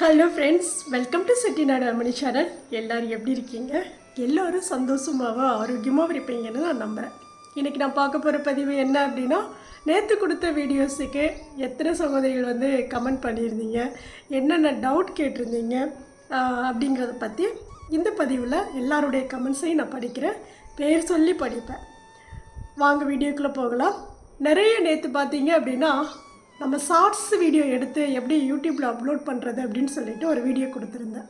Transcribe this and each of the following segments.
Hello friends, welcome to Chettinad அம்மணி channel. எல்லோரும் எப்படி இருக்கீங்க? எல்லோரும் சந்தோஷமாகவும் ஆரோக்கியமாகவும் இருப்பீங்கன்னு நான் நம்புகிறேன். இன்றைக்கி நான் பார்க்க போகிற பதிவு என்ன அப்படின்னா, நேற்று கொடுத்த வீடியோஸுக்கு எத்தனை சகோதரிகள் கமெண்ட் பண்ணியிருந்தீங்க, என்னென்ன டவுட் கேட்டிருந்தீங்க அப்படிங்கிறத பற்றி இந்த பதிவில் எல்லாருடைய கமெண்ட்ஸையும் நான் படிக்கிறேன், பேர் சொல்லி படிப்பேன். வாங்க வீடியோக்குள்ளே போகலாம். நிறைய நேற்று பார்த்தீங்க அப்படின்னா, நம்ம ஷார்ட்ஸ் வீடியோ எடுத்து எப்படி யூடியூப்பில் அப்லோட் பண்ணுறது அப்படின்னு சொல்லிட்டு ஒரு வீடியோ கொடுத்துருந்தேன்.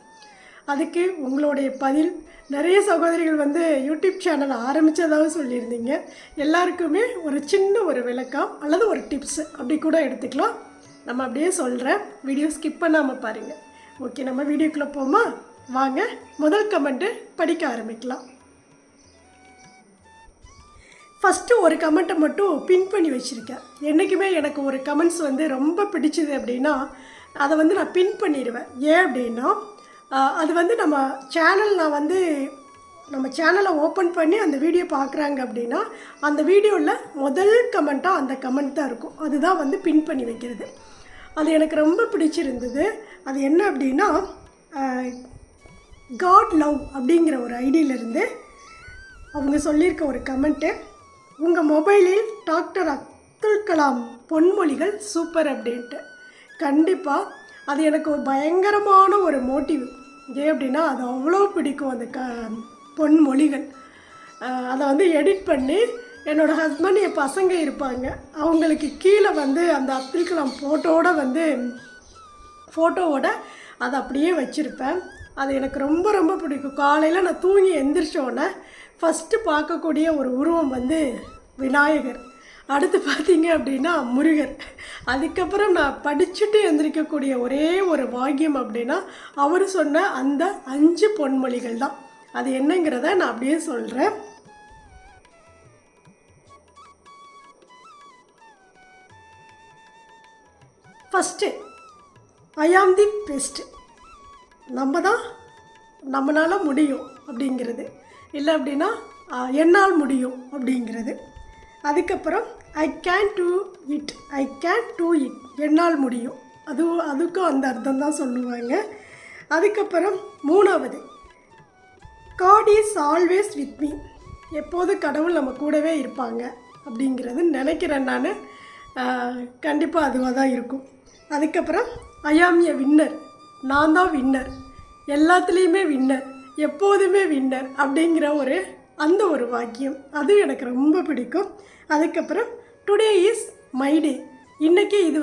அதுக்கு உங்களுடைய பதில், நிறைய சகோதரிகள் யூடியூப் சேனல் ஆரம்பித்ததாக சொல்லியிருந்தீங்க. எல்லாருக்குமே ஒரு சின்ன ஒரு விளக்கம் அல்லது ஒரு டிப்ஸ் அப்படி கூட எடுத்துக்கலாம். நம்ம அப்படியே சொல்கிறேன், வீடியோ ஸ்கிப் பண்ணாமல் பாருங்கள். ஓகே, நம்ம வீடியோக்குள்ளே போமா? வாங்க முதல் கமெண்ட்டு படிக்க ஆரம்பிக்கலாம். ஃபஸ்ட்டு ஒரு கமெண்ட்டை மட்டும் பின் பண்ணி வச்சுருக்கேன். என்றைக்குமே எனக்கு ஒரு கமெண்ட்ஸ் ரொம்ப பிடிச்சது அப்படின்னா அதை நான் பின் பண்ணிடுவேன். ஏன் அப்படின்னா அது நம்ம சேனல், நான் நம்ம சேனலை ஓப்பன் பண்ணி அந்த வீடியோ பார்க்குறாங்க அப்படின்னா அந்த வீடியோவில் முதல் கமெண்ட்டாக அந்த கமெண்ட் தான் இருக்கும். அதுதான் பின் பண்ணி வைக்கிறது. அது எனக்கு ரொம்ப பிடிச்சிருந்தது. அது என்ன அப்படின்னா, காட் லவ் அப்படிங்கிற ஒரு ஐடியிலேருந்து அவங்க சொல்லியிருக்க ஒரு கமெண்ட்டு, உங்கள் மொபைலில் டாக்டர் அப்துல் கலாம் பொன்மொழிகள் சூப்பர் அப்படின்ட்டு. கண்டிப்பாக அது எனக்கு ஒரு பயங்கரமான ஒரு மோட்டிவ். ஏன் அப்படின்னா அது அவ்வளோ பிடிக்கும் அந்த பொன்மொழிகள். அதை எடிட் பண்ணி என்னோடய ஹஸ்பண்ட், என் பசங்க இருப்பாங்க, அவங்களுக்கு கீழே அந்த அப்துல் கலாம் ஃபோட்டோவோட அதை அப்படியே வச்சுருப்பேன். அது எனக்கு ரொம்ப ரொம்ப பிடிக்கும். காலையில் நான் தூங்கி எந்திரிச்சோன்னே ஃபஸ்ட்டு பார்க்கக்கூடிய ஒரு உருவம் விநாயகர், அடுத்து பார்த்தீங்க அப்படின்னா முருகர், அதுக்கப்புறம் நான் படிச்சுட்டு எந்திரிக்கக்கூடிய ஒரே ஒரு பாக்கியம் அப்படின்னா அவர் சொன்ன அந்த 5 பொன்மொழிகள் தான். அது என்னங்கிறத நான் அப்படியே சொல்கிறேன். ஃபஸ்ட்டு, ஐ ஆம் தி பெஸ்ட். நம்மளால் முடியும் அப்படிங்கிறது, இல்லை அப்படின்னா என்னால் முடியும் அப்படிங்கிறது. அதுக்கப்புறம் ஐ கேன் டூ இட், என்னால் முடியும், அதுக்கும் அந்த அர்த்தம் தான் சொல்லுவாங்க. அதுக்கப்புறம் 3வது, God is always with me. எப்போது கடவுள் நம்ம கூடவே இருப்பாங்க அப்படிங்கிறது நினைக்கிறேன் நான். கண்டிப்பாக அதுவாக தான் இருக்கும். அதுக்கப்புறம் ஐ ஆம் எ வின்னர், நான் தான் வின்னர், எல்லாத்துலேயுமே வின்னர், எப்போதுமே வின்னர் அப்படிங்கிற அந்த ஒரு வாக்கியம், அது எனக்கு ரொம்ப பிடிக்கும். அதுக்கப்புறம் டுடே இஸ் மை டே, இன்றைக்கி இது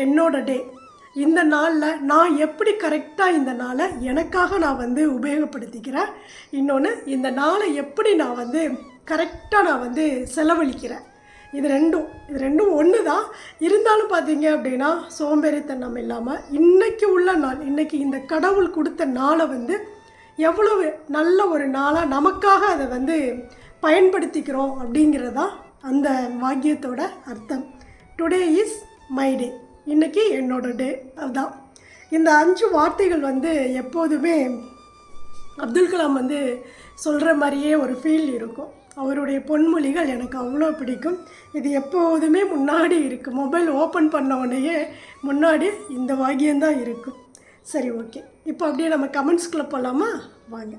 என்னோட டே. இந்த நாளில் நான் எப்படி கரெக்டாக இந்த நாளை எனக்காக நான் உபயோகப்படுத்திக்கிறேன். இன்னொன்று, இந்த நாளை எப்படி நான் கரெக்டாக நான் செலவழிக்கிறேன். இது ரெண்டும் ஒன்று தான். இருந்தாலும் பார்த்தீங்க அப்படின்னா சோம்பேறித்தனம் இல்லாமல் இன்றைக்கி உள்ள நாள், இன்றைக்கி இந்த கடவுள் கொடுத்த நாளை எவ்வளவு நல்ல ஒரு நாளாக நமக்காக அதை பயன்படுத்திக்கிறோம் அப்படிங்கிறதா அந்த வாக்கியத்தோட அர்த்தம். டுடே இஸ் மை டே, இன்றைக்கி என்னோட டே. அதுதான் இந்த 5 வார்த்தைகள் எப்போதுமே அப்துல் கலாம் சொல்கிற மாதிரியே ஒரு ஃபீல் இருக்கும். அவருடைய பொன்மொழிகள் எனக்கு அவ்வளோ பிடிக்கும். இது எப்போதுமே முன்னாடி இருக்குது. மொபைல் ஓப்பன் பண்ண உடனேயே முன்னாடி இந்த வாக்கியம்தான் இருக்கும். சரி, ஓகே, இப்போ அப்படியே நம்ம கமெண்ட்ஸ்குள்ளே போகலாமா? வாங்க.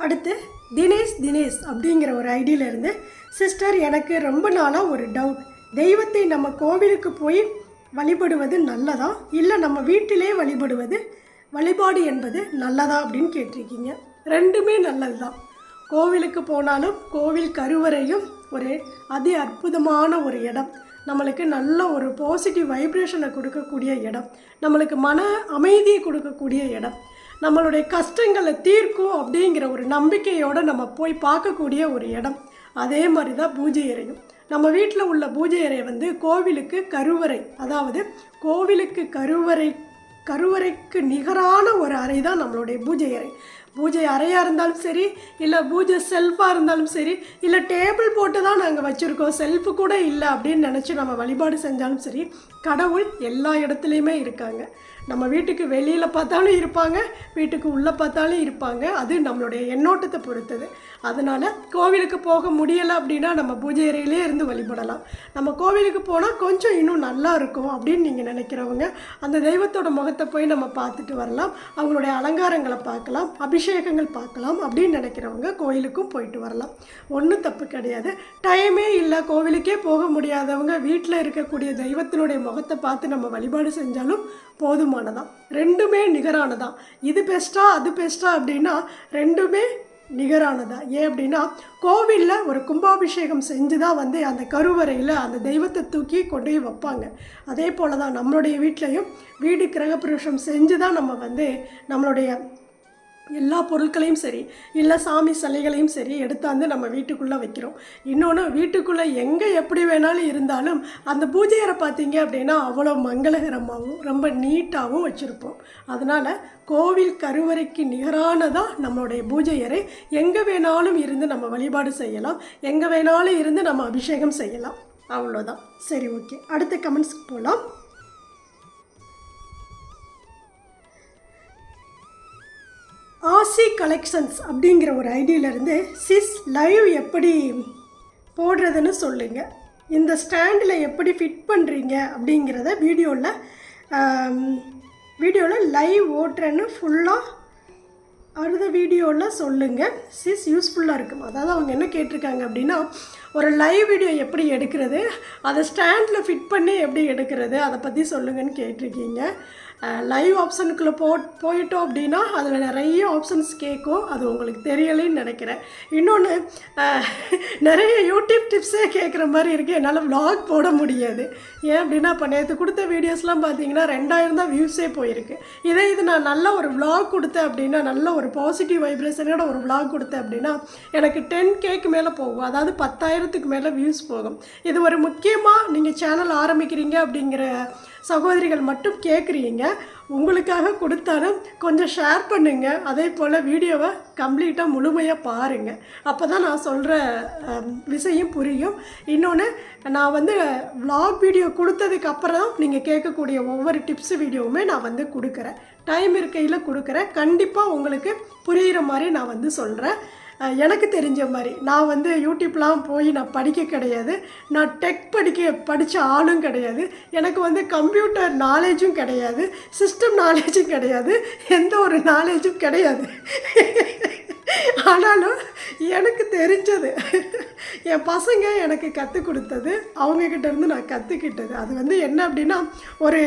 அடுத்து தினேஷ் அப்படிங்கிற ஒரு ஐடியிலேருந்து, சிஸ்டர், எனக்கு ரொம்ப நாளாக ஒரு டவுட். தெய்வத்தை நம்ம கோவிலுக்கு போய் வழிபடுவது நல்லதா, இல்லை நம்ம வீட்டிலே வழிபாடு என்பது நல்லதா அப்படின்னு கேட்டிருக்கீங்க. ரெண்டுமே நல்லது தான். கோவிலுக்கு போனாலும் கோவில் கருவறையும் ஒரு அதி அற்புதமான ஒரு இடம், நம்மளுக்கு நல்ல ஒரு பாசிட்டிவ் வைப்ரேஷனை கொடுக்கக்கூடிய இடம், நம்மளுக்கு மன அமைதியை கொடுக்கக்கூடிய இடம், நம்மளுடைய கஷ்டங்களை தீர்க்கும் அப்படிங்கிற ஒரு நம்பிக்கையோடு நம்ம போய் பார்க்கக்கூடிய ஒரு இடம். அதே மாதிரி தான் பூஜை அறையும். நம்ம வீட்டில் உள்ள பூஜை அறை கோவிலுக்கு கருவறை, அதாவது கோவிலுக்கு கருவறைக்கு நிகரான ஒரு அறை தான் நம்மளுடைய பூஜை அறை. பூஜை அறையாக இருந்தாலும் சரி, இல்லை பூஜை செல்ஃபாக இருந்தாலும் சரி, இல்லை டேபிள் போட்டு தான் நாங்கள் வச்சுருக்கோம், செல்ஃபு கூட இல்லை அப்படின்னு நினச்சி நம்ம வழிபாடு செஞ்சாலும் சரி, கடவுள் எல்லா இடத்துலையுமே இருக்காங்க. நம்ம வீட்டுக்கு வெளியில் பார்த்தாலும் இருப்பாங்க, வீட்டுக்கு உள்ளே பார்த்தாலும் இருப்பாங்க. அது நம்மளுடைய எண்ணோட்டத்தை பொறுத்தது. அதனால் கோவிலுக்கு போக முடியலை அப்படின்னா நம்ம பூஜை அறையிலே இருந்து வழிபடலாம். நம்ம கோவிலுக்கு போனால் கொஞ்சம் இன்னும் நல்லா இருக்கும் அப்படின்னு நீங்கள் நினைக்கிறவங்க அந்த தெய்வத்தோட முகத்தை போய் நம்ம பார்த்துட்டு வரலாம். அவங்களுடைய அலங்காரங்களை பார்க்கலாம், அபிஷேகங்கள் பார்க்கலாம் அப்படின்னு நினைக்கிறவங்க கோவிலுக்கும் போயிட்டு வரலாம். ஒன்றும் தப்பு கிடையாது. டைமே இல்லை, கோவிலுக்கே போக முடியாதவங்க வீட்டில் இருக்கக்கூடிய தெய்வத்தினுடைய முகத்தை பார்த்து நம்ம வழிபாடு செஞ்சாலும் போதுமானதான். ரெண்டுமே நிகரானதான். இது பெஸ்ட்டா அது பெஸ்ட்டா அப்படின்னா ரெண்டுமே நிகரானதா. ஏன் அப்படின்னா கோவிலில் ஒரு கும்பாபிஷேகம் செஞ்சு தான் வந்து அந்த கருவறையில் அந்த தெய்வத்தை தூக்கி கொண்டு போய் வைப்பாங்க. அதே போல் தான் நம்மளுடைய வீட்லேயும் வீடு கிரகப்பிரவேசம் செஞ்சு தான் நம்ம வந்து நம்மளுடைய எல்லா பொருட்களையும் சரி இல்லை சாமி சிலைகளையும் சரி எடுத்தாந்து நம்ம வீட்டுக்குள்ளே வைக்கிறோம். இன்னொன்று, வீட்டுக்குள்ளே எங்கே எப்படி வேணாலும் இருந்தாலும் அந்த பூஜை அறை பார்த்தீங்க அப்படின்னா அவ்வளோ மங்களகரமாகவும் ரொம்ப நீட்டாகவும் வச்சுருப்போம். அதனால் கோவில் கருவறைக்கு நிகரானதான் நம்மளுடைய பூஜை அறை. எங்கே வேணாலும் இருந்து நம்ம வழிபாடு செய்யலாம், எங்கே வேணாலும் இருந்து நம்ம அபிஷேகம் செய்யலாம். அவ்வளோதான். சரி, ஓகே, அடுத்த கமெண்ட்ஸ்க்கு போகலாம். ஆசி கலெக்ஷன்ஸ் அப்படிங்கிற ஒரு ஐடியிலேருந்து சிஸ் லைவ் எப்படி போடுறதுன்னு சொல்லுங்கள், இந்த ஸ்டாண்டில் எப்படி ஃபிட் பண்ணுறீங்க அப்படிங்கிறத வீடியோவில் லைவ் ஓட்டுறேன்னு ஃபுல்லாக அடுத்த வீடியோவில் சொல்லுங்கள் சிஸ், யூஸ்ஃபுல்லாக இருக்கும். அதாவது அவங்க என்ன கேட்டிருக்காங்க அப்படின்னா, ஒரு லைவ் வீடியோ எப்படி எடுக்கிறது, அதை ஸ்டாண்டில் ஃபிட் பண்ணி எப்படி எடுக்கிறது, அதை பற்றி சொல்லுங்கன்னு கேட்டிருக்கீங்க. லைவ் ஆப்ஷனுக்குள்ளே போயிட்டோம் அப்படின்னா அதில் நிறைய ஆப்ஷன்ஸ் கேட்கும். அது உங்களுக்கு தெரியலைன்னு நினைக்கிறேன். இன்னொன்று, நிறைய யூடியூப் டிப்ஸே கேட்குற மாதிரி இருக்குது. என்னால் vlog போட முடியாது. ஏன் அப்படின்னா இப்போ நேற்று கொடுத்த வீடியோஸ்லாம் பார்த்தீங்கன்னா 2000 தான் வியூஸே போயிருக்கு. இது நான் நல்ல ஒரு vlog கொடுத்தேன் அப்படின்னா, நல்ல ஒரு பாசிட்டிவ் வைப்ரேஷனோட ஒரு vlog கொடுத்தேன் அப்படின்னா எனக்கு 10Kக்கு மேலே போகும். அதாவது 10,000க்கு மேலே வியூஸ் போகும். இது ஒரு முக்கியமாக நீங்கள் சேனல் ஆரம்பிக்கிறீங்க அப்படிங்கிற சகோதரிகள் மட்டும் கேட்குறீங்க. உங்களுக்காக கொடுத்தாலும் கொஞ்சம் ஷேர் பண்ணுங்கள். அதே போல் வீடியோவை கம்ப்ளீட்டாக முழுமையாக பாருங்கள். அப்போ தான் நான் சொல்கிற விஷயம் புரியும். இன்னொன்று, நான் வந்து vlog வீடியோ கொடுத்ததுக்கப்புறம் நீங்கள் கேட்கக்கூடிய ஒவ்வொரு டிப்ஸ் வீடியோவுமே நான் வந்து கொடுக்குறேன். டைம் இருக்கையில் கொடுக்குறேன். கண்டிப்பாக உங்களுக்கு புரிகிற மாதிரி நான் வந்து சொல்கிறேன். எனக்கு தெரிஞ்ச மாதிரி. நான் வந்து யூடியூப்லாம் போய் நான் படிக்க கிடையாது. நான் டெக் படித்த ஆளும் கிடையாது. எனக்கு வந்து கம்ப்யூட்டர் நாலேஜும் கிடையாது, சிஸ்டம் நாலேஜும் கிடையாது, எந்த ஒரு நாலேஜும் கிடையாது. ஆனாலும் எனக்கு தெரிஞ்சது என் பசங்க எனக்கு கற்றுக் கொடுத்தது, அவங்கக்கிட்டேருந்து நான் கற்றுக்கிட்டது. அது வந்து என்ன அப்படின்னா, ஒரு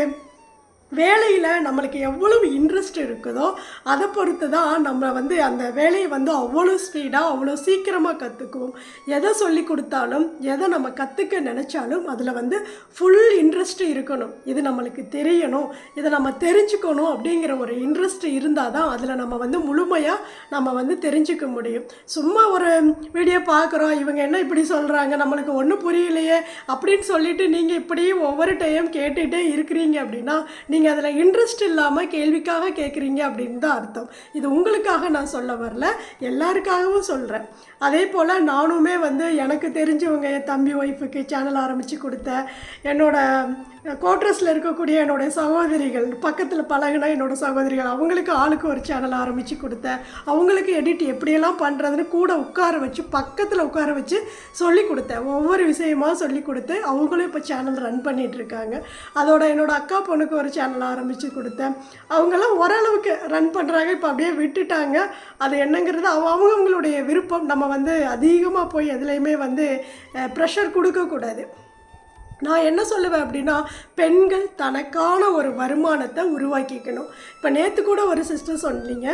வேலையில் நம்மளுக்கு எவ்வளவு இன்ட்ரெஸ்ட் இருக்குதோ அதை பொறுத்து தான் நம்ம வந்து அந்த வேலையை வந்து அவ்வளோ ஸ்பீடாக அவ்வளோ சீக்கிரமாக கற்றுக்குவோம். எதை சொல்லி கொடுத்தாலும் எதை நம்ம கற்றுக்க நினச்சாலும் அதில் வந்து ஃபுல் இன்ட்ரெஸ்ட் இருக்கணும். இது நம்மளுக்கு தெரியணும், இதை நம்ம தெரிஞ்சுக்கணும் அப்படிங்கிற ஒரு இன்ட்ரெஸ்ட் இருந்தால் தான் அதில் நம்ம வந்து முழுமையாக நம்ம வந்து தெரிஞ்சுக்க முடியும். சும்மா ஒரு வீடியோ பார்க்குறோம், இவங்க என்ன இப்படி சொல்கிறாங்க, நம்மளுக்கு ஒன்றும் புரியலையே அப்படின்னு சொல்லிட்டு நீங்கள் இப்படி ஒவ்வொரு டைம் கேட்டுகிட்டே இருக்கிறீங்க அப்படின்னா நீங்கள் அதில் இன்ட்ரெஸ்ட் இல்லாமல் கேள்விக்காக கேட்குறீங்க அப்படின்னு தான் அர்த்தம். இது உங்களுக்காக நான் சொல்ல வரல, எல்லாருக்காகவும் சொல்கிறேன். அதே போல் நானுமே வந்து எனக்கு தெரிஞ்சவங்க என் தம்பி ஒய்ஃபுக்கு சேனல் ஆரம்பித்து கொடுத்தேன். என்னோடய கோட்ரஸில் இருக்கக்கூடிய என்னுடைய சகோதரிகள், பக்கத்தில் பழகினா என்னோடய சகோதரிகள், அவங்களுக்கு ஆளுக்கு ஒரு சேனல் ஆரம்பித்து கொடுத்தேன். அவங்களுக்கு எடிட் எப்படியெல்லாம் பண்ணுறதுன்னு கூட உட்கார வச்சு பக்கத்தில் உட்கார வச்சு சொல்லி கொடுத்தேன். ஒவ்வொரு விஷயமாக சொல்லி கொடுத்து அவங்களும் இப்போ சேனல் ரன் பண்ணிகிட்ருக்காங்க. அதோட என்னோடய அக்கா பொண்ணுக்கு ஒரு சேனல் ஆரம்பித்து கொடுத்தேன். அவங்கெல்லாம் ஓரளவுக்கு ரன் பண்ணுறாங்க. இப்போ அப்படியே விட்டுட்டாங்க. அது என்னங்கிறது அவங்களுடைய விருப்பம். நம்ம வந்து அதிகமாக போய் எதுலேயுமே வந்து ப்ரெஷர் கொடுக்கக்கூடாது. நான் என்ன சொல்லுவேன் அப்படின்னா, பெண்கள் தனக்கான ஒரு வருமானத்தை உருவாக்கிக்கணும். இப்போ நேற்று கூட ஒரு சிஸ்டர் சொன்னீங்க,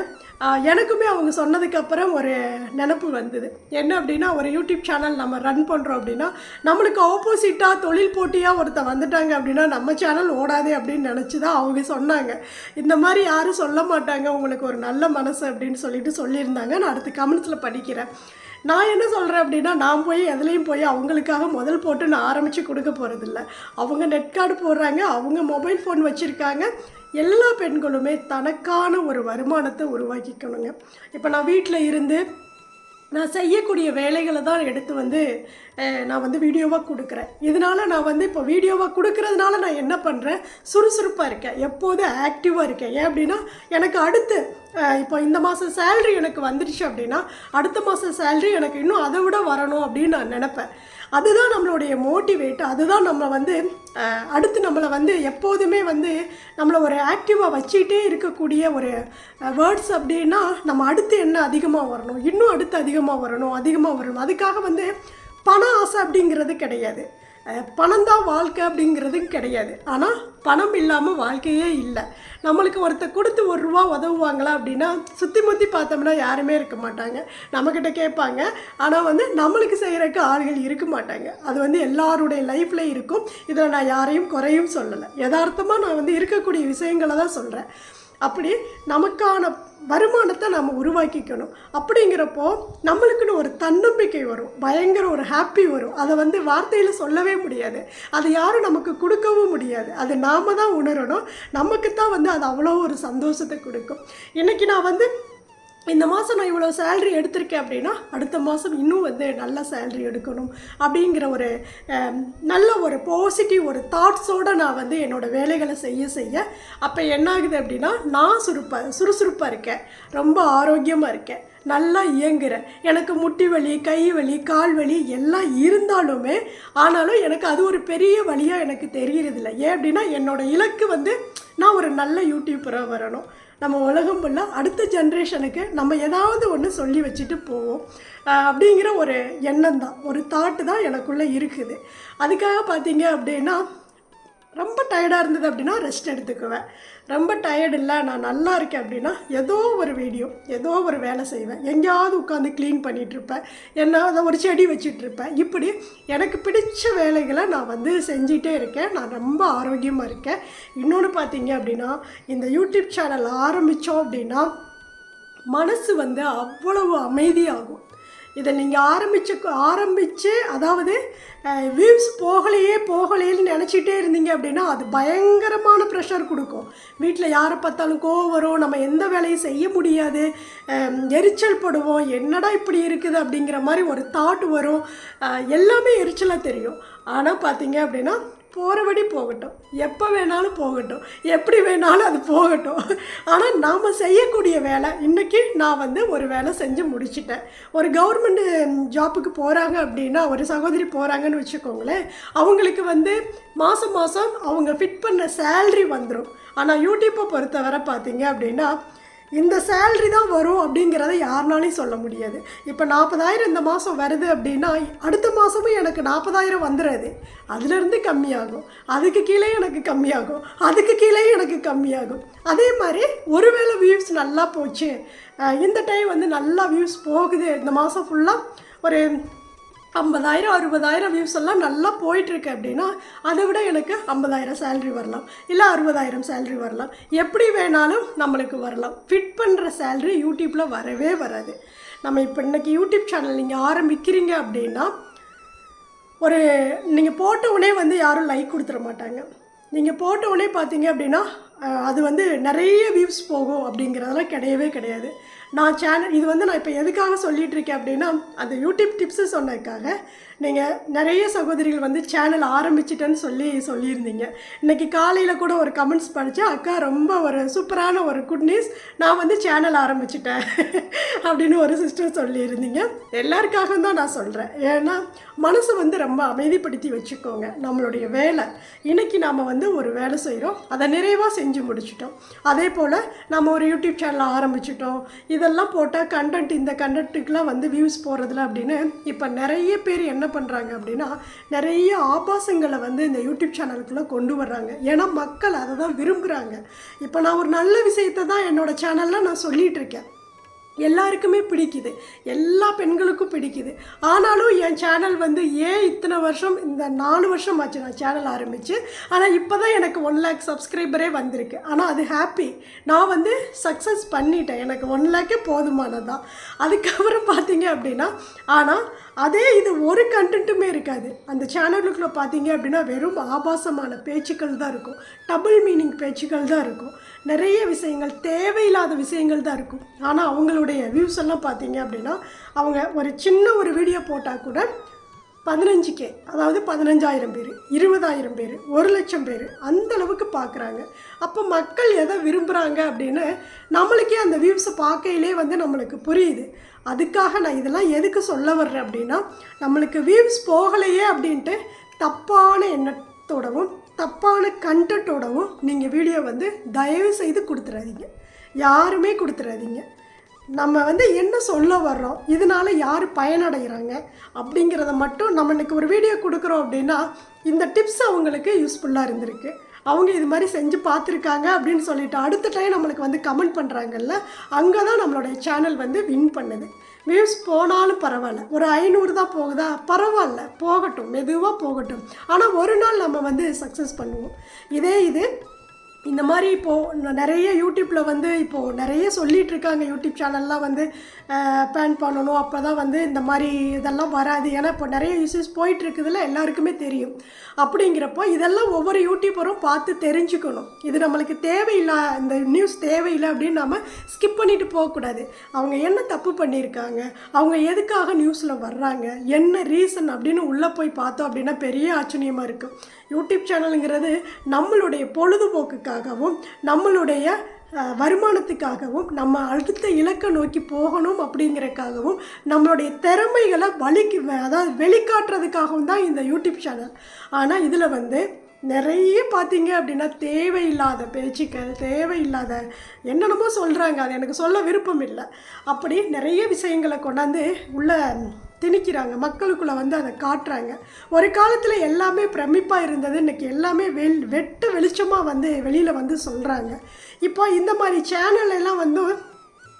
எனக்குமே அவங்க சொன்னதுக்கப்புறம் ஒரு நினப்பு வந்தது. என்ன அப்படின்னா, ஒரு யூடியூப் சேனல் நம்ம ரன் பண்ணுறோம் அப்படின்னா நம்மளுக்கு ஆப்போசிட்டாக தொழில் போட்டியாக ஒருத்தர் வந்துட்டாங்க அப்படின்னா நம்ம சேனல் ஓடாதே அப்படின்னு நினச்சி தான் அவங்க சொன்னாங்க. இந்த மாதிரி யாரும் சொல்ல மாட்டாங்க, உங்களுக்கு ஒரு நல்ல மனசு அப்படின்னு சொல்லியிருந்தாங்க. நான் அடுத்த கமெண்ட்ஸில் படிக்கிறேன். நான் என்ன சொல்கிறேன் அப்படின்னா, நான் போய் எதுலேயும் போய் அவங்களுக்காக முதல் போட்டு நான் ஆரம்பித்து கொடுக்க போகிறதில்ல. அவங்க நெட் கார்டு போடுறாங்க, அவங்க மொபைல் ஃபோன் வச்சுருக்காங்க. எல்லா பெண்களுமே தனக்கான ஒரு வருமானத்தை உருவாக்கிக்கணுங்க. இப்போ நான் வீட்டில் இருந்து நான் செய்யக்கூடிய வேலைகளை தான் எடுத்து வந்து நான் வந்து வீடியோவாக கொடுக்குறேன். இதனால் நான் வந்து இப்போ வீடியோவாக கொடுக்கறதுனால நான் என்ன பண்ணுறேன், சுறுசுறுப்பாக இருக்கேன், எப்போதும் ஆக்டிவாக இருக்கேன். ஏன் அப்படின்னா எனக்கு அடுத்து இப்போ இந்த மாதம் சேல்ரி எனக்கு வந்துடுச்சு அப்படின்னா அடுத்த மாதம் சேல்ரி எனக்கு இன்னும் அதை விட வரணும் அப்படின்னு நான் நினப்பேன். அதுதான் நம்மளுடைய மோட்டிவேட். அதுதான் நம்ம வந்து அடுத்து நம்மளை வந்து எப்போதுமே வந்து நம்மளை ஒரு ஆக்டிவாக வச்சுக்கிட்டே இருக்கக்கூடிய ஒரு வேர்ட்ஸ் அப்படின்னா நம்ம அடுத்து என்ன அதிகமாக வரணும், இன்னும் அடுத்து அதிகமாக வரணும். அதுக்காக வந்து பண ஆசை அப்படிங்கிறது கிடையாது, பணம் தான் வாழ்க்கை அப்படிங்கிறதும் கிடையாது. ஆனால் பணம் இல்லாமல் வாழ்க்கையே இல்லை. நம்மளுக்கு ஒருத்தர் கொடுத்து ₹1 உதவுவாங்களா அப்படின்னா சுற்றி முற்றி பார்த்தோம்னா யாருமே இருக்க மாட்டாங்க, நம்மக்கிட்ட கேட்பாங்க. ஆனால் வந்து நம்மளுக்கு செய்கிறதுக்கு ஆள்கள் இருக்க மாட்டாங்க. அது வந்து எல்லாருடைய லைஃப்லேயும் இருக்கும். இதில் நான் யாரையும் குறையும் சொல்லலை, யதார்த்தமாக நான் வந்து இருக்கக்கூடிய விஷயங்களை தான் சொல்கிறேன். அப்படி நமக்கான வருமானத்தை நம்ம உருவாக்கிக்கணும். அப்படிங்கிறப்போ நம்மளுக்குன்னு ஒரு தன்னம்பிக்கை வரும், பயங்கர ஒரு ஹாப்பி வரும். அதை வந்து வார்த்தையில் சொல்லவே முடியாது, அது யாரும் நமக்கு கொடுக்கவும் முடியாது. அது நாம் தான் உணரணும். நமக்கு தான் வந்து அது அவ்வளோ ஒரு சந்தோஷத்தை கொடுக்கும். இன்றைக்கி நான் வந்து இந்த மாதம் நான் இவ்வளோ சேல்ரி எடுத்திருக்கேன் அப்படின்னா அடுத்த மாதம் இன்னும் வந்து நல்ல சேல்ரி எடுக்கணும் அப்படிங்கிற ஒரு நல்ல ஒரு பாசிட்டிவ் ஒரு தாட்ஸோடு நான் வந்து என்னோடய வேலைகளை செய்ய அப்போ என்ன ஆகுது அப்படின்னா நான் சுறுசுறுப்பாக இருக்கேன், ரொம்ப ஆரோக்கியமாக இருக்கேன், நல்லா இயங்குறேன். எனக்கு முட்டி வலி, கை வலி, கால் வலி எல்லாம் இருந்தாலுமே ஆனாலும் எனக்கு அது ஒரு பெரிய வலியாக எனக்கு தெரியறதில்ல. ஏன் அப்படின்னா என்னோடய இலக்கு வந்து நான் ஒரு நல்ல யூடியூபராக வரணும். நம்ம உலகம் ஃபுல்லாக அடுத்த ஜென்ரேஷனுக்கு நம்ம ஏதாவது ஒன்று சொல்லி வச்சுட்டு போவோம் அப்படிங்கிற ஒரு எண்ணம் தான், ஒரு தாட்டு தான் எனக்குள்ளே இருக்குது. அதுக்காக பார்த்தீங்க அப்படின்னா ரொம்ப டயர்டாக இருந்தது அப்படின்னா ரெஸ்ட் எடுத்துக்குவேன். ரொம்ப டயர்டு இல்லை, நான் நல்லா இருக்கேன் அப்படின்னா ஏதோ ஒரு வீடியோ, ஏதோ ஒரு வேலை செய்வேன். எங்கேயாவது உட்காந்து க்ளீன் பண்ணிகிட்ருப்பேன், என்ன ஒரு செடி வச்சிட்ருப்பேன். இப்படி எனக்கு பிடிச்ச வேலைகளை நான் வந்து செஞ்சிட்டே இருக்கேன். நான் ரொம்ப ஆரோக்கியமாக இருக்கேன். இன்னொன்று பார்த்தீங்க அப்படின்னா இந்த யூடியூப் சேனல் ஆரம்பித்தோம் அப்படின்னா மனசு வந்து அவ்வளவு அமைதியாகும். இதை நீங்கள் ஆரம்பித்து அதாவது வியூஸ் போகலையேன்னு நினச்சிட்டே இருந்தீங்க அப்படின்னா அது பயங்கரமான ப்ரெஷர் கொடுக்கும். வீட்டில் யாரை பார்த்தாலும் கோவம் வரும், நம்ம எந்த வேலையும் செய்ய முடியாது, எரிச்சல் படுவோம், என்னடா இப்படி இருக்குது அப்படிங்கிற மாதிரி ஒரு தாட் வரும். எல்லாமே எரிச்சலாக தெரியும். ஆனால் பார்த்தீங்க அப்படின்னா போகிறபடி போகட்டும், எப்போ வேணாலும் போகட்டும், எப்படி வேணாலும் அது போகட்டும். ஆனால் நாம் செய்யக்கூடிய வேலை, இன்றைக்கி நான் வந்து ஒரு வேலை செஞ்சு முடிச்சிட்டேன். ஒரு கவர்மெண்ட் ஜாப்புக்கு போகிறாங்க அப்படின்னா ஒரு சகோதரி போகிறாங்கன்னு வச்சுக்கோங்களேன், அவங்களுக்கு வந்து மாதம் அவங்க ஃபிட் பண்ண சேல்ரி வந்துடும். ஆனால் யூடியூப்பை பொறுத்தவரை பார்த்தீங்க அப்படின்னா இந்த சேல்ரி தான் வரும் அப்படிங்கிறத யாருனாலையும் சொல்ல முடியாது. இப்போ 40,000 இந்த மாதம் வருது அப்படின்னா அடுத்த மாதமும் எனக்கு 40,000 வந்துடுது. அதுலேருந்து கம்மியாகும், அதுக்கு கீழே எனக்கு கம்மியாகும், அதுக்கு கீழே எனக்கு கம்மியாகும். அதே மாதிரி ஒருவேளை வியூஸ் நல்லா போச்சு, இந்த டைம் வந்து நல்லா வியூஸ் போகுது, இந்த மாதம் ஃபுல்லாக ஒரு 50,000 60,000 வியூஸ் எல்லாம் நல்லா போயிட்டுருக்கு அப்படின்னா அதை விட எனக்கு 50,000 சேல்ரி வரலாம், இல்லை 60,000 சேல்ரி வரலாம், எப்படி வேணாலும் நம்மளுக்கு வரலாம். ஃபிட் பண்ணுற சேல்ரி யூடியூப்பில் வரவே வராது. நம்ம இப்போ இன்றைக்கி யூடியூப் சேனல் நீங்கள் ஆரம்பிக்கிறீங்க அப்படின்னா நீங்கள் போட்ட உடனே வந்து யாரும் லைக் கொடுத்துட மாட்டாங்க. நீங்கள் போட்ட உடனே பார்த்தீங்க அப்படின்னா அது வந்து நிறைய வியூஸ் போகும் அப்படிங்கிறதெல்லாம் கிடையவே கிடையாது. இது வந்து நான் இப்போ எதுக்காக சொல்லிகிட்டு இருக்கேன் அப்படின்னா அந்த யூடியூப் டிப்ஸு சொன்னதுக்காக. நீங்கள் நிறைய சகோதரிகள் வந்து சேனல் ஆரம்பிச்சிட்டேன்னு சொல்லியிருந்தீங்க. இன்றைக்கி காலையில் கூட ஒரு கமெண்ட்ஸ் படித்தேன், அக்கா ரொம்ப ஒரு சூப்பரான ஒரு குட் நியூஸ், நான் வந்து சேனல் ஆரம்பிச்சிட்டேன் அப்படின்னு ஒரு சிஸ்டர் சொல்லியிருந்தீங்க. எல்லாருக்காகவும் தான் நான் சொல்கிறேன். ஏன்னா மனசை வந்து ரொம்ப அமைதிப்படுத்தி வச்சுக்கோங்க. நம்மளுடைய வேலை இன்றைக்கி நாம் வந்து ஒரு வேலை செய்கிறோம், அதை நிறைவாக செஞ்சு முடிச்சிட்டோம். அதே போல் நம்ம ஒரு யூடியூப் சேனல் ஆரம்பிச்சிட்டோம், இதெல்லாம் போட்டால் இந்த கண்டென்ட்டுக்கெலாம் வந்து வியூஸ் போகிறதில்ல அப்படின்னு இப்போ நிறைய பேர் என்ன பண்ணுறாங்க அப்படின்னா நிறைய ஆபாசங்களை வந்து இந்த யூடியூப் சேனலுக்குள்ளே கொண்டு வர்றாங்க. ஏன்னா மக்கள் அதை தான் விரும்புகிறாங்க. இப்போ நான் ஒரு நல்ல விஷயத்தை தான் என்னோடய சேனலில் நான் சொல்லிகிட்டு இருக்கேன், எல்லாருக்குமே பிடிக்குது, எல்லா பெண்களுக்கும் பிடிக்குது. ஆனாலும் என் சேனல் வந்து ஏன் இத்தனை வருஷம், இந்த 4 வருஷம் ஆச்சு நான் சேனல் ஆரம்பித்து, ஆனால் இப்போ தான் எனக்கு 1 lakh சப்ஸ்கிரைபரே வந்திருக்கு. ஆனால் அது ஹாப்பி, நான் வந்து சக்ஸஸ் பண்ணிட்டேன், எனக்கு 1 lakh போதுமானதான். அதுக்கப்புறம் பார்த்தீங்க அப்படின்னா ஆனால் அதே இது ஒரு கண்டென்ட்டுமே இருக்காது அந்த சேனலுக்குள்ளே. பார்த்தீங்க அப்படின்னா வெறும் ஆபாசமான பேச்சுக்கள் தான் இருக்கும், டபுள் மீனிங் பேச்சுக்கள் தான் இருக்கும். நிறைய விஷயங்கள் தேவையில்லாத விஷயங்கள் தான் இருக்கும். ஆனால் அவங்களுடைய வியூஸ் எல்லாம் பார்த்தீங்க அப்படின்னா அவங்க ஒரு சின்ன ஒரு வீடியோ போட்டால் கூட 15K, அதாவது 15,000 பேர், 20,000 பேர், 1,00,000 பேர் அந்த அளவுக்கு பார்க்குறாங்க. அப்போ மக்கள் எதை விரும்புகிறாங்க அப்படின்னு நம்மளுக்கே அந்த வியூஸை பார்க்கையிலே வந்து நம்மளுக்கு புரியுது. அதுக்காக நான் இதெல்லாம் எதுக்கு சொல்ல வர்றேன் அப்படின்னா, நம்மளுக்கு வியூஸ் போகலையே அப்படின்ட்டு தப்பான எண்ணத்தோடவும் தப்பான கண்டென்ட்டோடவும் நீங்கள் வீடியோ வந்து தயவு செய்து கொடுத்துடாதீங்க. யாருமே கொடுத்துடாதீங்க. நம்ம வந்து என்ன சொல்ல வர்றோம், இதனால் யார் பயனடைகிறாங்க அப்படிங்கிறத மட்டும் நம்ம இன்றைக்கி ஒரு வீடியோ கொடுக்குறோம் அப்படின்னா இந்த டிப்ஸ் அவங்களுக்கு யூஸ்ஃபுல்லாக இருந்திருக்கு, அவங்க இது மாதிரி செஞ்சு பார்த்துருக்காங்க அப்படின்னு சொல்லிட்டு அடுத்த டைம் நம்மளுக்கு வந்து கமெண்ட் பண்ணுறாங்கல்ல, அங்கே தான் நம்மளுடைய சேனல் வந்து வின் பண்ணுது. வியூஸ் போனாலும் பரவாயில்ல, ஒரு 500 தான் போகுதா பரவாயில்ல, போகட்டும், மெதுவாக போகட்டும். ஆனால் ஒரு நாள் நம்ம வந்து சக்ஸஸ் பண்ணுவோம். இது இந்த மாதிரி இப்போது நிறைய யூடியூப்பில் வந்து இப்போது நிறைய சொல்லிகிட்ருக்காங்க, யூடியூப் சேனல்லாம் வந்து பேன் பண்ணணும், அப்போ தான் வந்து இந்த மாதிரி இதெல்லாம் வராது. ஏன்னா இப்போ நிறைய இஷ்யூஸ் போயிட்டுருக்குதுல, எல்லாருக்குமே தெரியும். அப்படிங்கிறப்போ இதெல்லாம் ஒவ்வொரு யூடியூபரும் பார்த்து தெரிஞ்சுக்கணும். இது நம்மளுக்கு தேவையில்லை, இந்த நியூஸ் தேவையில்லை அப்படின்னு நம்ம ஸ்கிப் பண்ணிவிட்டு போகக்கூடாது. அவங்க என்ன தப்பு பண்ணியிருக்காங்க, அவங்க எதுக்காக நியூஸில் வர்றாங்க, என்ன ரீசன் அப்படின்னு உள்ளே போய் பார்த்தோம் அப்படின்னா பெரிய ஆச்சரியமாக இருக்கும். யூடியூப் சேனலுங்கிறது நம்மளுடைய பொழுதுபோக்குக்காகவும் நம்மளுடைய வருமானத்துக்காகவும் நம்ம அடுத்த இலக்கை நோக்கி போகணும் அப்படிங்கிறதுக்காகவும் நம்மளுடைய திறமைகளை அதாவது வெளிக்காட்டுறதுக்காகவும் தான் இந்த யூடியூப் சேனல். ஆனால் இதில் வந்து நிறைய பார்த்தீங்க அப்படின்னா தேவையில்லாத பேச்சுக்கள், தேவையில்லாத என்னென்னமோ சொல்கிறாங்க, அது எனக்கு சொல்ல விருப்பம் இல்லை. அப்படி நிறைய விஷயங்களை கொண்டாந்து உள்ள திணிக்கிறாங்க, மக்களுக்குள்ளே வந்து அதை காட்டுறாங்க. ஒரு காலத்தில் எல்லாமே பிரமிப்பாக இருந்தது, இன்றைக்கி எல்லாமே வெட்ட வெளிச்சமாக வந்து வெளியில் வந்து சொல்கிறாங்க. இப்போ இந்த மாதிரி சேனல் எல்லாம் வந்து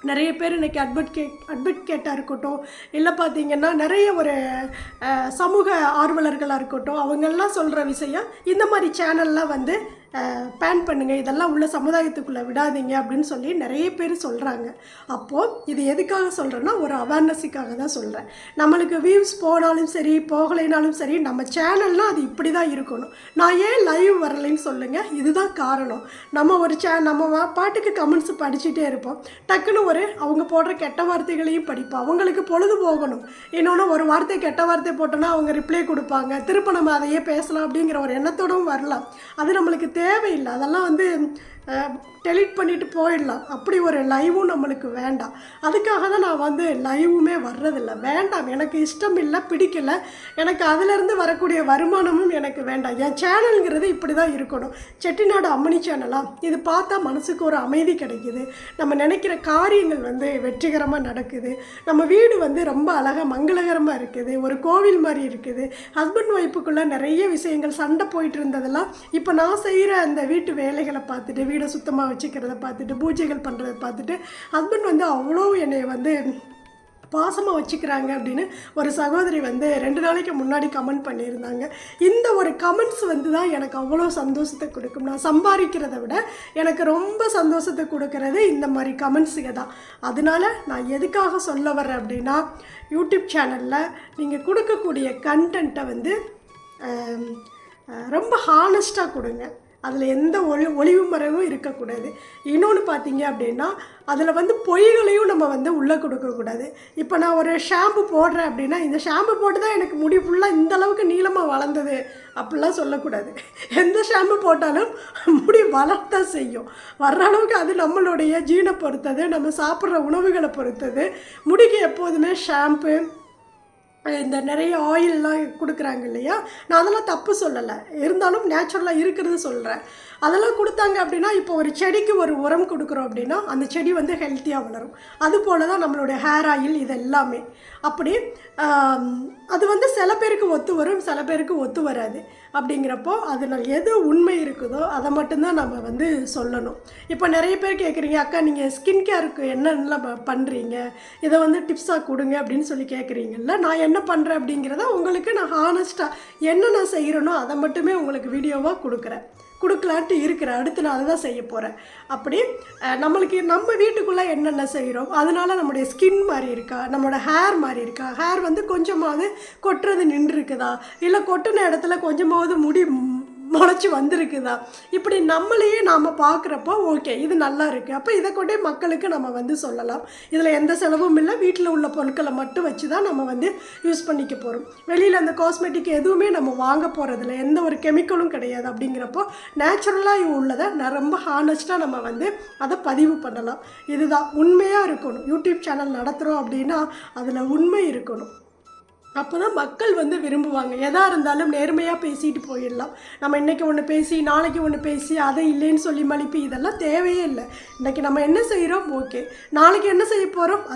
நிறைய பேர் இன்றைக்கி அட்வொகேட்டாக இருக்கட்டும், இல்லை பார்த்திங்கன்னா நிறைய ஒரு சமூக ஆர்வலர்களாக இருக்கட்டும், அவங்கெல்லாம் சொல்கிற விஷயம் இந்த மாதிரி சேனல்லாம் வந்து பேன் பண்ணுங்கள், இதெல்லாம் உள்ள சமுதாயத்துக்குள்ளே விடாதீங்க அப்படின்னு சொல்லி நிறைய பேர் சொல்கிறாங்க. அப்போது இது எதுக்காக சொல்கிறேன்னா ஒரு அவேர்னஸுக்காக தான் சொல்கிறேன். நம்மளுக்கு வியூஸ் போனாலும் சரி போகலைனாலும் சரி நம்ம சேனல்னால் அது இப்படி தான் இருக்கணும். நான் ஏன் லைவ் வரலைன்னு சொல்லுங்கள், இதுதான் காரணம். நம்ம ஒரு நம்ம பாட்டுக்கு கமெண்ட்ஸ் படிச்சுட்டே இருப்போம், டக்குன்னு அவங்க போடுற கெட்ட வார்த்தைகளையும் படிப்போம், அவங்களுக்கு பொழுது போகணும். இன்னொன்று ஒரு வார்த்தை கெட்ட வார்த்தை போட்டோன்னா அவங்க ரிப்ளை கொடுப்பாங்க, திரும்ப நம்ம அதையே பேசலாம் அப்படிங்கிற ஒரு எண்ணத்தோடும் வரலாம். அது நம்மளுக்கு தேவையில்லை, அதெல்லாம் வந்து டெலிட் பண்ணிவிட்டு போயிடலாம். அப்படி ஒரு லைவும் நம்மளுக்கு வேண்டாம். அதுக்காக தான் நான் வந்து லைவுமே வர்றதில்லை, வேண்டாம், எனக்கு இஷ்டம் இல்லை, பிடிக்கலை, எனக்கு அதிலேருந்து வரக்கூடிய வருமானமும் எனக்கு வேண்டாம். என் சேனலுங்கிறது இப்படி தான் இருக்கணும். செட்டிநாடு அம்மணி சேனலாக இது பார்த்தா மனசுக்கு ஒரு அமைதி கிடைக்குது, நம்ம நினைக்கிற காரியங்கள் வந்து வெற்றிகரமாக நடக்குது, நம்ம வீடு வந்து ரொம்ப அழகாக மங்களகரமாக இருக்குது, ஒரு கோவில் மாதிரி இருக்குது. ஹஸ்பண்ட் ஒய்ஃபுக்குள்ளே நிறைய விஷயங்கள் சண்டை போயிட்டு இருந்ததெல்லாம் இப்போ நான் செய்கிற அந்த வீட்டு வேலைகளை பார்த்துட்டு, வீடை சுத்தமாக வச்சுக்கிறத பார்த்துட்டு, பூஜைகள் பண்ணுறதை பார்த்துட்டு ஹஸ்பண்ட் வந்து அவ்வளோ என்னை வந்து பாசமாக வச்சுக்கிறாங்க அப்படின்னு ஒரு சகோதரி வந்து 2 நாளைக்கு முன்னாடி கமெண்ட் பண்ணியிருந்தாங்க. இந்த ஒரு கமெண்ட்ஸ் வந்து தான் எனக்கு அவ்வளோ சந்தோஷத்தை கொடுக்கும். நான் சம்பாதிக்கிறத விட எனக்கு ரொம்ப சந்தோஷத்தை கொடுக்கறது இந்த மாதிரி கமெண்ட்ஸுங்க தான். அதனால நான் எதுக்காக சொல்ல வர்றேன் அப்படின்னா, யூடியூப் சேனலில் நீங்கள் கொடுக்கக்கூடிய கண்டென்ட்டை வந்து ரொம்ப ஹானஸ்ட்டாக கொடுங்க. அதில் எந்த ஒளிவு மறைவும் இருக்கக்கூடாது. இன்னொன்று பார்த்தீங்க அப்படின்னா அதில் வந்து பொய்களையும் நம்ம வந்து உள்ளே கொடுக்கக்கூடாது. இப்போ நான் ஒரு ஷாம்பு போடுறேன் அப்படின்னா இந்த ஷாம்பு போட்டு தான் எனக்கு முடி ஃபுல்லாக இந்தளவுக்கு நீளமாக வளர்ந்தது அப்படிலாம் சொல்லக்கூடாது. எந்த ஷாம்பு போட்டாலும் முடி வளர்த்தான் செய்யும். வர்ற அளவுக்கு அது நம்மளுடைய ஜீனை பொறுத்தது, நம்ம சாப்பிட்ற உணவுகளை பொறுத்தது. முடிக்கு எப்போதுமே ஷாம்பு இந்த நிறைய ஆயிலெலாம் கொடுக்குறாங்க இல்லையா, நான் அதெல்லாம் தப்பு சொல்லலை, இருந்தாலும் நேச்சுரலாக இருக்கிறது சொல்கிறேன். அதெல்லாம் கொடுத்தாங்க அப்படின்னா இப்போ ஒரு செடிக்கு ஒரு உரம் கொடுக்குறோம் அப்படின்னா அந்த செடி வந்து ஹெல்த்தியாக வளரும். அதுபோல் தான் நம்மளுடைய ஹேர் ஆயில் இது எல்லாமே. அப்படி அது வந்து சில பேருக்கு ஒத்து வரும், சில பேருக்கு ஒத்து வராது. அப்படிங்கிறப்போ அதில் எது உண்மை இருக்குதோ அதை மட்டும்தான் நம்ம வந்து சொல்லணும். இப்போ நிறைய பேர் கேட்குறீங்க, அக்கா நீங்கள் ஸ்கின் கேருக்கு என்னென்னலாம் பண்ணுறீங்க, இதை வந்து டிப்ஸாக கொடுங்க அப்படின்னு சொல்லி கேட்குறீங்கல்ல. நான் என்ன பண்ணுறேன் அப்படிங்கிறத உங்களுக்கு நான் ஹானஸ்ட்டாக என்ன நான் செய்கிறேனோ அதை மட்டுமே உங்களுக்கு வீடியோவாக கொடுக்கலான்ட்டு இருக்கிறேன். அடுத்து நான் அதை தான் செய்ய போகிறேன். அப்படி நம்மளுக்கு நம்ம வீட்டுக்குள்ளே என்னென்ன செய்கிறோம், அதனால் நம்முடைய ஸ்கின் மாதிரி இருக்கா, நம்மளோட ஹேர் மாதிரி இருக்கா, ஹேர் வந்து கொஞ்சமாவது கொட்டுறது நின்றுருக்குதா, இல்லை கொட்டின இடத்துல கொஞ்சமாவது முடி முளைச்சி வந்திருக்குதா, இப்படி நம்மளையே நாம் பார்க்குறப்போ ஓகே இது நல்லா இருக்குது, அப்போ இதை கொண்டே மக்களுக்கு நம்ம வந்து சொல்லலாம். இதில் எந்த செலவும் இல்லை, வீட்டில் உள்ள பொருட்களை மட்டும் வச்சு தான் நம்ம வந்து யூஸ் பண்ணிக்க போகிறோம். வெளியில் அந்த காஸ்மெட்டிக் எதுவுமே நம்ம வாங்க போகிறதில்ல, எந்த ஒரு கெமிக்கலும் கிடையாது. அப்படிங்கிறப்போ நேச்சுரலாக உள்ளதை நான் ரொம்ப ஹானஸ்ட்டாக நம்ம வந்து அதை பதிவு பண்ணலாம். இதுதான் உண்மையாக இருக்கணும். யூடியூப் சேனல் நடத்துகிறோம் அப்படின்னா அதில் உண்மை இருக்கணும். அப்போ தான் மக்கள் வந்து விரும்புவாங்க. எதாக இருந்தாலும் நேர்மையாக பேசிட்டு போயிடலாம். நம்ம இன்றைக்கி ஒன்று பேசி நாளைக்கு ஒன்று பேசி அதை இல்லைன்னு சொல்லி மலிப்பி இதெல்லாம் தேவையே இல்லை. இன்றைக்கி நம்ம என்ன செய்கிறோம் ஓகே, நாளைக்கு என்ன செய்ய போகிறோம்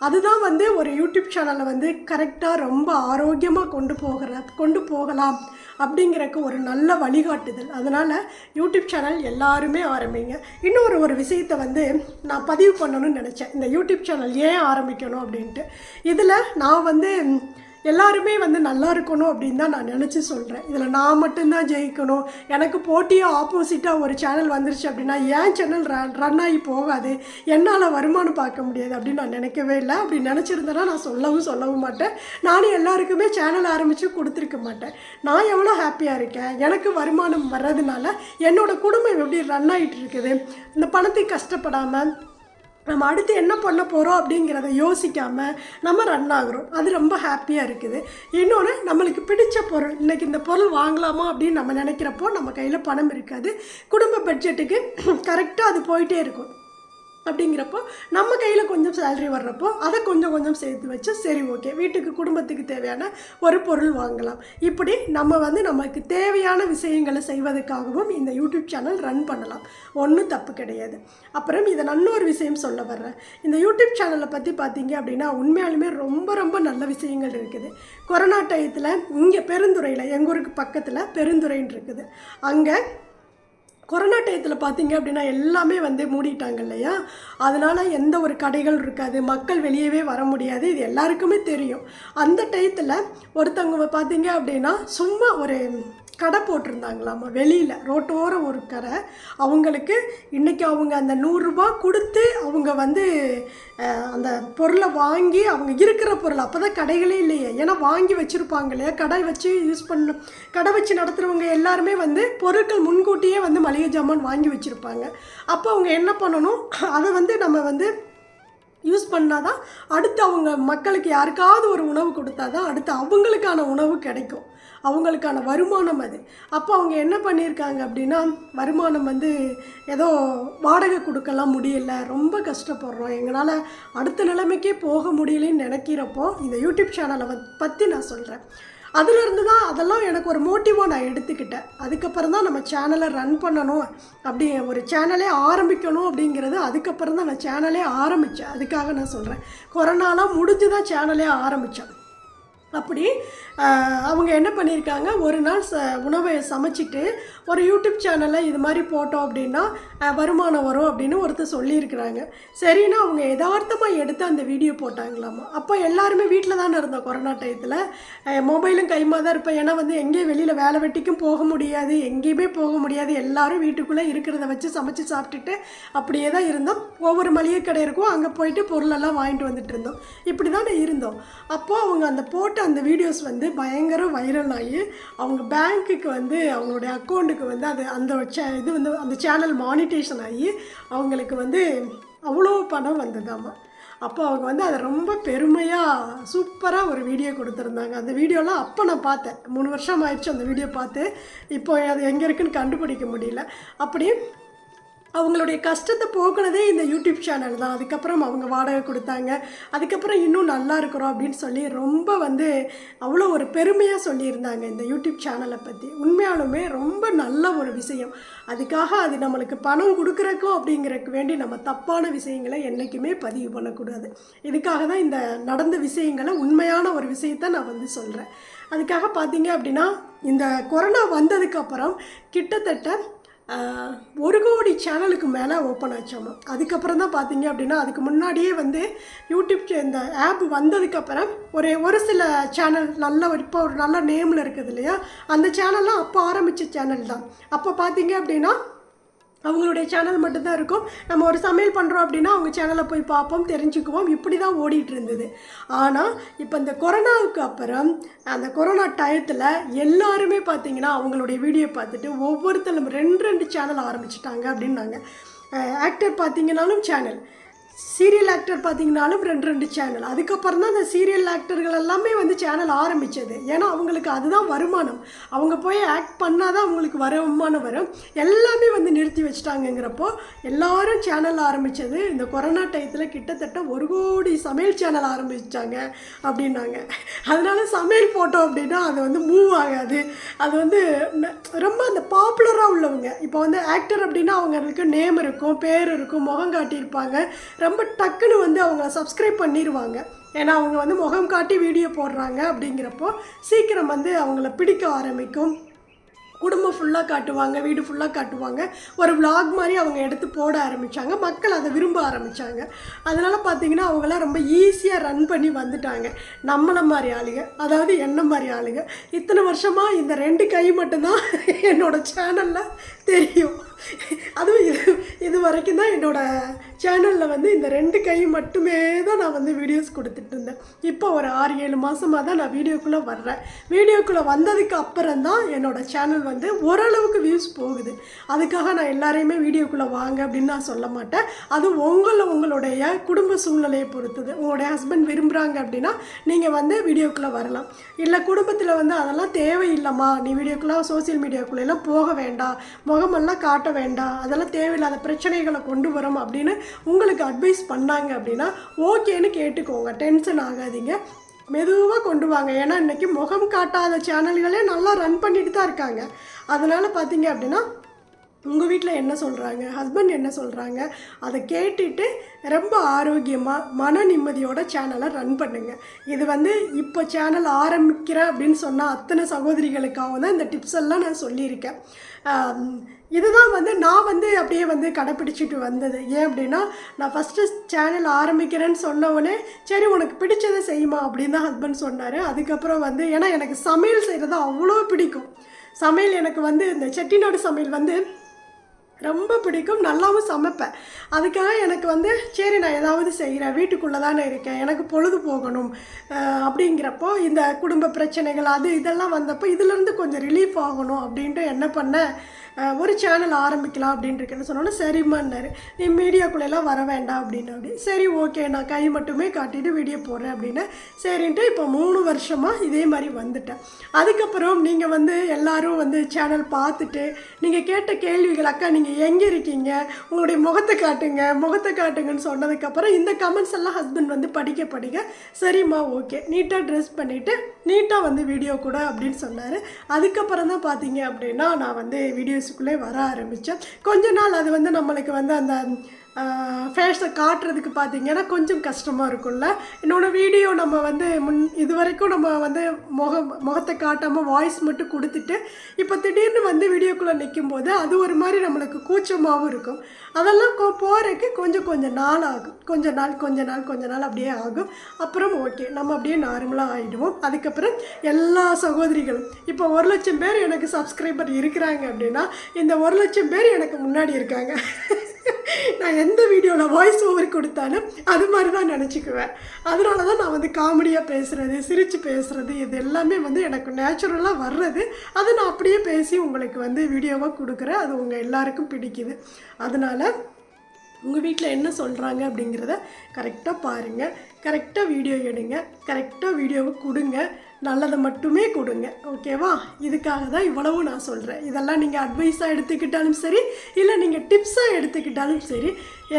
அதுதான் வந்து ஒரு யூடியூப் சேனலை வந்து கரெக்டாக ரொம்ப ஆரோக்கியமாக கொண்டு போகலாம் அப்படிங்கிறக்கு ஒரு நல்ல வழிகாட்டுதல். அதனால் யூடியூப் சேனல் எல்லாருமே ஆரம்பிங்க. இன்னொரு ஒரு விஷயத்தை வந்து நான் பதிவு பண்ணணும்னு நினச்சேன். இந்த யூடியூப் சேனல் ஏன் ஆரம்பிக்கணும் அப்படின்ட்டு. இதில் நான் வந்து எல்லாருமே வந்து நல்லா இருக்கணும் அப்படின்னு தான் நான் நினச்சி சொல்கிறேன். இதில் நான் மட்டும்தான் ஜெயிக்கணும், எனக்கு போட்டியாக ஆப்போசிட்டாக ஒரு சேனல் வந்துருச்சு அப்படின்னா ஏன் சேனல் ரன் ஆகி போகாது, என்னால் வருமானம் பார்க்க முடியாது அப்படின்னு நான் நினைக்கவே இல்லை. அப்படி நினச்சிருந்தேன்னா நான் சொல்லவும் மாட்டேன். நானும் எல்லாருக்குமே சேனல் ஆரம்பித்து கொடுத்துருக்க மாட்டேன். நான் எவ்வளோ ஹாப்பியாக இருக்கேன், எனக்கு வருமானம் வர்றதுனால என்னோடய குடும்பம் எப்படி ரன் ஆகிட்டு இருக்குது, இந்த பணத்தை கஷ்டப்படாமல் நம்ம அடுத்து என்ன பண்ண போகிறோம் அப்படிங்கிறத யோசிக்காமல் நம்ம ரன் ஆகுறோம். அது ரொம்ப ஹாப்பியாக இருக்குது. இன்னொன்று, நம்மளுக்கு பிடிச்ச பொருள், இன்றைக்கி இந்த பொருள் வாங்கலாமா அப்படின்னு நம்ம நினைக்கிறப்போ நம்ம கையில் பணம் இருக்காது. குடும்ப பட்ஜெட்டுக்கு கரெக்டாக அது போயிட்டே இருக்கும். அப்படிங்கிறப்போ நம்ம கையில் கொஞ்சம் சேலரி வர்றப்போ அதை கொஞ்சம் சேர்த்து வச்சு சரி ஓகே வீட்டுக்கு குடும்பத்துக்கு தேவையான ஒரு பொருள் வாங்கலாம். இப்படி நம்ம வந்து நமக்கு தேவையான விஷயங்களை செய்வதற்காகவும் இந்த யூடியூப் சேனல் ரன் பண்ணலாம். ஒன்றும் தப்பு கிடையாது. அப்புறம் இதை இன்னொரு விஷயம் சொல்ல வர்றேன். இந்த யூடியூப் சேனலை பற்றி பார்த்தீங்க அப்படின்னா உண்மையாலுமே ரொம்ப நல்ல விஷயங்கள் இருக்குது. கொரோனா டயத்தில் இங்கே பெருந்துறையில், எங்கள் ஊருக்கு பக்கத்தில் பெருந்துறைன்னு இருக்குது. அங்கே கொரோனா டயத்தில் பார்த்தீங்க அப்படின்னா எல்லாமே வந்து மூடிட்டாங்க இல்லையா, அதனால் எந்த ஒரு கடைகள் இருக்காது, மக்கள் வெளியவே வர முடியாது. இது எல்லாருக்குமே தெரியும். அந்த டயத்தில் ஒருத்தவங்க பார்த்தீங்க அப்படின்னா சும்மா ஒரு கடை போட்டிருந்தாங்களாமா வெளியில், ரோட்டோரம் ஒரு கடை. அவங்களுக்கு இன்றைக்கி அவங்க அந்த 100 ரூபா கொடுத்து அவங்க வந்து அந்த பொருளை வாங்கி, அவங்க இருக்கிற பொருள் அப்போ தான் கடைகளே இல்லையே, ஏன்னா வாங்கி வச்சுருப்பாங்க இல்லையா, கடை வச்சு கடை வச்சு நடத்துகிறவங்க எல்லாருமே வந்து பொருட்கள் முன்கூட்டியே வந்து மளிகை ஜாமான் வாங்கி வச்சுருப்பாங்க. அப்போ அவங்க என்ன பண்ணணும், அதை வந்து நம்ம வந்து யூஸ் பண்ணால் தான் அடுத்து அவங்க மக்களுக்கு யாருக்காவது ஒரு உணவு கொடுத்தா தான் அடுத்து அவங்களுக்கான உணவு கிடைக்கும், அவங்களுக்கான வருமானம் அது. அப்போ அவங்க என்ன பண்ணியிருக்காங்க அப்படின்னா, வருமானம் வந்து ஏதோ வாடகை கொடுக்கலாம் முடியல, ரொம்ப கஷ்டப்படுறோம், எங்களால் அடுத்த நிலைமைக்கே போக முடியலன்னு நினைக்கிறப்போ இந்த யூடியூப் சேனலை பற்றி நான் சொல்கிறேன். அதிலிருந்து தான் அதெல்லாம் எனக்கு ஒரு மோட்டிவாக நான் எடுத்துக்கிட்டேன். அதுக்கப்புறம் தான் நம்ம சேனலை ரன் பண்ணணும், அப்படி ஒரு சேனலே ஆரம்பிக்கணும் அப்படிங்கிறது அதுக்கப்புறம் தான் நான் சேனலே ஆரம்பித்தேன். அதுக்காக நான் சொல்கிறேன், கொரோனாலாம் முடிஞ்சு தான் சேனலே ஆரம்பித்தேன். அப்படி அவங்க என்ன பண்ணியிருக்காங்க, ஒரு நாள் உணவை சமைச்சிட்டு ஒரு யூடியூப் சேனலில் இது மாதிரி போட்டோம் அப்படின்னா வருமானம் வரும் அப்படின்னு ஒருத்தர் சொல்லியிருக்கிறாங்க. சரின்னா அவங்க யதார்த்தமாக எடுத்து அந்த வீடியோ போட்டாங்களாமா. அப்போ எல்லாருமே வீட்டில் தானே இருந்தோம் கொரோனா டயத்தில், மொபைலும் கைமா தான் இருப்பேன். ஏன்னா வந்து எங்கேயும் வெளியில் வேலை வெட்டிக்கும் போக முடியாது, எங்கேயுமே போக முடியாது, எல்லோரும் வீட்டுக்குள்ளே இருக்கிறத வச்சு சமைச்சு சாப்பிட்டுட்டு அப்படியே தான் இருந்தோம். ஒவ்வொரு மளிகை கடை இருக்கும், அங்கே போயிட்டு பொருளெல்லாம் வாங்கிட்டு வந்துட்டு இருந்தோம். இப்படி தானே இருந்தோம். அப்போது அவங்க அந்த போட்ட அந்த வீடியோஸ் வந்து பயங்கர வைரல் ஆகி அவங்க பேங்க்குக்கு வந்து அவங்களுடைய அக்கௌண்ட்டுக்கு வந்து அது இது வந்து அந்த சேனல் மானிட்டேஷன் ஆகி அவங்களுக்கு வந்து அவ்வளோ பணம் வந்ததாம்மா. அப்போ அவங்க வந்து அதை ரொம்ப பெருமையாக சூப்பராக ஒரு வீடியோ கொடுத்துருந்தாங்க. அந்த வீடியோலாம் அப்போ நான் பார்த்தேன், 3 வருஷம் ஆயிடுச்சு அந்த வீடியோ பார்த்து. இப்போ அது எங்கே இருக்குன்னு கண்டுபிடிக்க முடியல. அப்படி அவங்களுடைய கஷ்டத்தை போக்குனதே இந்த யூடியூப் சேனல் தான். அதுக்கப்புறம் அவங்க வாடகை கொடுத்தாங்க, அதுக்கப்புறம் இன்னும் நல்லா இருக்கிறோம் அப்படின்னு சொல்லி ரொம்ப வந்து அவ்வளோ ஒரு பெருமையாக சொல்லியிருந்தாங்க இந்த யூடியூப் சேனலை பற்றி. உண்மையாலுமே ரொம்ப நல்ல ஒரு விஷயம். அதுக்காக அது நம்மளுக்கு பணம் கொடுக்குறக்கும் அப்படிங்கிறதுக்கு வேண்டி நம்ம தப்பான விஷயங்களை என்றைக்குமே பதிவு பண்ணக்கூடாது. இதுக்காக தான் இந்த நடந்த விஷயங்களை உண்மையான ஒரு விஷயத்தை நான் வந்து சொல்கிறேன். அதுக்காக பார்த்தீங்க அப்படின்னா இந்த கொரோனா வந்ததுக்கப்புறம் கிட்டத்தட்ட 1 கோடி சேனலுக்கு மேலே ஓப்பன் ஆச்சாமா. அதுக்கப்புறம் தான் பார்த்தீங்க அப்படின்னா, அதுக்கு முன்னாடியே வந்து யூடியூப் இந்த ஆப் வந்ததுக்கப்புறம் ஒரு சில சேனல் நல்ல இப்போ ஒரு நல்ல நேமில் இருக்குது இல்லையா, அந்த சேனல்லாம் அப்போ ஆரம்பித்த சேனல் தான். அப்போ பார்த்தீங்க அப்படின்னா அவங்களுடைய சேனல் மட்டும்தான் இருக்கும். நம்ம ஒரு சமையல் பண்ணுறோம் அப்படின்னா அவங்க சேனலை போய் பார்ப்போம், தெரிஞ்சுக்குவோம். இப்படி தான் ஓடிட்டு இருந்தது. ஆனால் இப்போ இந்த கொரோனாவுக்கு அப்புறம் அந்த கொரோனா டயத்தில் எல்லாருமே பார்த்திங்கன்னா அவங்களுடைய வீடியோ பார்த்துட்டு ஒவ்வொருத்தரும் 2 சேனல் ஆரம்பிச்சிட்டாங்க அப்படின்னாங்க. ஆக்டர் பார்த்திங்கனாலும் சேனல், சீரியல் ஆக்டர் பார்த்திங்கனாலும் 2 சேனல். அதுக்கப்புறம் தான் அந்த சீரியல் ஆக்டர்கள் எல்லாமே வந்து சேனல் ஆரம்பித்தது. ஏன்னா அவங்களுக்கு அதுதான் வருமானம். அவங்க போய் ஆக்ட் பண்ணால் தான் அவங்களுக்கு வருமானம் வரும். எல்லாமே வந்து நிறுத்தி வச்சுட்டாங்கங்கிறப்போ எல்லாரும் சேனல் ஆரம்பித்தது இந்த கொரோனா டயத்தில் கிட்டத்தட்ட 1 கோடி சமையல் சேனல் ஆரம்பித்தாங்க அப்படின்னாங்க. அதனால சமையல் போட்டோம் அப்படின்னா அது வந்து மூவ் ஆகாது. அது வந்து ரொம்ப அந்த பாப்புலராக உள்ளவங்க, இப்போ வந்து ஆக்டர் அப்படின்னா அவங்களுக்கு நேம் இருக்கும், பேர் இருக்கும், முகம் காட்டியிருப்பாங்க. ரொம்ப டக்குன்னு வந்து அவங்க சப்ஸ்கிரைப் பண்ணிடுவாங்க. ஏன்னா அவங்க வந்து முகம் காட்டி வீடியோ போடுறாங்க. அப்படிங்கிறப்போ சீக்கிரம் வந்து அவங்கள பிடிக்க ஆரம்பிக்கும். குடும்பம் ஃபுல்லாக காட்டுவாங்க, வீடு ஃபுல்லாக காட்டுவாங்க. ஒரு விளாக் மாதிரி அவங்க எடுத்து போட ஆரம்பித்தாங்க. மக்கள் அதை விரும்ப ஆரம்பித்தாங்க. அதனால் பார்த்திங்கன்னா அவங்களாம் ரொம்ப ஈஸியாக ரன் பண்ணி வந்துட்டாங்க. நம்மளை மாதிரி ஆளுங்க, அதாவது என்ன மாதிரி ஆளுங்க. இத்தனை வருஷமாக இந்த 2 கை மட்டும்தான் என்னோடய சேனலில் தெரியும். அதுவும் இது வரைக்கும் தான் என்னோடய சேனலில் வந்து இந்த 2 கை மட்டுமே தான் நான் வந்து வீடியோஸ் கொடுத்துட்டு இருந்தேன். இப்போ ஒரு 6-7 மாதமாக தான் நான் வீடியோக்குள்ளே வர்றேன். வீடியோக்குள்ளே வந்ததுக்கு அப்புறம் தான் என்னோடய சேனல் வந்து ஓரளவுக்கு வியூஸ் போகுது. அதுக்காக நான் எல்லாரையுமே வீடியோக்குள்ளே வாங்க அப்படின்னு நான் சொல்ல மாட்டேன். அது உங்களுடைய குடும்ப சூழ்நிலையை பொறுத்தது. உங்களுடைய ஹஸ்பண்ட் விரும்புகிறாங்க அப்படின்னா நீங்கள் வந்து வீடியோக்குள்ளே வரலாம். இல்லை குடும்பத்தில் வந்து அதெல்லாம் தேவையில்லைம்மா, நீ வீடியோக்குள்ளே சோசியல் மீடியாக்குள்ளெல்லாம் போக வேண்டாம், முகமெல்லாம் காட்ட வேண்டாம், அதெல்லாம் தேவையில்லாத பிரச்சனைகளை கொண்டு வரும் அப்படின்னு உங்களுக்கு அட்வைஸ் பண்ணாங்க அப்படின்னா ஓகேன்னு கேட்டுக்கோங்க. டென்ஷன் ஆகாதீங்க, மெதுவாக கொண்டு வாங்க. ஏன்னா இன்றைக்கி முகம் காட்டாத சேனல்களே நல்லா ரன் பண்ணிட்டு தான் இருக்காங்க. அதனால் பார்த்தீங்க அப்படின்னா உங்கள் வீட்டில் என்ன சொல்கிறாங்க, ஹஸ்பண்ட் என்ன சொல்கிறாங்க, அதை கேட்டுட்டு ரொம்ப ஆரோக்கியமாக மன நிம்மதியோட சேனலை ரன் பண்ணுங்கள். இது வந்து இப்போ சேனல் ஆரம்பிக்கிறேன் அப்படின்னு சொன்னால் அத்தனை சகோதரிகளுக்காக தான் இந்த டிப்ஸ் எல்லாம் நான் சொல்லியிருக்கேன். இதுதான் வந்து நான் வந்து அப்படியே வந்து கடைப்பிடிச்சிட்டு வந்தது. ஏன் அப்படின்னா நான் ஃபஸ்ட்டு சேனல் ஆரம்பிக்கிறேன்னு சொன்னவொடனே சரி உனக்கு பிடிச்சதை செய்யுமா அப்படின்னு தான் ஹஸ்பண்ட் சொன்னார். அதுக்கப்புறம் வந்து ஏன்னா எனக்கு சமையல் செய்கிறது அவ்வளோ பிடிக்கும். சமையல் எனக்கு வந்து இந்த செட்டிநாடு சமையல் வந்து ரொம்ப பிடிக்கும், நல்லாவும் சமைப்பேன். அதுக்காக எனக்கு வந்து சரி நான் ஏதாவது செய்கிறேன், வீட்டுக்குள்ளே தானே இருக்கேன், எனக்கு பொழுது போகணும் அப்படிங்கிறப்போ இந்த குடும்ப பிரச்சனைகள் அது இதெல்லாம் வந்தப்போ இதிலேருந்து கொஞ்சம் ரிலீஃப் ஆகணும் அப்படின்ட்டு என்ன பண்ணேன், ஒரு சேனல் ஆரம்பிக்கலாம் அப்படின்ட்டுருக்கேன்னு சொன்னோன்னே சரிம்மான்னாரு. நீ மீடியாக்குள்ளெல்லாம் வர வேண்டாம் அப்படி சரி ஓகே நான் கை மட்டுமே காட்டிட்டு வீடியோ போடுறேன் அப்படின்னு சரின்ட்டு இப்போ 3 வருஷமாக இதே மாதிரி வந்துட்டேன். அதுக்கப்புறம் நீங்கள் வந்து எல்லோரும் வந்து சேனல் பார்த்துட்டு நீங்கள் கேட்ட கேள்விகள், அக்கா நீங்கள் எங்கே இருக்கீங்க, உங்களுடைய முகத்தை காட்டுங்கன்னு சொன்னதுக்கப்புறம் இந்த கமெண்ட்ஸ் எல்லாம் ஹஸ்பண்ட் வந்து படிக்க சரிம்மா ஓகே நீட்டாக ட்ரெஸ் பண்ணிவிட்டு நீட்டாக வந்து வீடியோ கூட அப்படின்னு சொன்னார். அதுக்கப்புறம் தான் பார்த்தீங்க அப்படின்னா நான் வந்து வீடியோஸுக்குள்ளே வர ஆரம்பித்தேன். கொஞ்ச நாள் அது வந்து நம்மளுக்கு வந்து அந்த ஃபேஸை காட்டுறதுக்கு பார்த்திங்கன்னா கொஞ்சம் கஷ்டமாக இருக்கும்ல. என்னோடய வீடியோ நம்ம வந்து இது வரைக்கும் நம்ம வந்து முகத்தை காட்டாமல் வாய்ஸ் மட்டும் கொடுத்துட்டு இப்போ திடீர்னு வந்து வீடியோக்குள்ளே நிற்கும்போது அது ஒரு மாதிரி நம்மளுக்கு கூச்சமாகவும் இருக்கும். அதெல்லாம் போகிறதுக்கு கொஞ்சம் நாள் ஆகும். கொஞ்ச நாள் அப்படியே ஆகும். அப்புறம் ஓகே நம்ம அப்படியே நார்மலாக ஆகிடுவோம். அதுக்கப்புறம் எல்லா சகோதரிகளும் இப்போ 1 லட்சம் பேர் எனக்கு சப்ஸ்கிரைபர் இருக்கிறாங்க அப்படின்னா இந்த 1 லட்சம் பேர் எனக்கு முன்னாடி இருக்காங்க. நான் எந்த வீடியோவில் வாய்ஸ் ஓவர் கொடுத்தாலும் அது மாதிரி தான் நினச்சிக்குவேன். அதனால தான் நான் வந்து காமெடியாக பேசுகிறது, சிரித்து பேசுகிறது இது எல்லாமே வந்து எனக்கு நேச்சுரலாக வர்றது. அதை நான் அப்படியே பேசி உங்களுக்கு வந்து வீடியோவாக கொடுக்குறேன். அது உங்கள் எல்லாருக்கும் பிடிக்குது. அதனால் உங்கள் வீட்டில் என்ன சொல்கிறாங்க அப்படிங்கிறத கரெக்டாக பாருங்கள், கரெக்டாக வீடியோ எடுங்க, கரெக்டாக வீடியோவை கொடுங்க, நல்லதை மட்டுமே கொடுங்க. ஓகேவா? இதுக்காக தான் இவ்வளவு நான் சொல்கிறேன். இதெல்லாம் நீங்கள் அட்வைஸாக எடுத்துக்கிட்டாலும் சரி, இல்லை நீங்கள் டிப்ஸாக எடுத்துக்கிட்டாலும் சரி,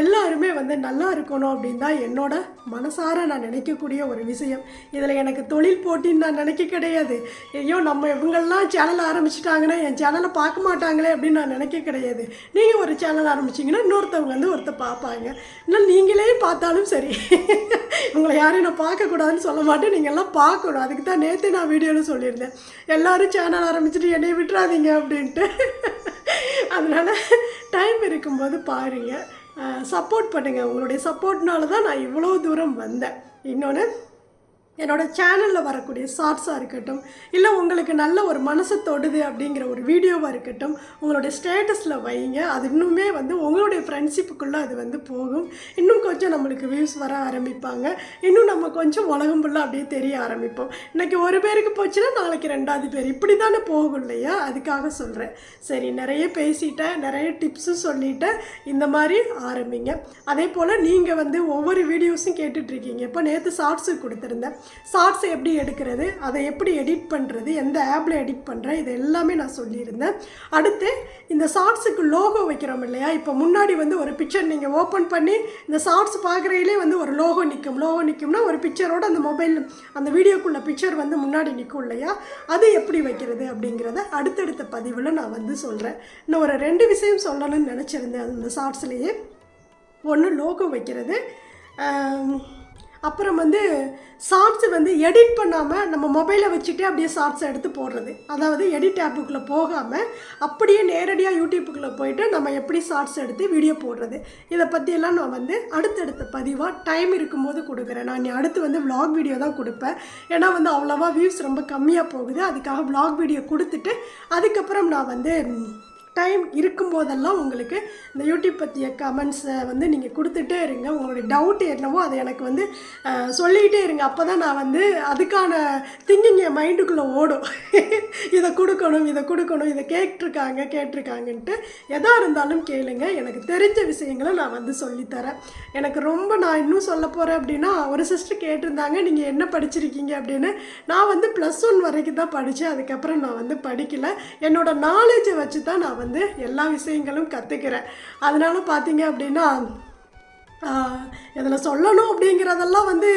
எல்லாருமே வந்து நல்லா இருக்கணும் அப்படின்னு தான் என்னோட மனசார நான் நினைக்கக்கூடிய ஒரு விஷயம். இதில் எனக்கு தொழில் போட்டின்னு நான் நினைக்க கிடையாது. ஐயோ நம்ம இவங்கெல்லாம் சேனல் ஆரம்பிச்சிட்டாங்கன்னா என் சேனலை பார்க்க மாட்டாங்களே அப்படின்னு நான் நினைக்க கிடையாது. நீங்கள் ஒரு சேனல் ஆரம்பிச்சிங்கன்னா இன்னொருத்தவங்க வந்து ஒருத்தர் பார்ப்பாங்க. இல்லை நீங்களே பார்த்தாலும் சரி, உங்களை யாரையும் நான் பார்க்கக்கூடாதுன்னு சொல்ல மாட்டேன், நீங்கள்லாம் பார்க்கணும். அதுக்கு தான் நேற்று நான் வீடியோவில் சொல்லியிருந்தேன், எல்லோரும் சேனல் ஆரம்பிச்சுட்டு என்னை விட்டுறாதீங்க அப்படின்ட்டு. அதனால் டைம் இருக்கும்போது பாருங்கள், சப்போர்ட் பண்ணுங்கள். உங்களுடைய சப்போர்ட்னால தான் நான் இவ்வளோ தூரம் வந்தேன். இன்னொன்று என்னோடய சேனலில் வரக்கூடிய ஷார்ட்ஸாக இருக்கட்டும், இல்லை உங்களுக்கு நல்ல ஒரு மனசை தொடுது அப்படிங்கிற ஒரு வீடியோவாக இருக்கட்டும், உங்களுடைய ஸ்டேட்டஸில் வைங்க. அது இன்னுமே வந்து உங்களுடைய ஃப்ரெண்ட்ஷிப்புக்குள்ளே அது வந்து போகும். இன்னும் கொஞ்சம் நம்மளுக்கு வியூஸ் வர ஆரம்பிப்பாங்க. இன்னும் நம்ம கொஞ்சம் உலகம் ஃபுல்லாக அப்படியே தெரிய ஆரம்பிப்போம். இன்றைக்கி ஒரு பேருக்கு போச்சுன்னா நாளைக்கு 2வது பேர், இப்படி தானே போகும் இல்லையா? அதுக்காக சொல்கிறேன். சரி, நிறைய பேசிட்டேன், நிறைய டிப்ஸும் சொல்லிட்டேன். இந்த மாதிரி ஆரம்பிங்க. அதே போல் நீங்கள் வந்து ஒவ்வொரு வீடியோஸும் கேட்டுட்ருக்கீங்க. இப்போ நேற்று ஷார்ட்ஸு கொடுத்துருந்தேன். ஷார்ட்ஸ் எப்படி எடுக்கிறது, அதை எப்படி எடிட் பண்ணுறது, எந்த ஆப்பில் எடிட் பண்ணுறேன், இது எல்லாமே நான் சொல்லியிருந்தேன். அடுத்து இந்த ஷார்ட்ஸுக்கு லோகோ வைக்கிறோம் இல்லையா? இப்போ முன்னாடி வந்து ஒரு பிக்சர் நீங்கள் ஓப்பன் பண்ணி இந்த ஷார்ட்ஸ் பார்க்குறதுலே வந்து ஒரு லோகோ நிற்கும்னா ஒரு பிக்சரோட அந்த மொபைல் அந்த வீடியோக்குள்ள பிக்சர் வந்து முன்னாடி நிற்கும் இல்லையா? அது எப்படி வைக்கிறது அப்படிங்கிறத அடுத்தடுத்த பதிவில் நான் வந்து சொல்கிறேன். இன்னும் ஒரு 2 விஷயம் சொல்லணும்னு நினச்சிருந்தேன் அந்த ஷார்ட்ஸ்லேயே. ஒன்று லோகோ வைக்கிறது, அப்புறம் வந்து ஷார்ட்ஸு வந்து எடிட் பண்ணாமல் நம்ம மொபைலை வச்சுட்டே அப்படியே ஷார்ட்ஸை எடுத்து போடுறது. அதாவது எடிட் ஆப்புக்குள்ளே போகாமல் அப்படியே நேரடியாக யூடியூப்புக்குள்ளே போயிட்டு நம்ம எப்படி ஷார்ட்ஸ் எடுத்து வீடியோ போடுறது, இதை பற்றியெல்லாம் நான் வந்து அடுத்தடுத்த பதிவாக டைம் இருக்கும்போது கொடுக்குறேன். நான் அடுத்து வந்து விலாக் வீடியோ தான் கொடுப்பேன். ஏன்னா வந்து அவ்வளோவா வியூஸ் ரொம்ப கம்மியாக போகுது. அதுக்காக விலாக் வீடியோ கொடுத்துட்டு அதுக்கப்புறம் நான் வந்து டைம் இருக்கும்போதெல்லாம் உங்களுக்கு இந்த யூடியூப் பற்றிய கமெண்ட்ஸை வந்து நீங்கள் கொடுத்துட்டே இருங்க. உங்களுடைய டவுட் என்னவோ அதை எனக்கு வந்து சொல்லிகிட்டே இருங்க. அப்போ தான் நான் வந்து அதுக்கான திங்கிங் என் மைண்டுக்குள்ளே ஓடும். இதை கொடுக்கணும், இதை கேட்டிருக்காங்கன்ட்டு எதாக இருந்தாலும் கேளுங்க. எனக்கு தெரிஞ்ச விஷயங்களை நான் வந்து சொல்லித்தரேன். எனக்கு ரொம்ப நான் இன்னும் சொல்ல போகிறேன் அப்படின்னா, ஒரு சிஸ்டர் கேட்டிருந்தாங்க நீங்கள் என்ன படிச்சிருக்கீங்க அப்படின்னு. நான் வந்து +1 வரைக்கும் தான் படித்தேன். அதுக்கப்புறம் நான் வந்து படிக்கலை. என்னோடய நாலேஜை வச்சு தான் நான் வந்து எல்லா விஷயங்களும் கற்றுக்கிறேன். அதனால பார்த்தீங்க அப்படின்னா இதில் சொல்லணும் அப்படிங்கிறதெல்லாம் வந்து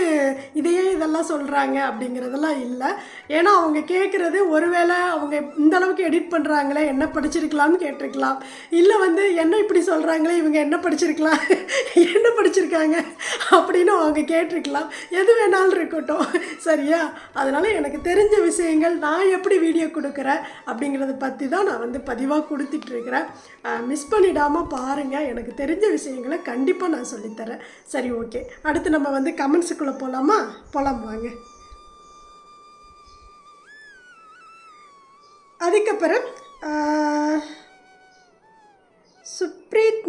இதெல்லாம் சொல்கிறாங்க அப்படிங்கிறதெல்லாம் இல்லை. ஏன்னா அவங்க கேட்குறது ஒருவேளை அவங்க இந்தளவுக்கு எடிட் பண்ணுறாங்களே என்ன படிச்சிருக்கலாம்னு கேட்டிருக்கலாம். இல்லை வந்து என்ன இப்படி சொல்கிறாங்களே இவங்க என்ன படிச்சிருக்காங்க அப்படின்னு அவங்க கேட்டிருக்கலாம். எது வேணாலும் இருக்கட்டும், சரியா? அதனால் எனக்கு தெரிஞ்ச விஷயங்கள் நான் எப்படி வீடியோ கொடுக்குறேன் அப்படிங்கிறத பற்றி தான் நான் வந்து பதிவாக கொடுத்துட்ருக்கிறேன். மிஸ் பண்ணிடாமல் பாருங்கள். எனக்கு தெரிஞ்ச விஷயங்களை கண்டிப்பாக நான் சொல்லித்தரேன். சரி, ஓகே. அடுத்து நம்ம வந்து கமெண்ட்ஸுக்குள்ளே போகலாம் வாங்க. அதுக்கப்புறம் சுப்ரீத்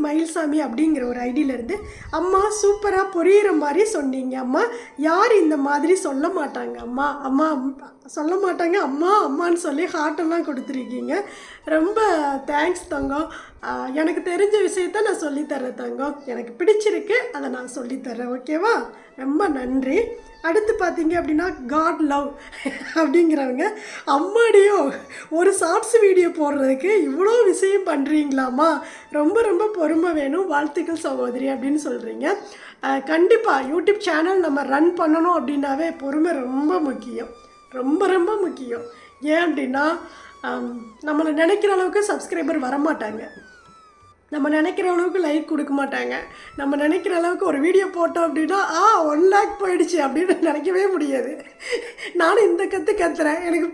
மயில்சாமி அப்படிங்கிற ஒரு ஐடியிலேருந்து, அம்மா சூப்பராக புரிகிற மாதிரி சொன்னீங்க அம்மா. யார் இந்த மாதிரி சொல்ல மாட்டாங்க அம்மான்னு சொல்லி ஹார்ட்டெல்லாம் கொடுத்துருக்கீங்க. ரொம்ப தேங்க்ஸ் தங்கம். எனக்கு தெரிஞ்ச விஷயத்த நான் சொல்லித்தரேன் தங்கம். எனக்கு பிடிச்சிருக்கு, அதை நான் சொல்லித்தரேன். ஓகேவா? ரொம்ப நன்றி. அடுத்து பார்த்தீங்க அப்படின்னா காட் லவ் அப்படிங்கிறவங்க, அம்மாடியோ ஒரு ஷார்ட்ஸ் வீடியோ போடுறதுக்கு இவ்வளோ விஷயம் பண்ணுறீங்களாம்மா, ரொம்ப பொறுமை வேணும், வாழ்த்துக்கள் சகோதரி அப்படின்னு சொல்கிறீங்க. கண்டிப்பாக யூடியூப் சேனல் நம்ம ரன் பண்ணணும் அப்படின்னாவே பொறுமை ரொம்ப முக்கியம். ஏன் அப்படின்னா நம்மளை நினைக்கிற அளவுக்கு சப்ஸ்கிரைபர் வரமாட்டாங்க. நம்ம நினைக்கிற அளவுக்கு லைக் கொடுக்க மாட்டாங்க. நம்ம நினைக்கிற அளவுக்கு ஒரு வீடியோ போட்டோம் அப்படின்னா 1 லேக் போயிடுச்சு அப்படின்னு நினைக்கவே முடியாது. நானும் இந்த கற்றுறேன், எனக்கு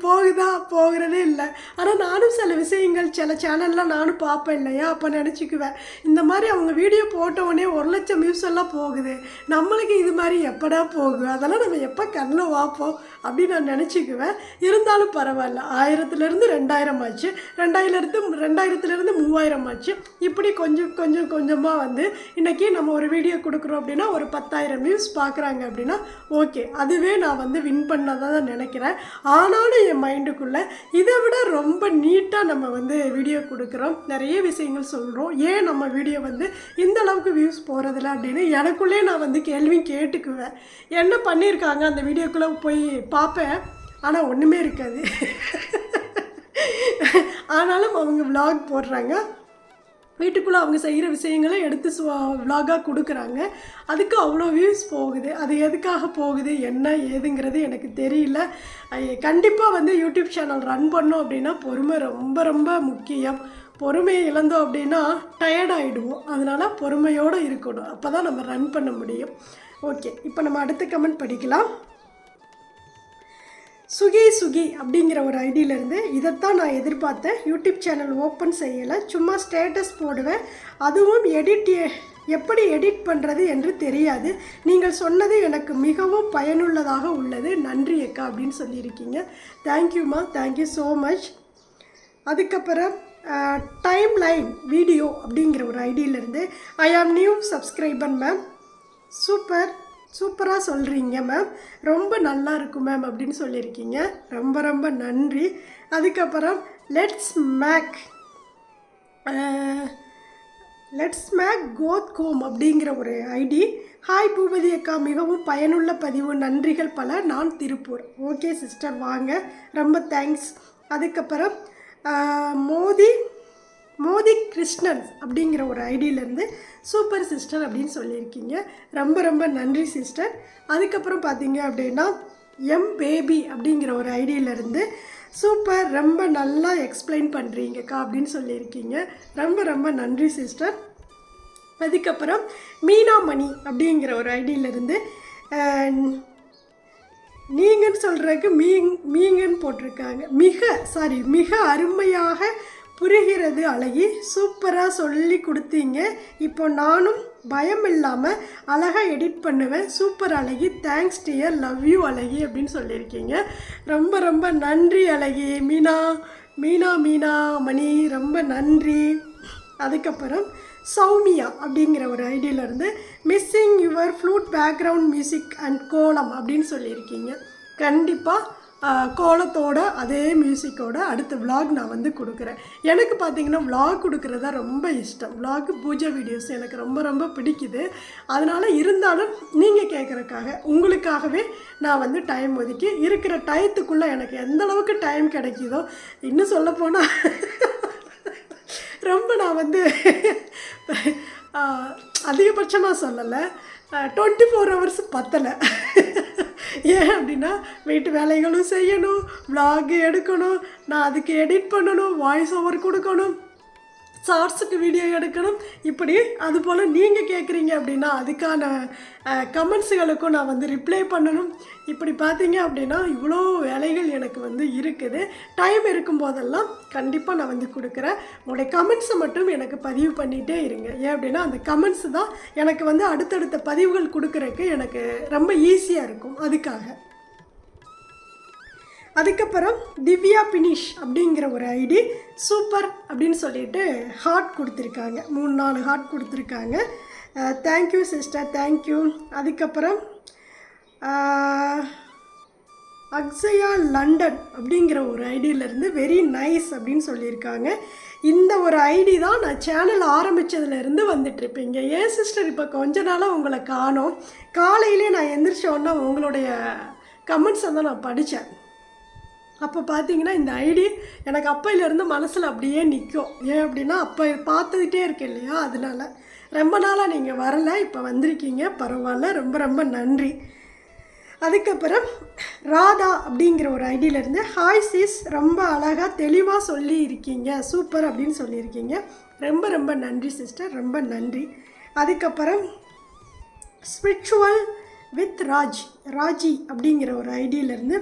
போகிறதே இல்லை. ஆனால் நானும் சில விஷயங்கள் சில சேனல்லாம் நானும் பார்ப்பேன் இல்லையா? அப்போ நினச்சிக்குவேன், இந்த மாதிரி அவங்க வீடியோ போட்டவுடனே 1 லட்சம் வியூஸ் எல்லாம் போகுது, நம்மளுக்கு இது மாதிரி எப்படா போகும், அதெல்லாம் நம்ம எப்போ கண்ணில் பார்ப்போம் அப்படின்னு நான் நினச்சிக்குவேன். இருந்தாலும் பரவாயில்ல, 1000லேருந்து 2000 ஆச்சு, 2000லேருந்து 3000 ஆச்சு. இப்படி கொஞ்சமாக வந்து இன்றைக்கி நம்ம ஒரு வீடியோ கொடுக்குறோம் அப்படின்னா ஒரு 10,000 வியூஸ் பார்க்குறாங்க அப்படின்னா ஓகே, அதுவே நான் வந்து வின் பண்ணதாக தான் நினைக்கிறேன். ஆனாலும் என் மைண்டுக்குள்ளே இதை விட ரொம்ப நீட்டாக நம்ம வந்து வீடியோ கொடுக்குறோம், நிறைய விஷயங்கள் சொல்கிறோம், ஏன் நம்ம வீடியோ வந்து இந்த அளவுக்கு வியூஸ் போகிறதில்ல அப்படின்னு எனக்குள்ளே நான் வந்து கேள்வி கேட்டுக்குவேன். என்ன பண்ணியிருக்காங்க அந்த வீடியோக்குள்ளே போய் பார்ப்பேன், ஆனால் ஒன்றுமே இருக்காது. ஆனாலும் அவங்க விலாக் போடுறாங்க, வீட்டுக்குள்ளே அவங்க செய்கிற விஷயங்களை எடுத்து விலாகாக கொடுக்குறாங்க. அதுக்கு அவ்வளோ வியூஸ் போகுது. அது எதுக்காக போகுது, என்ன ஏதுங்கிறது எனக்கு தெரியல. கண்டிப்பாக வந்து யூடியூப் சேனல் ரன் பண்ணோம் அப்படின்னா பொறுமை ரொம்ப முக்கியம். பொறுமையை இழந்தோம் அப்படின்னா டயர்டாகிடுவோம். அதனால் பொறுமையோடு இருக்கணும், அப்போ தான் நம்ம ரன் பண்ண முடியும். ஓகே, இப்போ நம்ம அடுத்த கமெண்ட் படிக்கலாம். சுகி அப்படிங்கிற ஒரு ஐடியிலேருந்து இதைத்தான் நான் எதிர்பார்த்தேன். யூடியூப் சேனல் ஓப்பன் செய்யலை, சும்மா ஸ்டேட்டஸ் போடுவேன். அதுவும் எப்படி எடிட் பண்ணுறது என்று தெரியாது. நீங்கள் சொன்னது எனக்கு மிகவும் பயனுள்ளதாக உள்ளது. நன்றி அக்கா அப்படின்னு சொல்லியிருக்கீங்க. தேங்க்யூம்மா, தேங்க்யூ ஸோ மச். அதுக்கப்புறம் டைம் லைன் வீடியோ அப்படிங்கிற ஒரு ஐடியிலேருந்து ஐ ஆம் நியூ சப்ஸ்கிரைபர் மேம், சூப்பராக சொல்கிறீங்க மேம், ரொம்ப நல்லா இருக்கும் மேம் அப்படின்னு சொல்லியிருக்கீங்க. ரொம்ப ரொம்ப நன்றி. அதுக்கப்புறம் லெட்ஸ் மேக் கோத் கோம் அப்படிங்கிற ஒரு ஐடி. ஹாய் பூபதி அக்கா, மிகவும் பயனுள்ள பதிவு, நன்றிகள் பல, நான் திருப்பூர். ஓகே சிஸ்டர், வாங்க, ரொம்ப தேங்க்ஸ். அதுக்கப்புறம் மோதி கிருஷ்ணன் அப்படிங்கிற ஒரு ஐடியிலேருந்து சூப்பர் சிஸ்டர் அப்படின்னு சொல்லியிருக்கீங்க. ரொம்ப ரொம்ப நன்றி சிஸ்டர். அதுக்கப்புறம் பார்த்தீங்க அப்படின்னா பேபி அப்படிங்கிற ஒரு ஐடியிலேருந்து சூப்பர், ரொம்ப நல்லா எக்ஸ்பிளைன் பண்ணுறீங்கக்கா அப்படின்னு சொல்லியிருக்கீங்க. ரொம்ப ரொம்ப நன்றி சிஸ்டர். அதுக்கப்புறம் மீனாமணி அப்படிங்கிற ஒரு ஐடியிலேருந்து நீங்கன்னு சொல்கிறதுக்கு மீங்கன்னு போட்டிருக்காங்க. மிக அருமையாக புரிகிறது அழகி, சூப்பராக சொல்லி கொடுத்தீங்க. இப்போ நானும் பயம் இல்லாமல் அழகாக எடிட் பண்ணுவேன். சூப்பர் அழகி, தேங்க்ஸ் டியர், லவ் யூ அழகி அப்படின்னு சொல்லியிருக்கீங்க. ரொம்ப ரொம்ப நன்றி அழகி. மீனா மணி, ரொம்ப நன்றி. அதுக்கப்புறம் சௌமியா அப்படிங்கிற ஒரு ஐடியிலேருந்து missing your flute background music and kolam அப்படின்னு சொல்லியிருக்கீங்க. கண்டிப்பாக கோலத்தோட அதே மியூசிக்கோட அடுத்த விலாக் நான் வந்து கொடுக்குறேன். எனக்கு பார்த்திங்கன்னா விலாக் கொடுக்குறதா ரொம்ப இஷ்டம். விலாக் பூஜை வீடியோஸ் எனக்கு ரொம்ப ரொம்ப பிடிக்குது. அதனால் இருந்தாலும் நீங்கள் கேட்குறக்காக உங்களுக்காகவே நான் வந்து டைம் ஒதுக்கி இருக்கிற டயத்துக்குள்ளே எனக்கு எந்த அளவுக்கு டைம் கிடைக்குதோ, இன்னும் சொல்லப்போனால் ரொம்ப நான் வந்து அதிகபட்சமாக சொல்லலை, 24 hours பத்தலை. ஏன் அப்படின்னா வீட்டு வேலைகளும் செய்யணும், vlog எடுக்கணும், நான் அதுக்கு எடிட் பண்ணணும், வாய்ஸ் ஓவர் கொடுக்கணும், ஷார்ட்ஸுக்கு வீடியோ எடுக்கணும். இப்படி அதுபோல் நீங்கள் கேட்குறீங்க அப்படின்னா அதுக்கான கமெண்ட்ஸுகளுக்கும் நான் வந்து ரிப்ளை பண்ணணும். இப்படி பார்த்தீங்க அப்படின்னா இவ்வளோ வேலைகள் எனக்கு வந்து இருக்குது. டைம் இருக்கும்போதெல்லாம் கண்டிப்பாக நான் வந்து கொடுக்குறேன். உங்களுடைய கமெண்ட்ஸை மட்டும் எனக்கு பதிவு பண்ணிகிட்டே இருங்க. ஏன் அப்படின்னா அந்த கமெண்ட்ஸு தான் எனக்கு வந்து அடுத்தடுத்த பதிவுகள் கொடுக்குறதுக்கு எனக்கு ரொம்ப ஈஸியாக இருக்கும். அதுக்காக அதுக்கப்புறம் திவ்யா பினிஷ் அப்படிங்கிற ஒரு ஐடி சூப்பர் அப்படின்னு சொல்லிட்டு ஹார்ட் கொடுத்துருக்காங்க. 3-4 ஹார்ட் கொடுத்துருக்காங்க. Thank you sister, thank you. அதுக்கப்புறம் அக்ஸயா லண்டன் அப்படிங்கிற ஒரு ஐடியிலேருந்து வெரி நைஸ் அப்படின்னு சொல்லியிருக்காங்க. இந்த ஒரு ஐடி தான் நான் சேனல் ஆரம்பித்ததுலேருந்து வந்துட்டுருப்பீங்க. ஏன் சிஸ்டர் இப்போ கொஞ்ச நாளாக உங்களை காணோம். காலையிலே நான் எந்திரிச்சோன்னா உங்களுடைய கமெண்ட்ஸை தான் நான் படித்தேன். அப்போ பார்த்தீங்கன்னா இந்த ஐடி எனக்கு அப்பையிலேருந்து மனசில் அப்படியே நிற்கும். ஏன் அப்படின்னா அப்போ பார்த்துக்கிட்டே இருக்கேன் இல்லையா, அதனால. ரொம்ப நாளாக நீங்கள் வரலை, இப்போ வந்திருக்கீங்க, பரவாயில்ல, ரொம்ப ரொம்ப நன்றி. அதுக்கப்புறம் ராதா அப்படிங்கிற ஒரு ஐடியிலேருந்து ஹாய் சிஸ், ரொம்ப அழகாக தெளிவாக சொல்லி இருக்கீங்க, சூப்பர் அப்படின்னு சொல்லியிருக்கீங்க. ரொம்ப ரொம்ப நன்றி சிஸ்டர், ரொம்ப நன்றி. அதுக்கப்புறம் ஸ்பிரிச்சுவல் வித் ராஜி அப்படிங்கிற ஒரு ஐடியிலேருந்து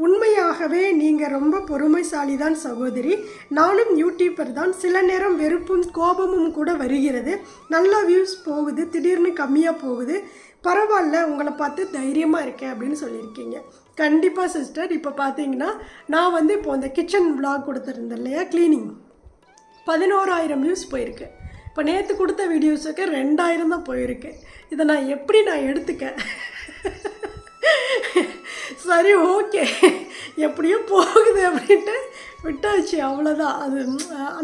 உண்மையாகவே நீங்கள் ரொம்ப பொறுமைசாலி தான் சகோதரி, நானும் யூடியூபர் தான், சில நேரம் வெறுப்பும் கோபமும் கூட வருகிறது, நல்லா வியூஸ் போகுது, திடீர்னு கம்மியாக போகுது, பரவாயில்ல, உங்களை பார்த்து தைரியமாக இருக்கேன் அப்படின்னு சொல்லியிருக்கீங்க. கண்டிப்பாக சிஸ்டர். இப்போ பார்த்தீங்கன்னா நான் வந்து இப்போ இந்த கிச்சன் vlog கொடுத்துருந்தேன் இல்லையா, க்ளீனிங், 11,000 வியூஸ் போயிருக்கு. இப்போ நேற்று கொடுத்த வீடியோஸுக்கு 2,000 தான் போயிருக்கு. இதை நான் எப்படி எடுத்துக்க சரி ஓகே, எப்படியோ போகுது அப்படின்ட்டு விட்டாச்சு, அவ்வளோதான். அது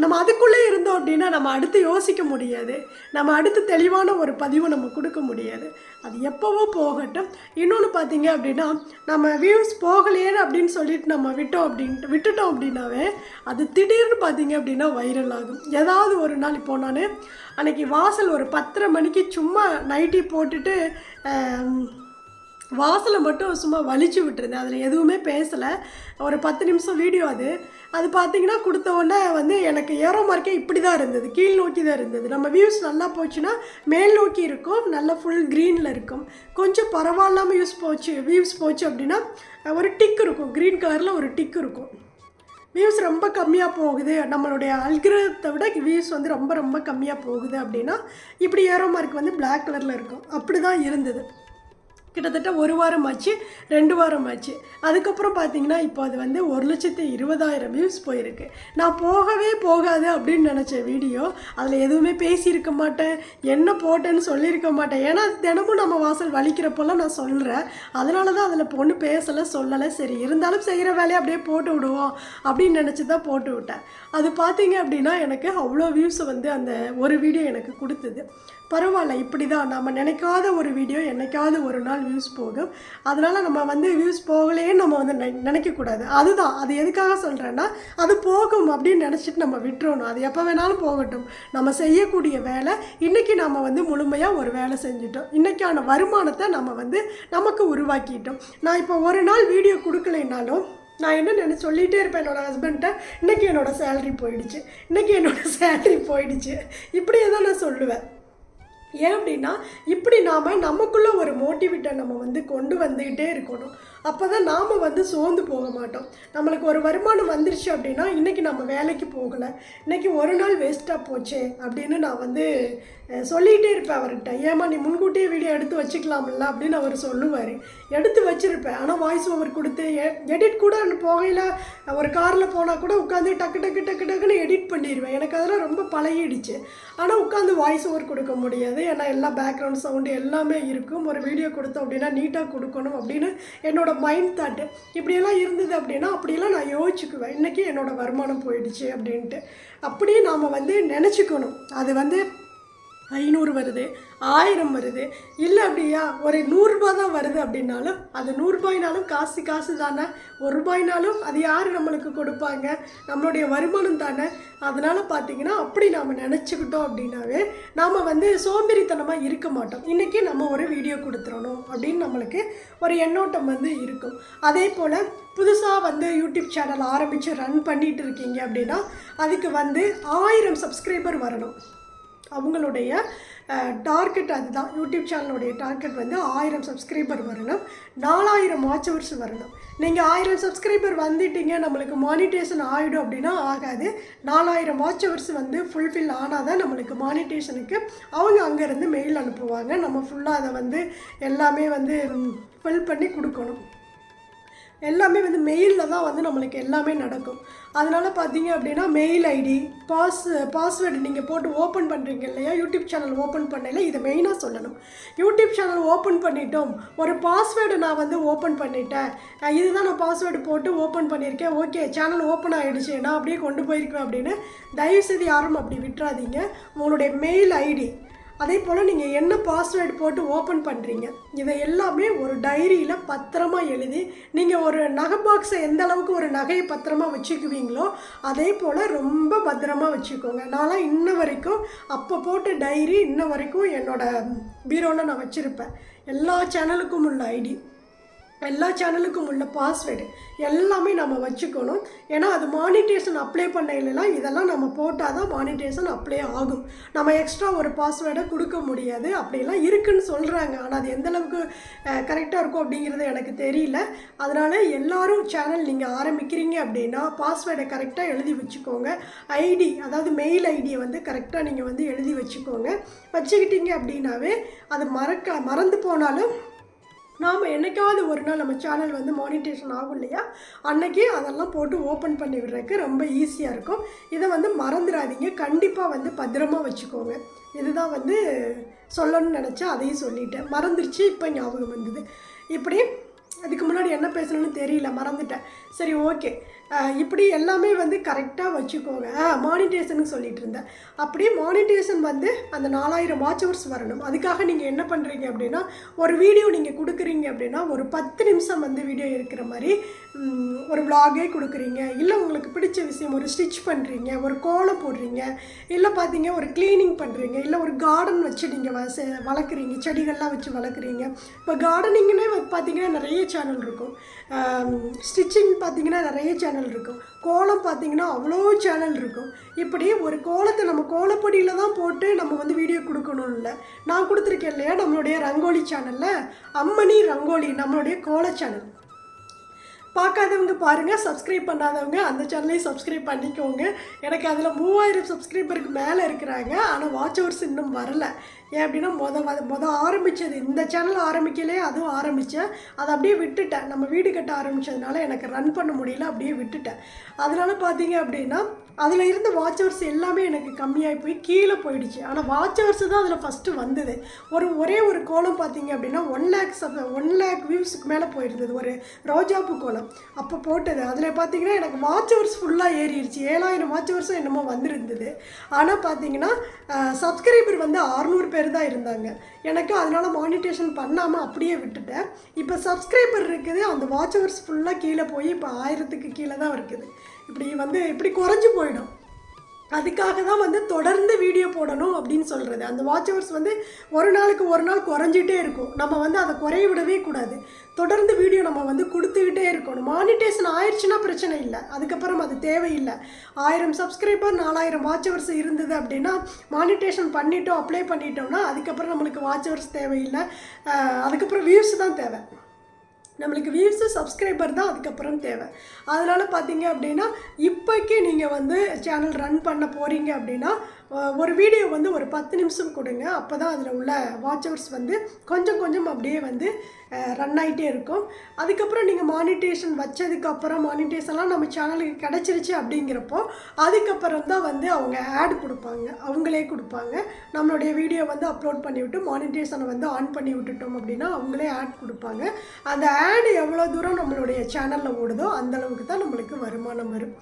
நம்ம அதுக்குள்ளே இருந்தோம் அப்படின்னா நம்ம அடுத்து யோசிக்க முடியாது, நம்ம அடுத்து தெளிவான ஒரு பதிவு நம்ம கொடுக்க முடியாது. அது எப்போவோ போகட்டும். இன்னொன்று பார்த்தீங்க அப்படின்னா நம்ம வியூஸ் போகலையேன்னு அப்படின்னு சொல்லிட்டு நம்ம விட்டுட்டோம் அப்படின்னாவே அது திடீர்னு பார்த்தீங்க அப்படின்னா வைரல் ஆகும். ஏதாவது ஒரு நாள் இப்போ நான் அன்றைக்கி வாசல் ஒரு 10:30 மணிக்கு சும்மா நைட்டி போட்டுட்டு வாசலை மட்டும் சும்மா வலிச்சு விட்டுருந்தேன். அதில் எதுவுமே பேசலை, ஒரு 10 நிமிஷம் வீடியோ. அது பார்த்தீங்கன்னா கொடுத்த உடனே வந்து எனக்கு ஏரோ மார்க்கே இப்படி தான் இருந்தது, கீழ் நோக்கி தான் இருந்தது. நம்ம வியூஸ் நல்லா போச்சுன்னா மேல் நோக்கி இருக்கும், நல்லா ஃபுல் க்ரீனில் இருக்கும். கொஞ்சம் பரவாயில்லாமல் வியூஸ் போச்சு அப்படின்னா ஒரு டிக் இருக்கும், க்ரீன் கலரில் ஒரு டிக் இருக்கும். வியூஸ் ரொம்ப கம்மியாக போகுது, நம்மளுடைய அல்கிரத்தை விட வியூஸ் வந்து ரொம்ப ரொம்ப கம்மியாக போகுது அப்படின்னா இப்படி ஏரோ மார்க் வந்து பிளாக் கலரில் இருக்கும். அப்படி தான் இருந்தது. கிட்டத்தட்ட 1 வாரம் ஆச்சு, 2 வாரம் ஆச்சு. அதுக்கப்புறம் பார்த்தீங்கன்னா இப்போ அது வந்து 1,20,000 வியூஸ் போயிருக்கு. நான் போகாது அப்படின்னு நினச்ச வீடியோ அதில் எதுவுமே பேசியிருக்க மாட்டேன், என்ன போட்டேன்னு சொல்லியிருக்க மாட்டேன். ஏன்னா தினமும் நம்ம வாசல் வலிக்கிறப்பெல்லாம் நான் சொல்கிறேன். அதனால தான் அதில் பொண்ணு பேசலை, சொல்லலை. சரி இருந்தாலும் செய்கிற வேலையை அப்படியே போட்டு விடுவோம் அப்படின்னு நினச்சி தான் போட்டு விட்டேன். அது பார்த்தீங்க அப்படின்னா எனக்கு அவ்வளோ வியூஸை வந்து அந்த ஒரு வீடியோ எனக்கு கொடுத்தது. பரவாயில்ல, இப்படி தான் நம்ம நினைக்காத ஒரு வீடியோ என்னைக்காவது ஒரு நாள் வியூஸ் போகும். அதனால் நம்ம வந்து வியூஸ் போகலேன்னு நம்ம வந்து நினைக்கக்கூடாது. அதுதான் அது எதுக்காக சொல்கிறேன்னா, அது போகும் அப்படின்னு நினச்சிட்டு நம்ம விட்டுறணும். அது எப்போ வேணாலும் போகட்டும். நம்ம செய்யக்கூடிய வேலை இன்றைக்கி நம்ம வந்து முழுமையாக ஒரு வேலை செஞ்சிட்டோம். இன்றைக்கான வருமானத்தை நம்ம வந்து நமக்கு உருவாக்கிட்டோம். நான் இப்போ ஒரு நாள் வீடியோ கொடுக்கலைனாலும் நான் என்ன சொல்லிகிட்டே இருப்பேன் என்னோடய ஹஸ்பண்ட்டை, இன்றைக்கி என்னோடய சேலரி போயிடுச்சு, இப்படியே தான் நான் சொல்லுவேன். ஏன் அப்படின்னா இப்படி நாம் நமக்குள்ளே ஒரு மோட்டிவேட்டை நம்ம வந்து கொண்டு வந்துக்கிட்டே இருக்கணும். அப்போ தான் நாம் வந்து சோர்ந்து போக மாட்டோம். நம்மளுக்கு ஒரு வருமானம் வந்துருச்சு அப்படின்னா இன்றைக்கி நம்ம வேலைக்கு போகலை, இன்றைக்கி ஒரு நாள் வேஸ்ட்டாக போச்சே அப்படின்னு நான் வந்து சொல்லிகிட்டே இருப்பேன் அவர்கிட்ட. ஏமா நீ முன்கூட்டியே வீடியோ எடுத்து வச்சுக்கலாம்ல அப்படின்னு அவர் சொல்லுவார். எடுத்து வச்சுருப்பேன், ஆனால் வாய்ஸ் ஓவர் கொடுத்து எடிட் கூட போகையில் ஒரு காரில் போனால் கூட உட்காந்து டக்குன்னு எடிட் பண்ணிடுவேன். எனக்கு அதெல்லாம் ரொம்ப பழகிடுச்சு. ஆனால் உட்காந்து வாய்ஸ் ஓவர் கொடுக்க முடியாது, ஏன்னா எல்லா பேக்ரவுண்ட் சவுண்டு எல்லாமே இருக்கும். ஒரு வீடியோ கொடுத்தோம் அப்படின்னா நீட்டாக கொடுக்கணும் அப்படின்னு என்னோடய மைண்ட் தாட்டு இப்படியெல்லாம் இருந்தது. அப்படின்னா அப்படியெல்லாம் நான் யோசிச்சுக்குவேன், இன்றைக்கி என்னோடய வருமானம் போயிடுச்சு அப்படின்ட்டு. அப்படியே நாம் வந்து நினச்சிக்கணும். அது வந்து 500 வருது, 1000 வருது, இல்லை அப்படியா ஒரு 100 ரூபா தான் வருது அப்படின்னாலும் அது 100 ரூபாய்னாலும் காசு தானே. 1 ரூபாய்னாலும் அது யார் நம்மளுக்கு கொடுப்பாங்க, நம்மளுடைய வருமானம் தானே. அதனால் பார்த்திங்கன்னா அப்படி நாம் நினச்சிக்கிட்டோம் அப்படின்னாவே நாம் வந்து சோம்பேறித்தனமாக இருக்க மாட்டோம். இன்றைக்கி நம்ம ஒரு வீடியோ கொடுத்துடணும் அப்படின்னு நம்மளுக்கு ஒரு எண்ணோட்டம் வந்து இருக்கும். அதே போல் புதுசாக வந்து யூடியூப் சேனல் ஆரம்பித்து ரன் பண்ணிகிட்டு இருக்கீங்க அப்படின்னா அதுக்கு வந்து 1000 சப்ஸ்கிரைபர் வரணும். அவங்களுடைய டார்கெட் அதுதான். யூடியூப் சேனலுடைய டார்கெட் வந்து 1000 சப்ஸ்கிரைபர் வரணும், 4000 வாட்ச் ஹவர்ஸ் வரணும். நீங்கள் 1000 சப்ஸ்கிரைபர் வந்துட்டீங்க நம்மளுக்கு மானிட்டேஷன் ஆகிடும் அப்படின்னா ஆகாது. 4000 வாட்ச் ஹவர்ஸ் வந்து ஃபுல்ஃபில் ஆனால் தான் நம்மளுக்கு மானிட்டேஷனுக்கு அவங்க அங்கேருந்து மெயில் அனுப்புவாங்க. நம்ம ஃபுல்லாக அதை வந்து எல்லாமே வந்து ஃபில் பண்ணி கொடுக்கணும். எல்லாமே வந்து மெயிலில் தான் வந்து நம்மளுக்கு எல்லாமே நடக்கும். அதனால் பார்த்தீங்க அப்படின்னா மெயில் ஐடி பாஸ்வேர்டு நீங்கள் போட்டு ஓப்பன் பண்ணுறீங்க இல்லையா, யூடியூப் சேனல் ஓப்பன் பண்ணல, இதை மெயினாக சொல்லணும். யூடியூப் சேனல் ஓப்பன் பண்ணிட்டோம், ஒரு பாஸ்வேர்டு நான் வந்து ஓப்பன் பண்ணிட்டேன், இதுதான் நான் பாஸ்வேர்டு போட்டு ஓப்பன் பண்ணியிருக்கேன், ஓகே சேனல் ஓப்பன் ஆகிடுச்சு, நான் அப்படியே கொண்டு போயிருக்கேன் அப்படின்னு தயவுசெய்து யாரும் அப்படி விட்டுறாதீங்க. உங்களுடைய மெயில் ஐடி அதே போல் நீங்கள் என்ன பாஸ்வேர்டு போட்டு ஓப்பன் பண்ணுறீங்க இதை எல்லாமே ஒரு டைரியில் பத்திரமா எழுதி, நீங்கள் ஒரு நகை பாக்ஸை எந்த அளவுக்கு ஒரு நகையை பத்திரமா வச்சுக்குவீங்களோ அதே போல் ரொம்ப பத்திரமா வச்சுக்கோங்க. நான்லாம் இன்ன வரைக்கும் அப்போ போட்ட டைரி இன்ன வரைக்கும் என்னோடய பீரோவில் நான் வச்சுருப்பேன். எல்லா சேனலுக்கும் உள்ள ஐடி, எல்லா சேனலுக்கும் உள்ள பாஸ்வேர்டு எல்லாமே நம்ம வச்சுக்கணும். ஏன்னா அது மானிட்டேஷன் அப்ளை பண்ணலாம், இதெல்லாம் நம்ம போட்டால் தான் மானிட்டேஷன் அப்ளை ஆகும். நம்ம எக்ஸ்ட்ரா ஒரு பாஸ்வேர்டை கொடுக்க முடியாது. அப்படிலாம் இருக்குதுன்னு சொல்கிறாங்க, ஆனால் அது எந்தளவுக்கு கரெக்டாக இருக்கும் அப்படிங்கிறது எனக்கு தெரியல. அதனால் எல்லோரும் சேனல் நீங்கள் ஆரம்பிக்கிறீங்க அப்படின்னா பாஸ்வேர்டை கரெக்டாக எழுதி வச்சுக்கோங்க. ஐடி அதாவது மெயில் ஐடியை வந்து கரெக்டாக நீங்கள் வந்து எழுதி வச்சுக்கிட்டீங்க அப்படின்னாவே அது மறந்து போனாலும் நாம் என்றைக்காவது ஒரு நாள் நம்ம சேனல் வந்து மானிட்டேஷன் ஆகும் இல்லையா, அன்றைக்கி அதெல்லாம் போட்டு ஓப்பன் பண்ணி விடுறதுக்கு ரொம்ப ஈஸியாக இருக்கும். இதை வந்து மறந்துடாதீங்க, கண்டிப்பாக வந்து பத்திரமா வச்சுக்கோங்க. இதுதான் வந்து சொல்லணும்னு நினச்சேன், அதையும் சொல்லிட்டேன். மறந்துருச்சு, இப்போ ஞாபகம் வந்தது. இப்படி அதுக்கு முன்னாடி என்ன பேசணும்னு தெரியல, மறந்துட்டேன். சரி ஓகே, இப்படி எல்லாமே வந்து கரெக்டாக வச்சுக்கோங்க. மானிட்டேஷனுக்கு சொல்லிகிட்டு இருந்தேன். அப்படியே மானிட்டேஷன் வந்து அந்த 4000 வாட்ச் ஹவர்ஸ் வரணும். அதுக்காக நீங்கள் என்ன பண்ணுறீங்க அப்படின்னா, ஒரு வீடியோ நீங்கள் கொடுக்குறீங்க அப்படின்னா ஒரு 10 நிமிஷம் வந்து வீடியோ இருக்கிற மாதிரி ஒரு விலாகே கொடுக்குறீங்க, இல்லை உங்களுக்கு பிடிச்ச விஷயம் ஒரு ஸ்டிச் பண்ணுறீங்க, ஒரு கோலம் போடுறீங்க, இல்லை பார்த்தீங்க ஒரு க்ளீனிங் பண்ணுறீங்க, இல்லை ஒரு கார்டன் வச்சு நீங்கள் வளர்க்குறீங்க, செடிகள்லாம் வச்சு வளர்க்குறீங்க. இப்போ கார்டனிங்னே பார்த்தீங்கன்னா நிறைய சேனல் இருக்கும், ஸ்டிச்சிங் பார்த்தீங்கன்னா நிறைய சேனல் சேனல் இருக்கும், கோலம் பார்த்திங்கன்னா அவ்வளோ சேனல் இருக்கும். இப்படி ஒரு கோலத்தை நம்ம கோலப்பொடியில் தான் போட்டு நம்ம வந்து வீடியோ கொடுக்கணும் இல்லை. நான் கொடுத்துருக்கேன் இல்லையா நம்மளுடைய ரங்கோலி சேனலில், அம்மணி ரங்கோலி நம்மளுடைய கோல சேனல். பார்க்காதவங்க பாருங்கள், சப்ஸ்கிரைப் பண்ணாதவங்க அந்த சேனலையும் சப்ஸ்கிரைப் பண்ணிக்கோங்க. எனக்கு அதில் 3000 சப்ஸ்கிரைபருக்கு மேலே இருக்கிறாங்க. ஆனால் வாட்ச் ஹவர்ஸ் இன்னும் வரலை. ஏன் அப்படின்னா மொதல் ஆரம்பித்தது இந்த சேனல் ஆரம்பிக்கலே, அதுவும் ஆரம்பித்தேன், அதை அப்படியே விட்டுட்டேன். நம்ம வீடு கட்ட ஆரம்பித்ததுனால எனக்கு ரன் பண்ண முடியல, அப்படியே விட்டுட்டேன். அதனால் பார்த்தீங்க அப்படின்னா அதில் இருந்த வாட்ச் ஹவர்ஸ் எல்லாமே எனக்கு கம்மியாகி போய் கீழே போயிடுச்சு. ஆனால் வாட்ச் ஹவர்ஸ் தான் அதில் ஃபஸ்ட்டு வந்தது. ஒரே ஒரு கோலம் பார்த்தீங்க அப்படின்னா 1 lakh வியூஸுக்கு மேலே போயிருந்தது, ஒரு ரோஜாப்பூ கோலம் அப்போ போட்டது. அதில் பார்த்தீங்கன்னா எனக்கு வாட்ச் ஹவர்ஸ் ஃபுல்லாக ஏறிடுச்சு. 7000 வாட்ச் ஹவர்ஸும் என்னமோ வந்துருந்தது. ஆனால் பார்த்தீங்கன்னா சப்ஸ்கிரைபர் வந்து 600 பேர் தான் இருந்தாங்க எனக்கு. அதனால் மானிட்டேஷன் பண்ணாமல் அப்படியே விட்டுட்டேன். இப்போ சப்ஸ்கிரைபர் இருக்குது, அந்த வாட்ச் ஹவர்ஸ் ஃபுல்லாக கீழே போய் இப்போ 1000க்கு கீழே தான் இருக்குது. இப்படி குறைஞ்சி போயிடும். அதுக்காக தான் வந்து தொடர்ந்து வீடியோ போடணும் அப்படின்னு சொல்கிறது. அந்த வாட்ச் ஹவர்ஸ் வந்து ஒரு நாளுக்கு ஒரு நாள் குறைஞ்சிட்டே இருக்கும். நம்ம வந்து அதை குறைய விடவே கூடாது. தொடர்ந்து வீடியோ நம்ம வந்து கொடுத்துக்கிட்டே இருக்கணும். மானிட்டேஷன் ஆயிடுச்சுன்னா பிரச்சனை இல்லை, அதுக்கப்புறம் அது தேவையில்லை. 1000 சப்ஸ்கிரைபர் 4000 வாட்ச் ஹவர்ஸ் இருந்தது அப்படின்னா மானிட்டேஷன் பண்ணிட்டோம், அப்ளை பண்ணிட்டோம்னா அதுக்கப்புறம் நம்மளுக்கு வாட்ச் ஹவர்ஸ் தேவையில்லை, அதுக்கப்புறம் வியூஸ் தான் தேவை. நம்மளுக்கு வியூஸு சப்ஸ்கிரைபர் தான் அதுக்கப்புறம் தேவை. அதனால் பார்த்தீங்க அப்படின்னா இப்போக்கே நீங்கள் வந்து சேனல் ரன் பண்ண போகிறீங்க அப்படின்னா ஒரு வீடியோ வந்து ஒரு 10 நிமிஷம் கொடுங்க. அப்போ தான் அதில் உள்ள வாட்ச் ஹவர்ஸ் வந்து கொஞ்சம் கொஞ்சம் அப்படியே வந்து ரன் ஆகிட்டே இருக்கும். அதுக்கப்புறம் நீங்கள் மானிட்டேஷன் வச்சதுக்கப்புறம் மானிட்டேஷன்லாம் நம்ம சேனலுக்கு கிடச்சிருச்சு அப்படிங்கிறப்போ அதுக்கப்புறம் தான் வந்து அவங்க ஆட் கொடுப்பாங்க, அவங்களே கொடுப்பாங்க. நம்மளுடைய வீடியோ வந்து அப்லோட் பண்ணிவிட்டு மானிட்டேஷனை வந்து ஆன் பண்ணி விட்டுட்டோம் அப்படின்னா அவங்களே ஆட் கொடுப்பாங்க. அந்த ஆடு எவ்வளோ தூரம் நம்மளுடைய சேனலில் ஓடுதோ அந்தளவுக்கு தான் நம்மளுக்கு வருமானம் வரும்.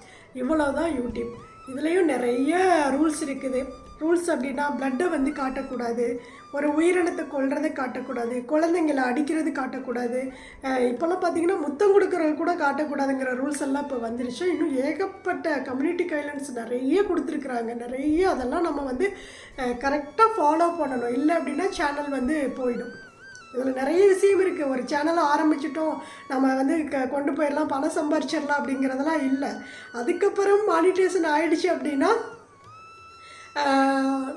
இவ்வளோ தான் யூடியூப். இதுலேயும் நிறைய ரூல்ஸ் இருக்குது. ரூல்ஸ் அப்படின்னா பிளட்டை வந்து காட்டக்கூடாது, ஒரு உயிரினத்தை கொல்றதை காட்டக்கூடாது, குழந்தைங்களை அடிக்கிறது காட்டக்கூடாது, இப்போல்லாம் பார்த்தீங்கன்னா முத்தம் கொடுக்குறது கூட காட்டக்கூடாதுங்கிற ரூல்ஸ் எல்லாம் இப்போ வந்துருச்சு. இன்னும் ஏகப்பட்ட கம்யூனிட்டி கைட்லைன்ஸ் நிறைய கொடுத்துருக்குறாங்க. நிறைய அதெல்லாம் நம்ம வந்து கரெக்டாக ஃபாலோ பண்ணணும். இல்லை அப்படின்னா சேனல் வந்து போயிடும். இதில் நிறைய விஷயம் இருக்குது. ஒரு சேனலை ஆரம்பிச்சிட்டோம் நம்ம வந்து கொண்டு போயிடலாம், பணம் சம்பாரிச்சிடலாம் அப்படிங்கிறதெல்லாம் இல்லை. அதுக்கப்புறம் மானிட்டேஷன் ஆகிடுச்சு அப்படின்னா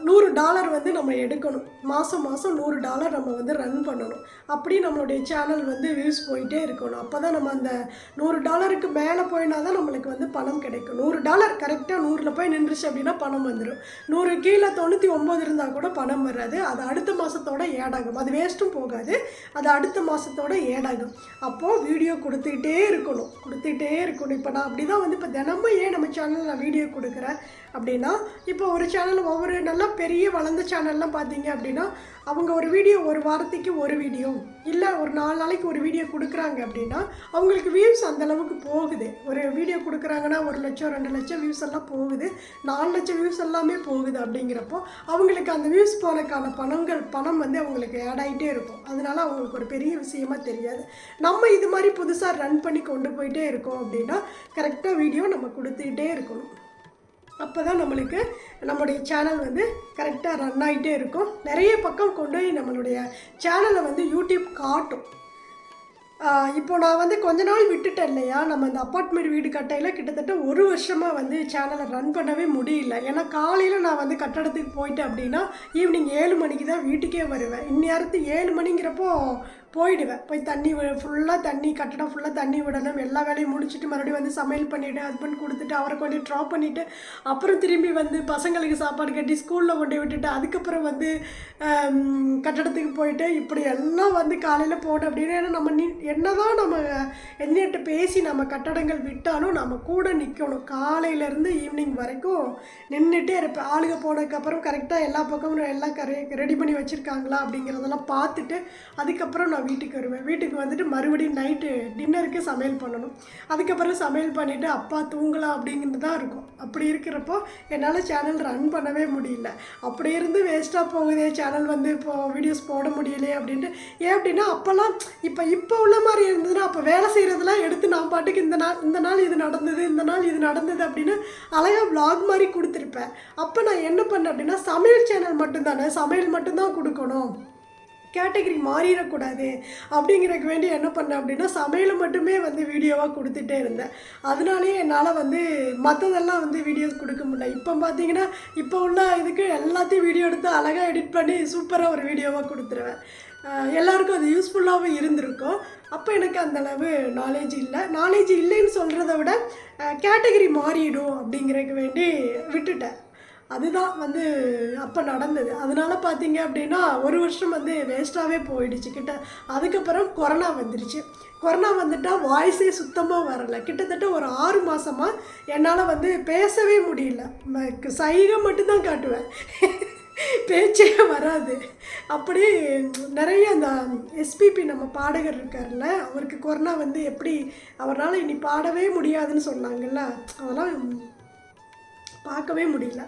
$100 வந்து நம்ம எடுக்கணும். மாதம் $100 நம்ம வந்து ரன் பண்ணணும். அப்படி நம்மளுடைய சேனல் வந்து வியூஸ் போயிட்டே இருக்கணும். அப்போ தான் நம்ம அந்த $100க்கு மேலே போயினா தான் நம்மளுக்கு வந்து பணம் கிடைக்கும். $100 கரெக்டாக 100ல் போய் நின்றுச்சு அப்படின்னா பணம் வந்துடும். 100 கீழே 99 இருந்தால் கூட பணம் வராது. அது அடுத்த மாதத்தோட ஏடாகும். அது வேஸ்ட்டும் போகாது, அது அடுத்த மாதத்தோட ஏடாகும். அப்போது வீடியோ கொடுத்துக்கிட்டே இருக்கணும். இப்போ நான் அப்படி தான் வந்து இப்போ தினமும் ஏன் நம்ம சேனலில் நான் வீடியோ கொடுக்குறேன் அப்படின்னா, இப்போ ஒரு சேனல் ஒவ்வொரு நல்லா பெரிய வளர்ந்த சேனல்லாம் பார்த்தீங்க அப்படின்னா அவங்க ஒரு வீடியோ ஒரு வாரத்துக்கு ஒரு வீடியோ இல்லை ஒரு 4 நாளைக்கு ஒரு வீடியோ கொடுக்குறாங்க அப்படின்னா அவங்களுக்கு வியூஸ் அந்தளவுக்கு போகுது. ஒரு வீடியோ கொடுக்குறாங்கன்னா 1 லட்சம் 2 லட்சம் வியூஸ் எல்லாம் போகுது, 4 லட்சம் வியூஸ் எல்லாமே போகுது. அப்படிங்கிறப்போ அவங்களுக்கு அந்த வியூஸ் போனக்கான பணம் வந்து அவங்களுக்கு ஆட் ஆகிட்டே இருக்கும். அதனால அவங்களுக்கு ஒரு பெரிய விஷயமா தெரியாது. நம்ம இது மாதிரி புதுசாக ரன் பண்ணி கொண்டு போயிட்டே இருக்கோம் அப்படின்னா கரெக்டாக வீடியோ நம்ம கொடுத்துக்கிட்டே இருக்கணும். அப்போ தான் நம்மளுடைய சேனல் வந்து கரெக்டாக ரன் ஆகிட்டே இருக்கும். நிறைய பக்கம் கொண்டு போய் நம்மளுடைய சேனலை வந்து யூடியூப் காட்டும். இப்போ நான் வந்து கொஞ்ச நாள் விட்டுட்டேன் இல்லையா, நம்ம இந்த அப்பார்ட்மெண்ட் வீடு கட்டையில் கிட்டத்தட்ட 1 வருஷமாக வந்து சேனலை ரன் பண்ணவே முடியல. ஏன்னா காலையில் நான் வந்து கட்டடத்துக்கு போயிட்டேன் அப்படின்னா ஈவினிங் 7 மணிக்கு தான் வீட்டுக்கே வருவேன். இந்நேரத்து 7 மணிங்கிறப்போ போயிடுவேன். போய் தண்ணி ஃபுல்லாக தண்ணி கட்டடம் ஃபுல்லாக தண்ணி விடணும், எல்லா வேலையும் முடிச்சுட்டு மறுபடியும் வந்து சமையல் பண்ணிவிட்டு ஹஸ்பண்ட் கொடுத்துட்டு அவரை கொண்டு ட்ராப் பண்ணிவிட்டு அப்புறம் திரும்பி வந்து பசங்களுக்கு சாப்பாடு கட்டி ஸ்கூலில் கொண்டு விட்டுட்டு அதுக்கப்புறம் வந்து கட்டடத்துக்கு போயிட்டு இப்படி எல்லாம் வந்து காலையில் போனோம் அப்படின்னா நம்ம என்னதான் நம்ம என்கிட்ட பேசி நம்ம கட்டடங்கள் விட்டாலும் நம்ம கூட நிற்கணும். காலையிலேருந்து ஈவினிங் வரைக்கும் நின்றுட்டே இருப்பேன். ஆளுங்க போனதுக்கப்புறம் கரெக்டாக எல்லா பக்கமும் எல்லாம் ரெடி பண்ணி வச்சுருக்காங்களா அப்படிங்கிறதெல்லாம் பார்த்துட்டு அதுக்கப்புறம் நான் வீட்டுக்கு வருவேன். வீட்டுக்கு வந்துட்டு மறுபடியும் நைட்டு டின்னருக்கு சமையல் பண்ணணும். அதுக்கப்புறம் சமையல் பண்ணிவிட்டு அப்பா தூங்கலாம் அப்படிங்கிறது தான் இருக்கும். அப்படி இருக்கிறப்போ என்னால் சேனல் ரன் பண்ணவே முடியல. அப்படி இருந்து வேஸ்ட்டாக போகுதே சேனல் வந்து இப்போ வீடியோஸ் போட முடியலையே அப்படின்ட்டு. ஏன் அப்படின்னா அப்போல்லாம் இப்போ உள்ள மாதிரி இருந்ததுன்னா அப்போ வேலை செய்கிறதெல்லாம் எடுத்து நான் பாட்டுக்கு இந்த நாள் இது நடந்தது, இந்த நாள் இது நடந்தது அப்படின்னு அழகாக vlog மாதிரி கொடுத்துருப்பேன். அப்போ நான் என்ன பண்ணேன் அப்படின்னா சமையல் சேனல் மட்டும்தானே, சமையல் மட்டும்தான் கொடுக்கணும், கேட்டகரி மாறிடக்கூடாது அப்படிங்கிறதுக்கு வேண்டி என்ன பண்ணேன் அப்படின்னா சமையலை மட்டுமே வந்து வீடியோவாக கொடுத்துட்டே இருந்தேன். அதனாலேயே என்னால் வந்து மற்றதெல்லாம் வந்து வீடியோஸ் கொடுக்க முடியல. இப்போ பார்த்தீங்கன்னா இப்போ உள்ள இதுக்கு எல்லாத்தையும் வீடியோ எடுத்து அழகாக எடிட் பண்ணி சூப்பராக ஒரு வீடியோவாக கொடுத்துருவேன். எல்லாருக்கும் அது யூஸ்ஃபுல்லாகவும் இருந்திருக்கும். அப்போ எனக்கு அந்தளவு நாலேஜ் இல்லைன்னு சொல்கிறத விட கேட்டகரி மாறிடும் அப்படிங்கிறதுக்கு வேண்டி விட்டுட்டேன். அதுதான் வந்து அப்போ நடந்தது. அதனால் பார்த்தீங்க அப்படின்னா ஒரு வருஷம் வந்து வேஸ்ட்டாகவே போயிடுச்சு அதுக்கப்புறம் கொரோனா வந்துடுச்சு. கொரோனா வந்துட்டால் வாய்ஸே சுத்தமாக வரலை. கிட்டத்தட்ட ஒரு 6 மாதமாக என்னால் வந்து பேசவே முடியல. சைகை மட்டும்தான் காட்டுவேன், பேச்சே வராது. அப்படியே நிறைய அந்த எஸ்பிபி நம்ம பாடகர் இருக்கார்ல, அவருக்கு கொரோனா வந்து எப்படி அவரால் இனி பாடவே முடியாதுன்னு சொன்னாங்கல்ல, அதெல்லாம் பார்க்கவே முடியல.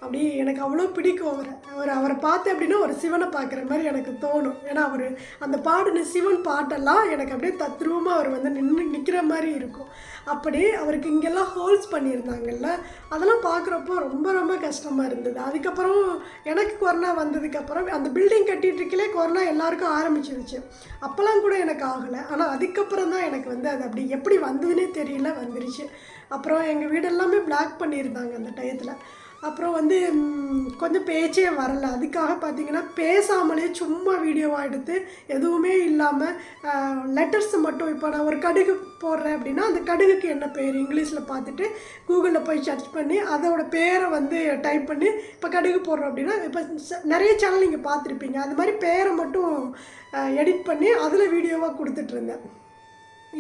அப்படி எனக்கு அவ்வளோ பிடிக்கும் அவரை பார்த்தேன் அப்படின்னா ஒரு சிவனை பார்க்குற மாதிரி எனக்கு தோணும். ஏன்னா அவர் அந்த பாடின சிவன் பாட்டெல்லாம் எனக்கு அப்படியே தத்ரூபமாக அவர் வந்து நிற்கிற மாதிரி இருக்கும். அப்படி அவருக்கு இங்கெல்லாம் ஹோல்ஸ் பண்ணியிருந்தாங்கல்ல, அதெல்லாம் பார்க்குறப்போ ரொம்ப ரொம்ப கஷ்டமாக இருந்தது. அதுக்கப்புறம் எனக்கு கொரோனா வந்ததுக்கப்புறம் அந்த பில்டிங் கட்டிகிட்டு இருக்கலே கொரோனா எல்லாருக்கும் ஆரம்பிச்சிருச்சு. அப்போல்லாம் கூட எனக்கு ஆகலை. ஆனால் அதுக்கப்புறம் தான் எனக்கு வந்து அது அப்படி எப்படி வந்ததுன்னே தெரியல, வந்துருச்சு. அப்புறம் எங்கள் வீடெல்லாமே பிளாக் பண்ணியிருந்தாங்க அந்த டயத்தில். அப்புறம் வந்து கொஞ்சம் பேச்சே வரலை. அதுக்காக பார்த்திங்கன்னா பேசாமலே சும்மா வீடியோவாக எடுத்து எதுவுமே இல்லாமல் லெட்டர்ஸ் மட்டும், இப்போ நான் ஒரு கடுகு போடுறேன் அப்படின்னா அந்த கடுகுக்கு என்ன பேர் இங்கிலீஷில் பார்த்துட்டு கூகுளில் போய் சர்ச் பண்ணி அதோட பேரை வந்து டைப் பண்ணி இப்போ கடுகு போடுறோம் அப்படின்னா இப்போ நிறைய சேனல் நீங்கள் பார்த்துருப்பீங்க. அது மாதிரி பேரை மட்டும் எடிட் பண்ணி அதில் வீடியோவாக கொடுத்துட்ருந்தேன்.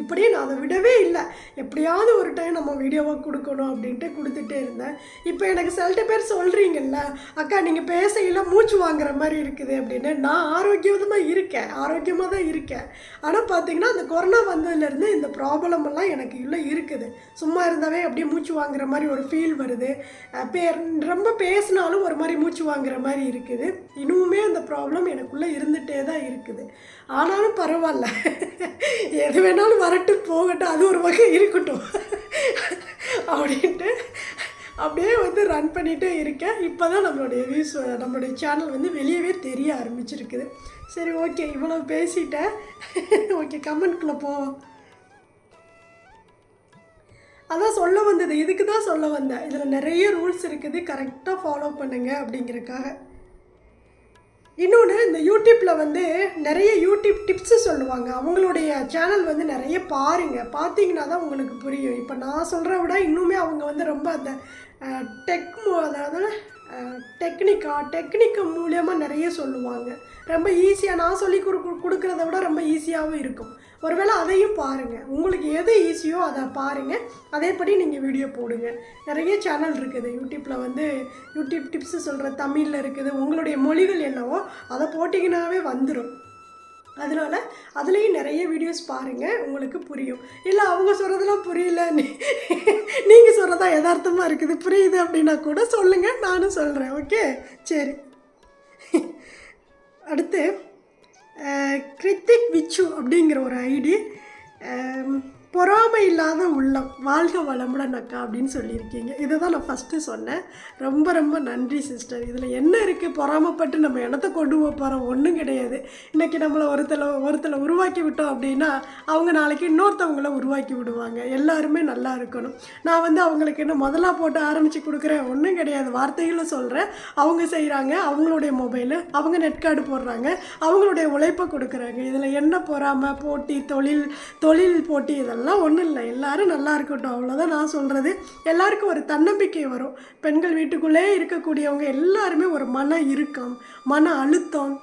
இப்படியே நான் அதை விடவே இல்லை. எப்படியாவது ஒரு டைம் நம்ம வீடியோவாக கொடுக்கணும் அப்படின்ட்டு கொடுத்துட்டே இருந்தேன். இப்போ எனக்கு சில பேர் சொல்கிறீங்கல்ல, அக்கா நீங்கள் பேசையில் மூச்சு வாங்குற மாதிரி இருக்குது அப்படின்னு. நான் ஆரோக்கியமாக தான் இருக்கேன். ஆனால் பார்த்திங்கன்னா அந்த கொரோனா வந்ததுலேருந்து இந்த ப்ராப்ளம் எல்லாம் எனக்கு இல்லை இருக்குது. சும்மா இருந்தாவே அப்படியே மூச்சு வாங்குற மாதிரி ஒரு ஃபீல் வருது. ரொம்ப பேசினாலும் ஒரு மாதிரி மூச்சு வாங்குற மாதிரி இருக்குது. இன்னுமே அந்த ப்ராப்ளம் எனக்குள்ளே இருந்துகிட்டே தான் இருக்குது. ஆனாலும் பரவாயில்ல, எது வேணாலும் வரட்டும் போகட்டும், அது ஒரு வகை இருக்கட்டும் அப்படின்ட்டு அப்படியே வந்து ரன் பண்ணிகிட்டே இருக்கேன். இப்போ தான் நம்மளுடைய சேனல் வந்து வெளியவே தெரிய ஆரம்பிச்சிருக்குது. சரி, ஓகே, இவ்வளோ பேசிட்டேன். ஓகே, கமெண்ட்குள்ளே போவோம். அதான் சொல்ல வந்தது, இதுக்கு தான் சொல்ல வந்தேன். இதில் நிறைய ரூல்ஸ் இருக்குது, கரெக்டாக ஃபாலோ பண்ணுங்க அப்படிங்கிறதுக்காக. இன்னொன்று, இந்த யூடியூப்பில் வந்து நிறைய யூடியூப் டிப்ஸு சொல்லுவாங்க. அவங்களுடைய சேனல் வந்து நிறைய பார்த்தீங்கன்னா தான் உங்களுக்கு புரியும். இப்போ நான் சொல்கிறத விட இன்னுமே அவங்க வந்து ரொம்ப அந்த அதாவது டெக்னிக்கு மூலியமாக நிறைய சொல்லுவாங்க. ரொம்ப ஈஸியாக நான் சொல்லி கொடுக்குறத விட ரொம்ப ஈஸியாகவும் இருக்கும். ஒருவேளை அதையும் பாருங்கள். உங்களுக்கு எது ஈஸியோ அதை பாருங்கள், அதேபடி நீங்கள் வீடியோ போடுங்க. நிறைய சேனல் இருக்குது யூடியூப்பில் வந்து யூடியூப் டிப்ஸு சொல்கிற தமிழில் இருக்குது. உங்களுடைய மொழிகள் என்னவோ அதை போட்டிங்கன்னாவே வந்துடும். அதனால் அதுலேயும் நிறைய வீடியோஸ் பாருங்கள், உங்களுக்கு புரியும். இல்லை அவங்க சொல்கிறதெல்லாம் புரியல, நீங்கள் சொல்கிறதா யதார்த்தமாக இருக்குது புரியுது அப்படின்னா கூட சொல்லுங்கள், நானும் சொல்கிறேன். ஓகே, சரி. அடுத்து கிருத்திக் விச்சு அப்படிங்கிற ஒரு ஐடி, பொறாமை இல்லாத உள்ளம், வாழ்க வளமுடன் அக்கா அப்படின்னு சொல்லியிருக்கீங்க. இதை தான் நான் ஃபஸ்ட்டு சொன்னேன். ரொம்ப ரொம்ப நன்றி சிஸ்டர். இதில் என்ன இருக்குது, பொறாமப்பட்டு நம்ம இடத்த கொண்டு போகிறோம், ஒன்றும் கிடையாது. இன்றைக்கி நம்மளை ஒருத்தரை உருவாக்கி விட்டோம் அப்படின்னா அவங்க நாளைக்கு இன்னொருத்தவங்கள உருவாக்கி விடுவாங்க. எல்லாருமே நல்லா இருக்கணும். நான் வந்து அவங்களுக்கு என்ன முதலாக போட்டு ஆரம்பித்து கொடுக்குறேன், ஒன்றும் கிடையாது. வார்த்தைகளும் சொல்கிறேன். அவங்க செய்கிறாங்க, அவங்களுடைய மொபைலு, அவங்க நெட் கார்டு போடுறாங்க, அவங்களுடைய உழைப்பை கொடுக்குறாங்க. இதில் என்ன பொறாமை, போட்டி, தொழில் போட்டி, இதெல்லாம் ஒன்றும் இல்லை. எல்லோரும் நல்லா இருக்கட்டும், அவ்வளோதான் நான் சொல்கிறது. எல்லாருக்கும் ஒரு தன்னம்பிக்கை வரும். பெண்கள் வீட்டுக்குள்ளே இருக்கக்கூடியவங்க எல்லாருமே ஒரு மன இறுக்கம், மன அழுத்தம்,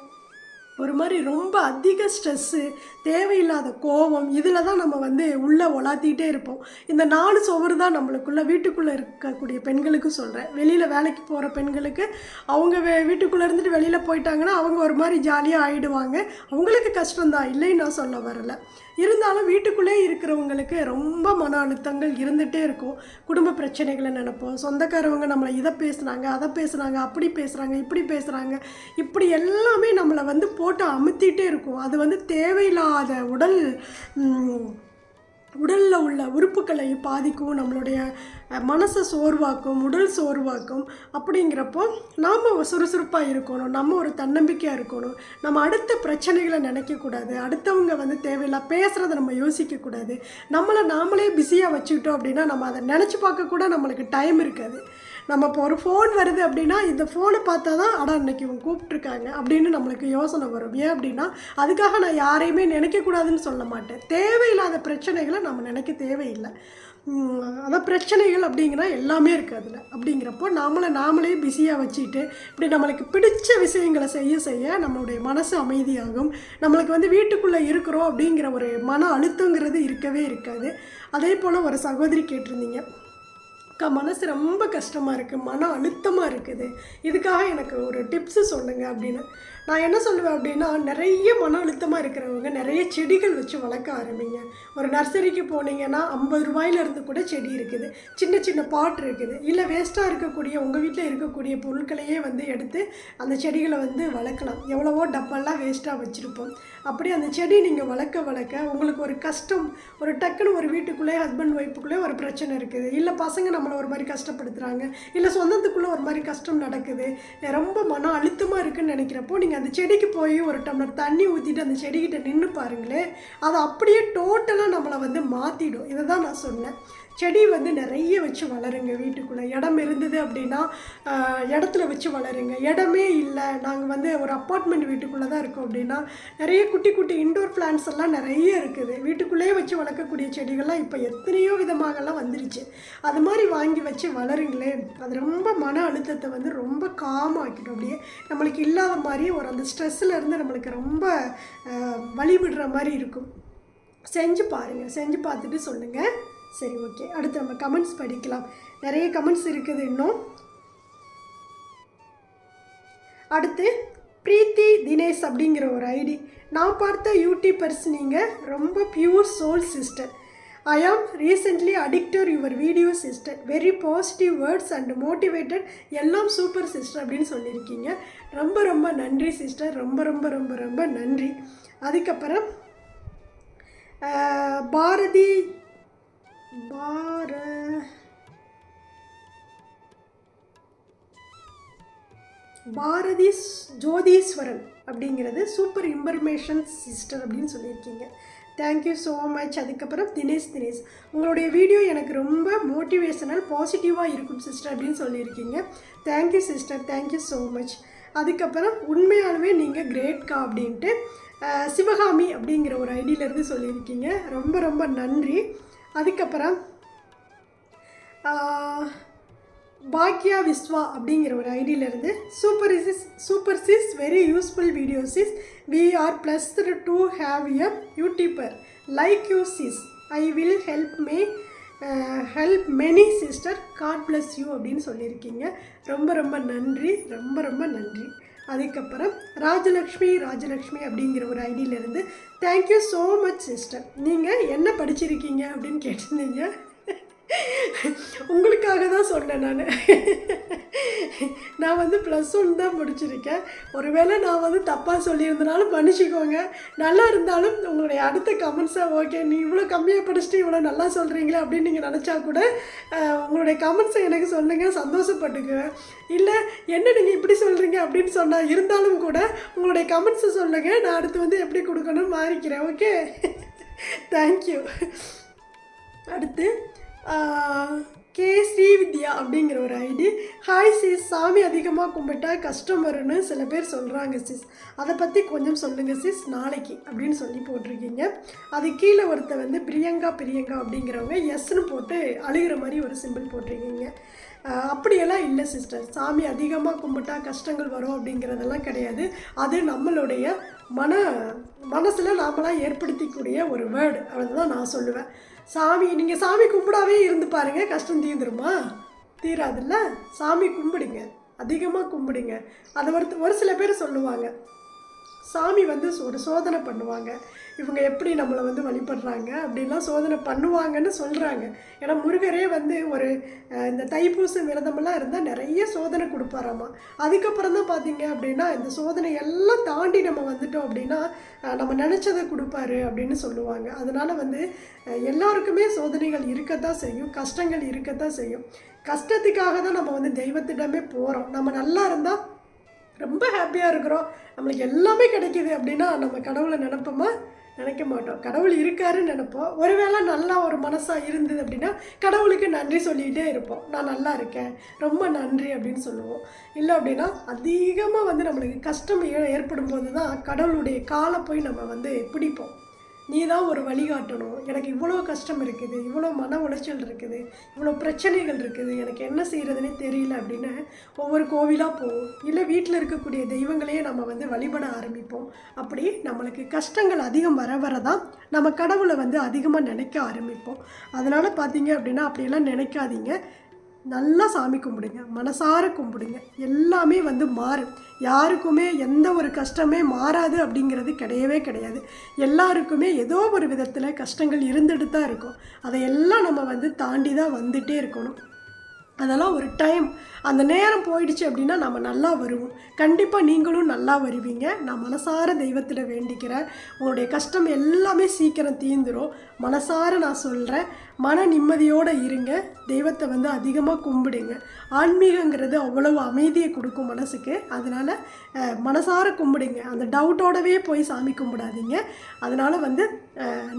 ஒரு மாதிரி ரொம்ப அதிக ஸ்ட்ரெஸ்ஸு, தேவையில்லாத கோபம், இதில் தான் நம்ம வந்து உள்ளே உலாத்திக்கிட்டே இருப்போம். இந்த 4 சுவர் தான் நம்மளுக்குள்ளே வீட்டுக்குள்ளே இருக்கக்கூடிய பெண்களுக்கு சொல்கிறேன். வெளியில் வேலைக்கு போகிற பெண்களுக்கு அவங்க வீட்டுக்குள்ளே இருந்துட்டு வெளியில் போயிட்டாங்கன்னா அவங்க ஒரு மாதிரி ஜாலியாக ஆகிடுவாங்க. அவங்களுக்கு கஷ்டம்தான், இல்லைன்னு நான் சொல்ல வரலை. இருந்தாலும் வீட்டுக்குள்ளே இருக்கிறவங்களுக்கு ரொம்ப மன அழுத்தங்கள் இருந்துகிட்டே இருக்கும். குடும்ப பிரச்சனைகளை நினைப்போம். சொந்தக்காரவங்க நம்மளை இதை பேசுகிறாங்க, அதை பேசுகிறாங்க, அப்படி பேசுகிறாங்க, இப்படி பேசுகிறாங்க, இப்படி எல்லாமே நம்மளை வந்து போட்டு அமுத்திகிட்டே இருக்கும். அது வந்து தேவையில்லாத உடல் உடலில் உள்ள உறுப்புகளை பாதிக்கும், நம்மளுடைய மனசை சோர்வாக்கும், உடல் சோர்வாக்கும். அப்படிங்கிறப்போ நாம் சுறுசுறுப்பாக இருக்கணும், நம்ம ஒரு தன்னம்பிக்கையாக இருக்கணும், நம்ம அடுத்த பிரச்சனைகளை நினைக்கக்கூடாது, அடுத்தவங்க வந்து தேவையில்லை பேசுகிறத நம்ம யோசிக்கக்கூடாது. நம்மளை நாமளே பிஸியாக வச்சுக்கிட்டோம் அப்படின்னா நம்ம அதை நினச்சி பார்க்க கூட நம்மளுக்கு டைம் இருக்காது. நம்ம இப்போ ஒரு ஃபோன் வருது அப்படின்னா இந்த ஃபோனை பார்த்தா தான் இன்றைக்கி இவங்க கூப்பிட்ருக்காங்க அப்படின்னு நம்மளுக்கு யோசனை வரும். ஏன் அப்படின்னா அதுக்காக நான் யாரையுமே நினைக்கக்கூடாதுன்னு சொல்ல மாட்டேன். தேவையில்லாத பிரச்சனைகளை நம்ம நினைக்க தேவையில்லை. அதான் பிரச்சனைகள் அப்படிங்கிற எல்லாமே இருக்குது அதில். அப்படிங்கிறப்போ நாமளே பிஸியாக வச்சுட்டு இப்படி நம்மளுக்கு பிடிச்ச விஷயங்களை செய்ய நம்மளுடைய மனசு அமைதியாகும். நம்மளுக்கு வந்து வீட்டுக்குள்ளே இருக்கிறோம் அப்படிங்கிற ஒரு மன அழுத்தங்கிறது இருக்கவே இருக்காது. அதே போல் ஒரு சகோதரி கேட்டிருந்தீங்க, மனசு ரொம்ப கஷ்டமாக இருக்குது, மன அழுத்தமாக இருக்குது, இதுக்காக எனக்கு ஒரு டிப்ஸு சொல்லுங்கள் அப்படின்னு. நான் என்ன சொல்லுவேன் அப்படின்னா, நிறைய மன அழுத்தமாக இருக்கிறவங்க நிறைய செடிகள் வச்சு வளர்க்க ஆரம்பிங்க. ஒரு நர்சரிக்கு போனீங்கன்னா 50 ரூபாயிலேருந்து கூட செடி இருக்குது, சின்ன சின்ன பாட் இருக்குது. இல்லை வேஸ்ட்டாக இருக்கக்கூடிய உங்கள் வீட்டில் இருக்கக்கூடிய பொருட்களையே வந்து எடுத்து அந்த செடிகளை வந்து வளர்க்கலாம். எவ்வளவோ டப்பெல்லாம் வேஸ்ட்டாக வச்சுருப்போம். அப்படி அந்த செடி நீங்கள் வளர்க்க உங்களுக்கு ஒரு கஷ்டம், ஒரு டக்குன்னு ஒரு வீட்டுக்குள்ளே ஹஸ்பண்ட் ஒய்ஃபுக்குள்ளே ஒரு பிரச்சனை இருக்குது, இல்லை பசங்க நம்மளை ஒரு மாதிரி கஷ்டப்படுத்துகிறாங்க, இல்லை சொந்தத்துக்குள்ளே ஒரு மாதிரி கஷ்டம் நடக்குது, ரொம்ப மன அழுத்தமாக இருக்குதுன்னு நினைக்கிறப்போ நீங்கள் அந்த செடிக்கு போய் ஒரு டம்ளர் தண்ணி ஊற்றிட்டு அந்த செடிக்கிட்ட நின்று பாருங்களேன், அதை அப்படியே டோட்டலாக நம்மளை வந்து மாற்றிடும். இதை தான் நான் சொன்னேன். செடி வந்து நிறைய வச்சு வளருங்க. வீட்டுக்குள்ளே இடம் இருந்தது அப்படின்னா இடத்துல வச்சு வளருங்க. இடமே இல்லை, நாங்கள் வந்து ஒரு அப்பார்ட்மெண்ட் வீட்டுக்குள்ளே தான் இருக்கோம் அப்படின்னா நிறைய குட்டி குட்டி இன்டோர் பிளான்ட்ஸ் எல்லாம் நிறைய இருக்குது. வீட்டுக்குள்ளேயே வச்சு வளர்க்கக்கூடிய செடிகள்லாம் இப்போ எத்தனையோ விதமாகலாம் வந்துருச்சு. அது மாதிரி வாங்கி வச்சு வளருங்களே, அது ரொம்ப மன அழுத்தத்தை வந்து ரொம்ப காமாக்கிடும். அப்படியே நம்மளுக்கு இல்லாத மாதிரி ஒரு அந்த ஸ்ட்ரெஸ்ஸில் இருந்து நம்மளுக்கு ரொம்ப வழி விடுற மாதிரி இருக்கும். செஞ்சு பாருங்கள், செஞ்சு பார்த்துட்டு சொல்லுங்கள். சரி, ஓகே. அடுத்து நம்ம கமெண்ட்ஸ் படிக்கலாம். நிறைய கமெண்ட்ஸ் இருக்குது இன்னும். அடுத்து பிரீத்தி தினேஷ் அப்படிங்கிற ஒரு ஐடி. நான் பார்த்த யூடியூபர்ஸ் நீங்கள் ரொம்ப pure soul sister. I am recently addicted your video sister. Very positive words and motivated, எல்லாம் சூப்பர் சிஸ்டர் அப்படின்னு சொல்லியிருக்கீங்க. ரொம்ப ரொம்ப நன்றி சிஸ்டர், ரொம்ப ரொம்ப ரொம்ப ரொம்ப நன்றி. அதுக்கப்புறம் பாரதி ஜோதீஸ்வரன் அப்படிங்கிறது சூப்பர் இன்ஃபர்மேஷன் சிஸ்டர் அப்படின்னு சொல்லியிருக்கீங்க. Thank you so much. அதுக்கப்புறம் தினேஷ் உங்களுடைய வீடியோ எனக்கு ரொம்ப மோட்டிவேஷனல் பாசிட்டிவாக இருக்கும் சிஸ்டர் அப்படின்னு சொல்லியிருக்கீங்க. Thank you sister, thank you so much. அதுக்கப்புறம் உண்மையாலுமே நீங்கள் கிரேட்கா அப்படின்ட்டு சிவகாமி அப்படிங்கிற ஒரு ஐடியிலேருந்து சொல்லியிருக்கீங்க. ரொம்ப ரொம்ப நன்றி. அதுக்கப்புறம் பாக்யா விஸ்வா அப்படிங்கிற ஒரு ஐடியிலேருந்து super sis very useful video sis, we are blessed to have a YouTuber like you sis, I will help many sister, God bless you அப்படின்னு சொல்லியிருக்கீங்க. ரொம்ப ரொம்ப நன்றி, ரொம்ப ரொம்ப நன்றி. அதுக்கப்புறம் ராஜலக்ஷ்மி அப்படிங்கிற ஒரு ஐடியிலேருந்து தேங்க்யூ ஸோ மச் சிஸ்டர். நீங்கள் என்ன படிச்சிருக்கீங்க அப்படின்னு கேட்டிருந்தீங்க. உங்களுக்காக தான் சொன்னேன். நான் வந்து +1 தான் முடிச்சிருக்கேன். ஒருவேளை நான் வந்து தப்பாக சொல்லியிருந்தனாலும் மன்னிச்சிக்கோங்க. நல்லா இருந்தாலும் உங்களுடைய அடுத்த கமெண்ட்ஸை ஓகே நீ இவ்வளோ கம்மியாக படிச்சுட்டு இவ்வளோ நல்லா சொல்கிறீங்களே அப்படின்னு நீங்கள் நினச்சா கூட உங்களுடைய கமெண்ட்ஸை எனக்கு சொல்லுங்கள், சந்தோஷப்பட்டுக்குவேன். இல்லை என்ன நீங்கள் இப்படி சொல்கிறீங்க அப்படின்னு சொன்னால் இருந்தாலும் கூட உங்களுடைய கமெண்ட்ஸை சொல்லுங்கள், நான் அடுத்து வந்து எப்படி கொடுக்கணும்னு மாறிக்கிறேன். Okay, thank you. அடுத்து கே ஸ்ரீவித்யா அப்படிங்கிற ஒரு ஐடி. ஹாய் சிஸ், சாமி அதிகமாக கும்பிட்டா கஷ்டம் வரும்னு சில பேர் சொல்கிறாங்க சிஸ், அதை பற்றி கொஞ்சம் சொல்லுங்கள் சிஸ் நாளைக்கு அப்படின்னு சொல்லி போட்டிருக்கீங்க. அது கீழே ஒருத்தர் வந்து பிரியங்கா அப்படிங்கிறவங்க எஸ்ன்னு போட்டு அழுகிற மாதிரி ஒரு சிம்பிள் போட்டிருக்கீங்க. அப்படியெல்லாம் இல்லை சிஸ்டர், சாமி அதிகமாக கும்பிட்டா கஷ்டங்கள் வரும் அப்படிங்கிறதெல்லாம் கிடையாது. அது நம்மளுடைய மனசில் நாமளாம் ஏற்படுத்திக்கூடிய ஒரு வேர்டு, அதுதான் நான் சொல்லுவேன். நீங்கள் சாமி கும்பிடாவே இருந்து பாருங்கள், கஷ்டம் தீர்ந்துருமா? தீராதுல்ல. சாமி கும்பிடுங்க, அதிகமாக கும்பிடுங்க. அதை ஒரு சில பேர் சொல்லுவாங்க, சாமி வந்து ஒரு சோதனை பண்ணுவாங்க. இவங்க எப்படி நம்மளை வந்து வழிபடுறாங்க அப்படின்லாம் சோதனை பண்ணுவாங்கன்னு சொல்கிறாங்க. ஏன்னா முருகரே வந்து ஒரு இந்த தைப்பூச விரதமெல்லாம் இருந்தால் நிறைய சோதனை கொடுப்பாராமா. அதுக்கப்புறம் தான் பார்த்தீங்க அப்படின்னா இந்த சோதனை எல்லாம் தாண்டி நம்ம வந்துட்டோம் அப்படின்னா நம்ம நினச்சதை கொடுப்பாரு அப்படின்னு சொல்லுவாங்க. அதனால் வந்து எல்லாருக்குமே சோதனைகள் இருக்கத்தான் செய்யும், கஷ்டங்கள் இருக்கத்தான் செய்யும். கஷ்டத்துக்காக தான் நம்ம வந்து தெய்வத்திடமே போகிறோம். நம்ம நல்லா இருந்தால் ரொம்ப ஹாப்பியாக இருக்கிறோம், நம்மளுக்கு எல்லாமே கிடைக்கிது அப்படின்னா நம்ம கடவுளை நினைப்போமா? நினைக்க மாட்டோம். கடவுள் இருக்காருன்னு நினைப்போம். ஒருவேளை நல்லா ஒரு மனசாக இருந்தது அப்படின்னா கடவுளுக்கு நன்றி சொல்லிகிட்டே இருப்போம். நான் நல்லா இருக்கேன், ரொம்ப நன்றி அப்படின்னு சொல்லுவோம். இல்லை அப்படின்னா அதிகமாக வந்து நம்மளுக்கு கஷ்டம் ஏற்படும் போது தான் கடவுளுடைய காலை போய் நம்ம வந்து பிடிப்போம். நீ தான் ஒரு வழிகாட்டணும், எனக்கு இவ்வளோ கஷ்டம் இருக்குது, இவ்வளோ மன உளைச்சல் இருக்குது, இவ்வளோ பிரச்சனைகள் இருக்குது, எனக்கு என்ன செய்கிறதுனே தெரியல அப்படின்னு ஒவ்வொரு கோவிலாக போவோம். இல்லை வீட்டில் இருக்கக்கூடிய தெய்வங்களையே நம்ம வந்து வழிபட ஆரம்பிப்போம். அப்படி நம்மளுக்கு கஷ்டங்கள் அதிகம் வர தான் நம்ம கடவுளை வந்து அதிகமாக நினைக்க ஆரம்பிப்போம். அதனால் பார்த்தீங்க அப்படின்னா அப்படியெல்லாம் நினைக்காதீங்க. நல்லா சாமி கும்பிடுங்க, மனசார கும்பிடுங்க, எல்லாமே வந்து மாறும். யாருக்குமே எந்த ஒரு கஷ்டமே மாறாது அப்படிங்கிறது கிடையவே கிடையாது. எல்லாருக்குமே ஏதோ ஒரு விதத்தில் கஷ்டங்கள் இருந்துட்டு தான் இருக்கும். அதையெல்லாம் நம்ம வந்து தாண்டி தான் வந்துகிட்டே இருக்கணும். அதெல்லாம் ஒரு டைம், அந்த நேரம் போயிடுச்சு அப்படின்னா நம்ம நல்லா வருவோம். கண்டிப்பாக நீங்களும் நல்லா வருவீங்க. நான் மனசார தெய்வத்தில் வேண்டிக்கிறேன். உங்களுடைய கஷ்டம் எல்லாமே சீக்கிரம் தீர்ந்துடும். மனசார நான் சொல்கிறேன், மன நிம்மதியோடு இருங்க. தெய்வத்தை வந்து அதிகமாக கும்பிடுங்க. ஆன்மீகங்கிறது அவ்வளவு அமைதியை கொடுக்கும் மனசுக்கு. அதனால் மனசார கும்பிடுங்க. அந்த டவுட்டோடவே போய் சாமி கும்பிடாதீங்க. அதனால் வந்து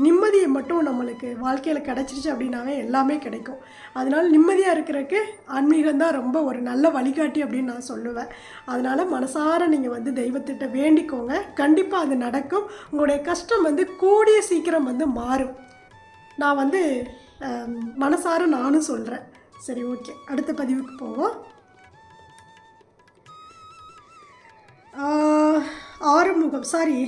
நிம்மதியை மட்டும் நம்மளுக்கு வாழ்க்கையில் கிடச்சிருச்சு அப்படின்னாவே எல்லாமே கிடைக்கும். அதனால் நிம்மதியாக இருக்கிறதுக்கு ஆன்மீகம் தான் ரொம்ப ஒரு நல்ல வழிகாட்டி அப்படின்னு நான் சொல்லுவேன். அதனால் மனசார நீங்கள் வந்து தெய்வத்திட்ட வேண்டிக்கோங்க. கண்டிப்பாக அது நடக்கும். உங்களுடைய கஷ்டம் வந்து கூடிய சீக்கிரம் வந்து மாறும். நான் வந்து மனசார நானும் சொல்கிறேன். சரி, ஓகே, அடுத்த பதிவுக்கு போவோம். ஆறுமுகம், சாரி,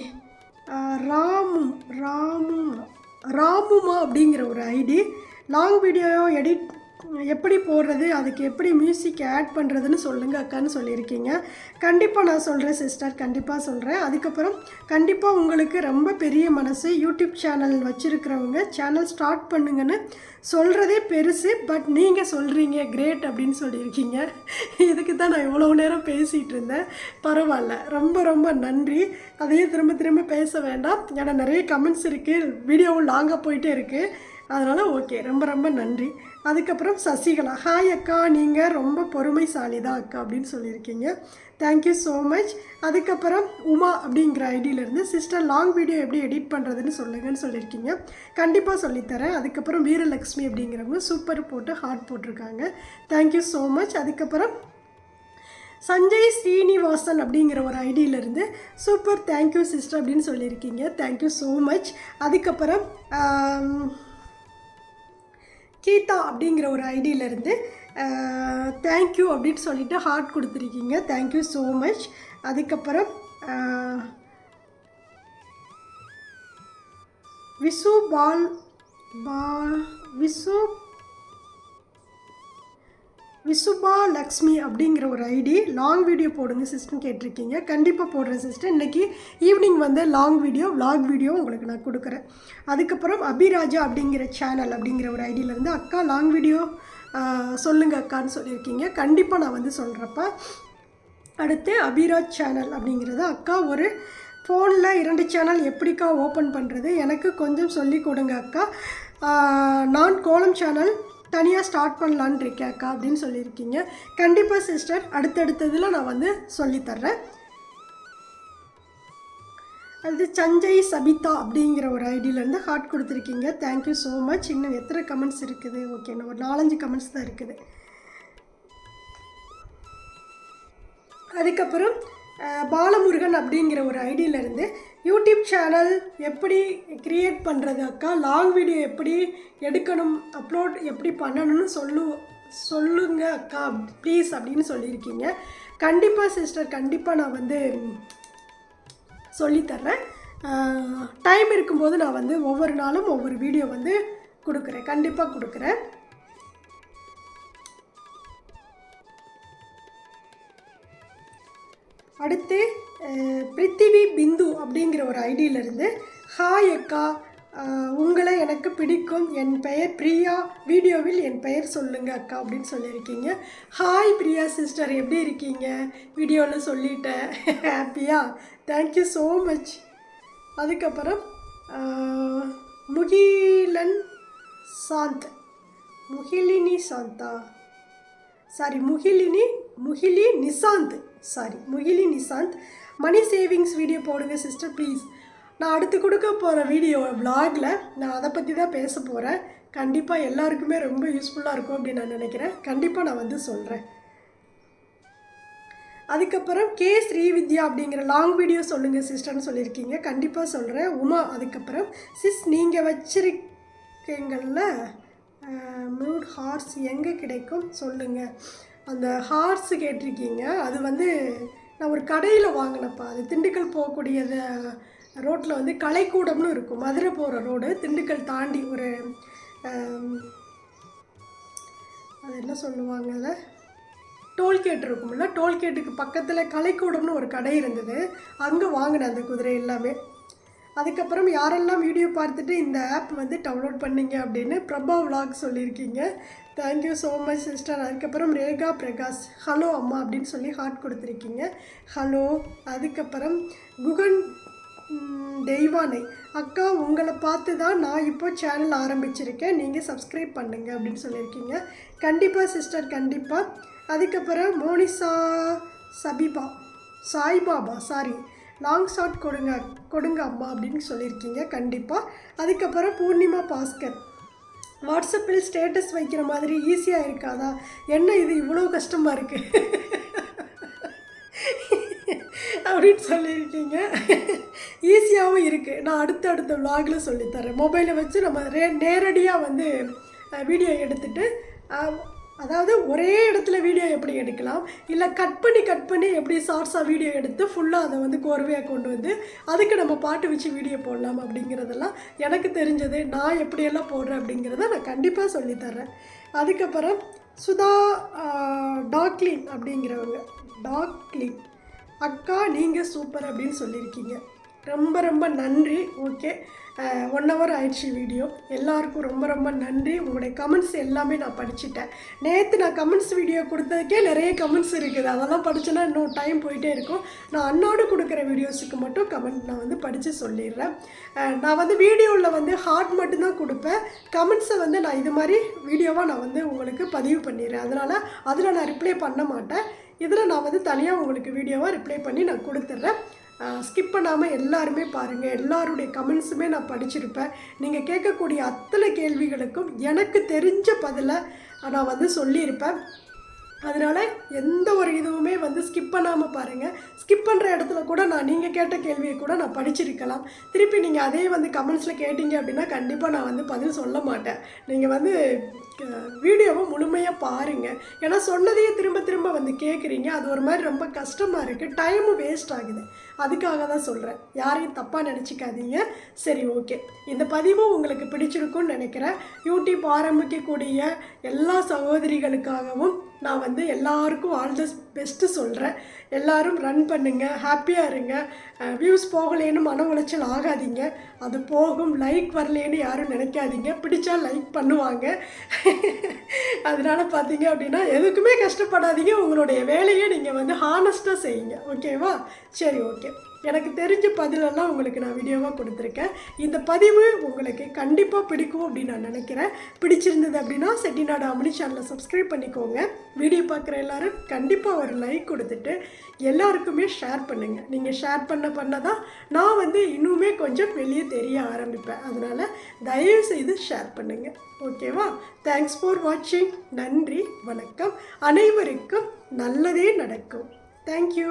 ராமுமா அப்படிங்கிற ஒரு ஐடி. லாங் வீடியோ எப்படி போடுறது, அதுக்கு எப்படி மியூசிக் ஆட் பண்ணுறதுன்னு சொல்லுங்கள் அக்கான்னு சொல்லியிருக்கீங்க. கண்டிப்பாக நான் சொல்கிறேன் சிஸ்டர், கண்டிப்பாக சொல்கிறேன். அதுக்கப்புறம் கண்டிப்பாக உங்களுக்கு ரொம்ப பெரிய மனசு, யூடியூப் சேனல் வச்சுருக்கிறவங்க சேனல் ஸ்டார்ட் பண்ணுங்கன்னு சொல்கிறதே பெருசு. பட் நீங்கள் சொல்கிறீங்க கிரேட் அப்படின்னு சொல்லியிருக்கீங்க. இதுக்கு தான் நான் இவ்வளோ நேரம் பேசிகிட்டு இருந்தேன். பரவாயில்ல, ரொம்ப ரொம்ப நன்றி. அதையே திரும்ப திரும்ப பேச வேண்டாம், ஏன்னா நிறைய கமெண்ட்ஸ் இருக்குது, வீடியோவும் லாங்காக போயிட்டே இருக்குது. அதனால் ஓகே, ரொம்ப ரொம்ப நன்றி. அதுக்கப்புறம் சசிகலா, ஹாய் அக்கா, நீங்கள் ரொம்ப பொறுமைசாலி தான் அக்கா அப்படின்னு சொல்லியிருக்கீங்க. Thank you so much. அதுக்கப்புறம் உமா அப்படிங்கிற ஐடியிலேருந்து சிஸ்டர் லாங் வீடியோ எப்படி எடிட் பண்ணுறதுன்னு சொல்லுங்கன்னு சொல்லியிருக்கீங்க. கண்டிப்பாக சொல்லித்தரேன். அதுக்கப்புறம் வீரலக்ஷ்மி அப்படிங்கிறவங்க சூப்பர் போட்டு ஹார்ட் போட்டிருக்காங்க. Thank you so much. அதுக்கப்புறம் சஞ்சய் ஸ்ரீனிவாசன் அப்படிங்கிற ஒரு ஐடியிலேருந்து சூப்பர் தேங்க்யூ சிஸ்டர் அப்படின்னு சொல்லியிருக்கீங்க. Thank you so much. அதுக்கப்புறம் கீதா அப்படிங்கிற ஒரு ஐடியிலேருந்து தேங்க்யூ அப்படின்னு சொல்லிவிட்டு ஹார்ட் கொடுத்துருக்கீங்க. Thank you so much. அதுக்கப்புறம் விசுபா லக்ஷ்மி அப்படிங்கிற ஒரு ஐடி. லாங் வீடியோ போடுங்க சிஸ்டர்னு கேட்டிருக்கீங்க. கண்டிப்பாக போடுறேன் சிஸ்டர். இன்றைக்கி ஈவினிங் வந்து லாங் வீடியோ விலாக் வீடியோ உங்களுக்கு நான் கொடுக்குறேன். அதுக்கப்புறம் அபிராஜா அப்படிங்கிற சேனல் அப்படிங்கிற ஒரு ஐடியிலேருந்து அக்கா லாங் வீடியோ சொல்லுங்கள் அக்கான்னு சொல்லியிருக்கீங்க. கண்டிப்பாக நான் வந்து சொல்கிறப்ப. அடுத்து அபிராஜ் சேனல் அப்படிங்கிறது, அக்கா ஒரு ஃபோனில் 2 சேனல் எப்படிக்கா ஓப்பன் பண்ணுறது, எனக்கு கொஞ்சம் சொல்லி கொடுங்க அக்கா. நான் கோலம் சேனல் தனியாக ஸ்டார்ட் பண்ணலான்னு இருக்கேன் அக்கா அப்படின்னு சொல்லியிருக்கீங்க. கண்டிப்பாக சிஸ்டர், அடுத்தடுத்ததில் நான் வந்து சொல்லித்தர்றேன். அது சஞ்சய் சபிதா அப்படிங்கிற ஒரு ஐடியிலேருந்து ஹார்ட் கொடுத்துருக்கீங்க. Thank you so much. இன்னும் எத்தனை கமெண்ட்ஸ் இருக்குது? ஓகே, இன்னும் ஒரு 4-5 கமெண்ட்ஸ் தான் இருக்குது. அதுக்கப்புறம் பாலமுருகன் அப்படிங்கிற ஒரு ஐடியிலேருந்து யூடியூப் சேனல் எப்படி க்ரியேட் பண்ணுறது அக்கா, லாங் வீடியோ எப்படி எடுக்கணும், அப்லோட் எப்படி பண்ணணும்னு சொல்லுங்க அக்கா ப்ளீஸ் அப்படின்னு சொல்லியிருக்கீங்க. கண்டிப்பாக சிஸ்டர், கண்டிப்பாக நான் வந்து சொல்லித்தர்றேன். டைம் இருக்கும்போது நான் வந்து ஒவ்வொரு நாளும் ஒவ்வொரு வீடியோ வந்து கொடுக்குறேன், கண்டிப்பாக கொடுக்குறேன். அடுத்து பிருத்திவி பிந்து அப்படிங்கிற ஒரு ஐடியிலேருந்து ஹாய் அக்கா, உங்களை எனக்கு பிடிக்கும், என் பெயர் பிரியா, வீடியோவில் என் பெயர் சொல்லுங்கள் அக்கா அப்படின்னு சொல்லியிருக்கீங்க. ஹாய் பிரியா சிஸ்டர், எப்படி இருக்கீங்க? வீடியோவில் சொல்லிட்டேன். ஹாப்பியா? Thank you so much. அதுக்கப்புறம் Mugilan Santh, Mugilini Santha, sorry Mugili Nishanth, money savings video போடுங்க சிஸ்டர் ப்ளீஸ். நான் அடுத்து கொடுக்க போகிற வீடியோ வ்ளாகில் நான் அதை பற்றி தான் பேச போகிறேன். கண்டிப்பாக எல்லாருக்குமே ரொம்ப யூஸ்ஃபுல்லாக இருக்கும் அப்படின்னு நான் நினைக்கிறேன். கண்டிப்பாக நான் வந்து சொல்கிறேன். அதுக்கப்புறம் கே ஸ்ரீவித்யா அப்படிங்கிற லாங் வீடியோ சொல்லுங்கள் சிஸ்டர்னு சொல்லியிருக்கீங்க. கண்டிப்பாக சொல்கிறேன். உமா, அதுக்கப்புறம் சிஸ் நீங்கள் வச்சிருக்கீங்கள்ல மூட் ஹார்ஸ் எங்கே கிடைக்கும் சொல்லுங்கள். அந்த ஹார்ஸ் கேட்டிருக்கீங்க, அது வந்து நான் ஒரு கடையில் வாங்கினப்பா. அது திண்டுக்கல் போகக்கூடியது ரோட்டில் வந்து கலைக்கூடம்னு இருக்கும், மதுரை போகிற ரோடு, திண்டுக்கல் தாண்டி ஒரு அது என்ன சொல்லுவாங்க, அதை டோல்கேட் இருக்கும்ல, டோல்கேட்டுக்கு பக்கத்தில் கலைக்கூடம்னு ஒரு கடை இருந்தது, அங்கே வாங்கினேன் அந்த குதிரை எல்லாமே. அதுக்கப்புறம் யாரெல்லாம் வீடியோ பார்த்துட்டு இந்த ஆப் வந்து டவுன்லோட் பண்ணிங்க அப்படின்னு பிரபா விலாக் சொல்லியிருக்கீங்க. Thank you so much sister. அதுக்கப்புறம் ரேகா பிரகாஷ், ஹலோ அம்மா அப்படின்னு சொல்லி ஹார்ட் கொடுத்துருக்கீங்க. ஹலோ. அதுக்கப்புறம் குகன் தெய்வானை, அக்கா உங்களை பார்த்து தான் நான் இப்போ சேனல் ஆரம்பிச்சிருக்கேன், நீங்கள் சப்ஸ்கிரைப் பண்ணுங்கள் அப்படின்னு சொல்லியிருக்கீங்க. கண்டிப்பாக சிஸ்டர், கண்டிப்பாக. அதுக்கப்புறம் Monisha Saibaba, sorry long shot கொடுங்க அம்மா அப்படின்னு சொல்லியிருக்கீங்க. கண்டிப்பாக. அதுக்கப்புறம் பூர்ணிமா பாஸ்கர், வாட்ஸ்அப்பில் ஸ்டேட்டஸ் வைக்கிற மாதிரி ஈஸியாக இருக்காதா, என்ன இது இவ்வளோ கஷ்டமாக இருக்குது அப்படின்னு சொல்லியிருக்கீங்க. ஈஸியாகவும் இருக்குது. நான் அடுத்த விலாகில் சொல்லித்தரேன். மொபைலை வச்சு நம்ம நேரடியாக வந்து வீடியோ எடுத்துகிட்டு, அதாவது ஒரே இடத்துல வீடியோ எப்படி எடுக்கலாம், இல்லை கட் பண்ணி எப்படி ஷார்ட்ஸாக வீடியோ எடுத்து ஃபுல்லாக அதை வந்து கோர்வையாக கொண்டு வந்து அதுக்கு நம்ம பாட்டு வச்சு வீடியோ போடலாம் அப்படிங்கிறதெல்லாம் எனக்கு தெரிஞ்சது. நான் எப்படியெல்லாம் போடுறேன் அப்படிங்கிறத நான் கண்டிப்பாக சொல்லித்தரேன். அதுக்கப்புறம் சுதா டாக்லின் அப்படிங்கிறவங்க, டாக்லின் அக்கா நீங்கள் சூப்பர் அப்படின்னு சொல்லியிருக்கீங்க. ரொம்ப நன்றி. ஓகே, 1 hour ஆயிடுச்சு வீடியோ. எல்லாருக்கும் ரொம்ப நன்றி. உங்களுடைய கமெண்ட்ஸ் எல்லாமே நான் படிச்சுட்டேன். நேற்று நான் கமெண்ட்ஸ் வீடியோ கொடுத்ததுக்கே நிறைய கமெண்ட்ஸ் இருக்குது. அதெல்லாம் படித்தேன்னா இன்னும் டைம் போயிட்டே இருக்கும். நான் அன்னோடு கொடுக்குற வீடியோஸுக்கு மட்டும் கமெண்ட் நான் வந்து படித்து சொல்லிடுறேன். நான் வந்து வீடியோவில் வந்து ஹார்ட் மட்டும்தான் கொடுப்பேன். கமெண்ட்ஸை வந்து நான் இது மாதிரி வீடியோவாக நான் வந்து உங்களுக்கு பதிவு பண்ணிடுறேன். அதனால் அதில் நான் ரிப்ளை பண்ண மாட்டேன். இதில் நான் வந்து தனியாக உங்களுக்கு வீடியோவாக ரிப்ளை பண்ணி நான் கொடுத்துட்றேன். ஸ்கிப் பண்ணாமல் எல்லாருமே பாருங்கள். எல்லாருடைய கமெண்ட்ஸுமே நான் படிச்சிருப்பேன். நீங்கள் கேட்கக்கூடிய அத்தனை கேள்விகளுக்கும் எனக்கு தெரிஞ்ச பதிலை நான் வந்து சொல்லியிருப்பேன். அதனால் எந்த ஒரு இதுவுமே வந்து ஸ்கிப் பண்ணாமல் பாருங்கள். ஸ்கிப் பண்ணுற இடத்துல கூட நீங்கள் கேட்ட கேள்வியை கூட நான் படிச்சிருக்கலாம். திருப்பி நீங்கள் அதே வந்து கமெண்ட்ஸில் கேட்டீங்க அப்படின்னா கண்டிப்பாக நான் வந்து பதில் சொல்ல மாட்டேன். நீங்கள் வந்து வீடியோவை முழுமையாக பாருங்கள். ஏன்னா சொன்னதையே திரும்ப வந்து கேட்குறீங்க. அது ஒரு மாதிரி ரொம்ப கஷ்டமாக இருக்குது, டைமும் வேஸ்ட் ஆகுது. அதுக்காக தான் சொல்கிறேன். யாரையும் தப்பாக நினச்சிக்காதீங்க. சரி, ஓகே. இந்த பதிவும் உங்களுக்கு பிடிச்சிருக்குன்னு நினைக்கிறேன். யூடியூப் ஆரம்பிக்கக்கூடிய எல்லா சகோதரிகளுக்காகவும் நான் வந்து எல்லாருக்கும் ஆல் தி பெஸ்ட்டு சொல்கிறேன். எல்லோரும் ரன் பண்ணுங்கள், ஹாப்பியாக இருங்க. வியூஸ் போகலேன்னு மன உளைச்சல் ஆகாதீங்க. அது போகும். லைக் வரலேன்னு யாரும் நினைக்காதீங்க. பிடிச்சா லைக் பண்ணுவாங்க. அதனால் பார்த்தீங்க அப்படின்னா எதுக்குமே கஷ்டப்படாதீங்க. உங்களுடைய வேலையை நீங்கள் வந்து ஹானஸ்ட்டாக செய்யுங்க. ஓகேவா? சரி, ஓகே. எனக்கு தெரிஞ்ச பதிலெல்லாம் உங்களுக்கு நான் வீடியோவாக கொடுத்துருக்கேன். இந்த பதிவு உங்களுக்கு கண்டிப்பாக பிடிக்கும் அப்படின்னு நான் நினைக்கிறேன். பிடிச்சிருந்தது அப்படின்னா செட்டிநாடு அம்மணி சேனலை சப்ஸ்கிரைப் பண்ணிக்கோங்க. வீடியோ பார்க்குற எல்லோரும் கண்டிப்பாக ஒரு லைக் கொடுத்துட்டு எல்லாருக்குமே ஷேர் பண்ணுங்கள். நீங்கள் ஷேர் பண்ண தான் நான் வந்து இன்னுமே கொஞ்சம் வெளியே தெரிய ஆரம்பிப்பேன். அதனால் தயவுசெய்து ஷேர் பண்ணுங்கள். ஓகேவா? தேங்க்ஸ் ஃபார் வாட்சிங். நன்றி, வணக்கம். அனைவருக்கும் நல்லதே நடக்கும். தேங்க்யூ.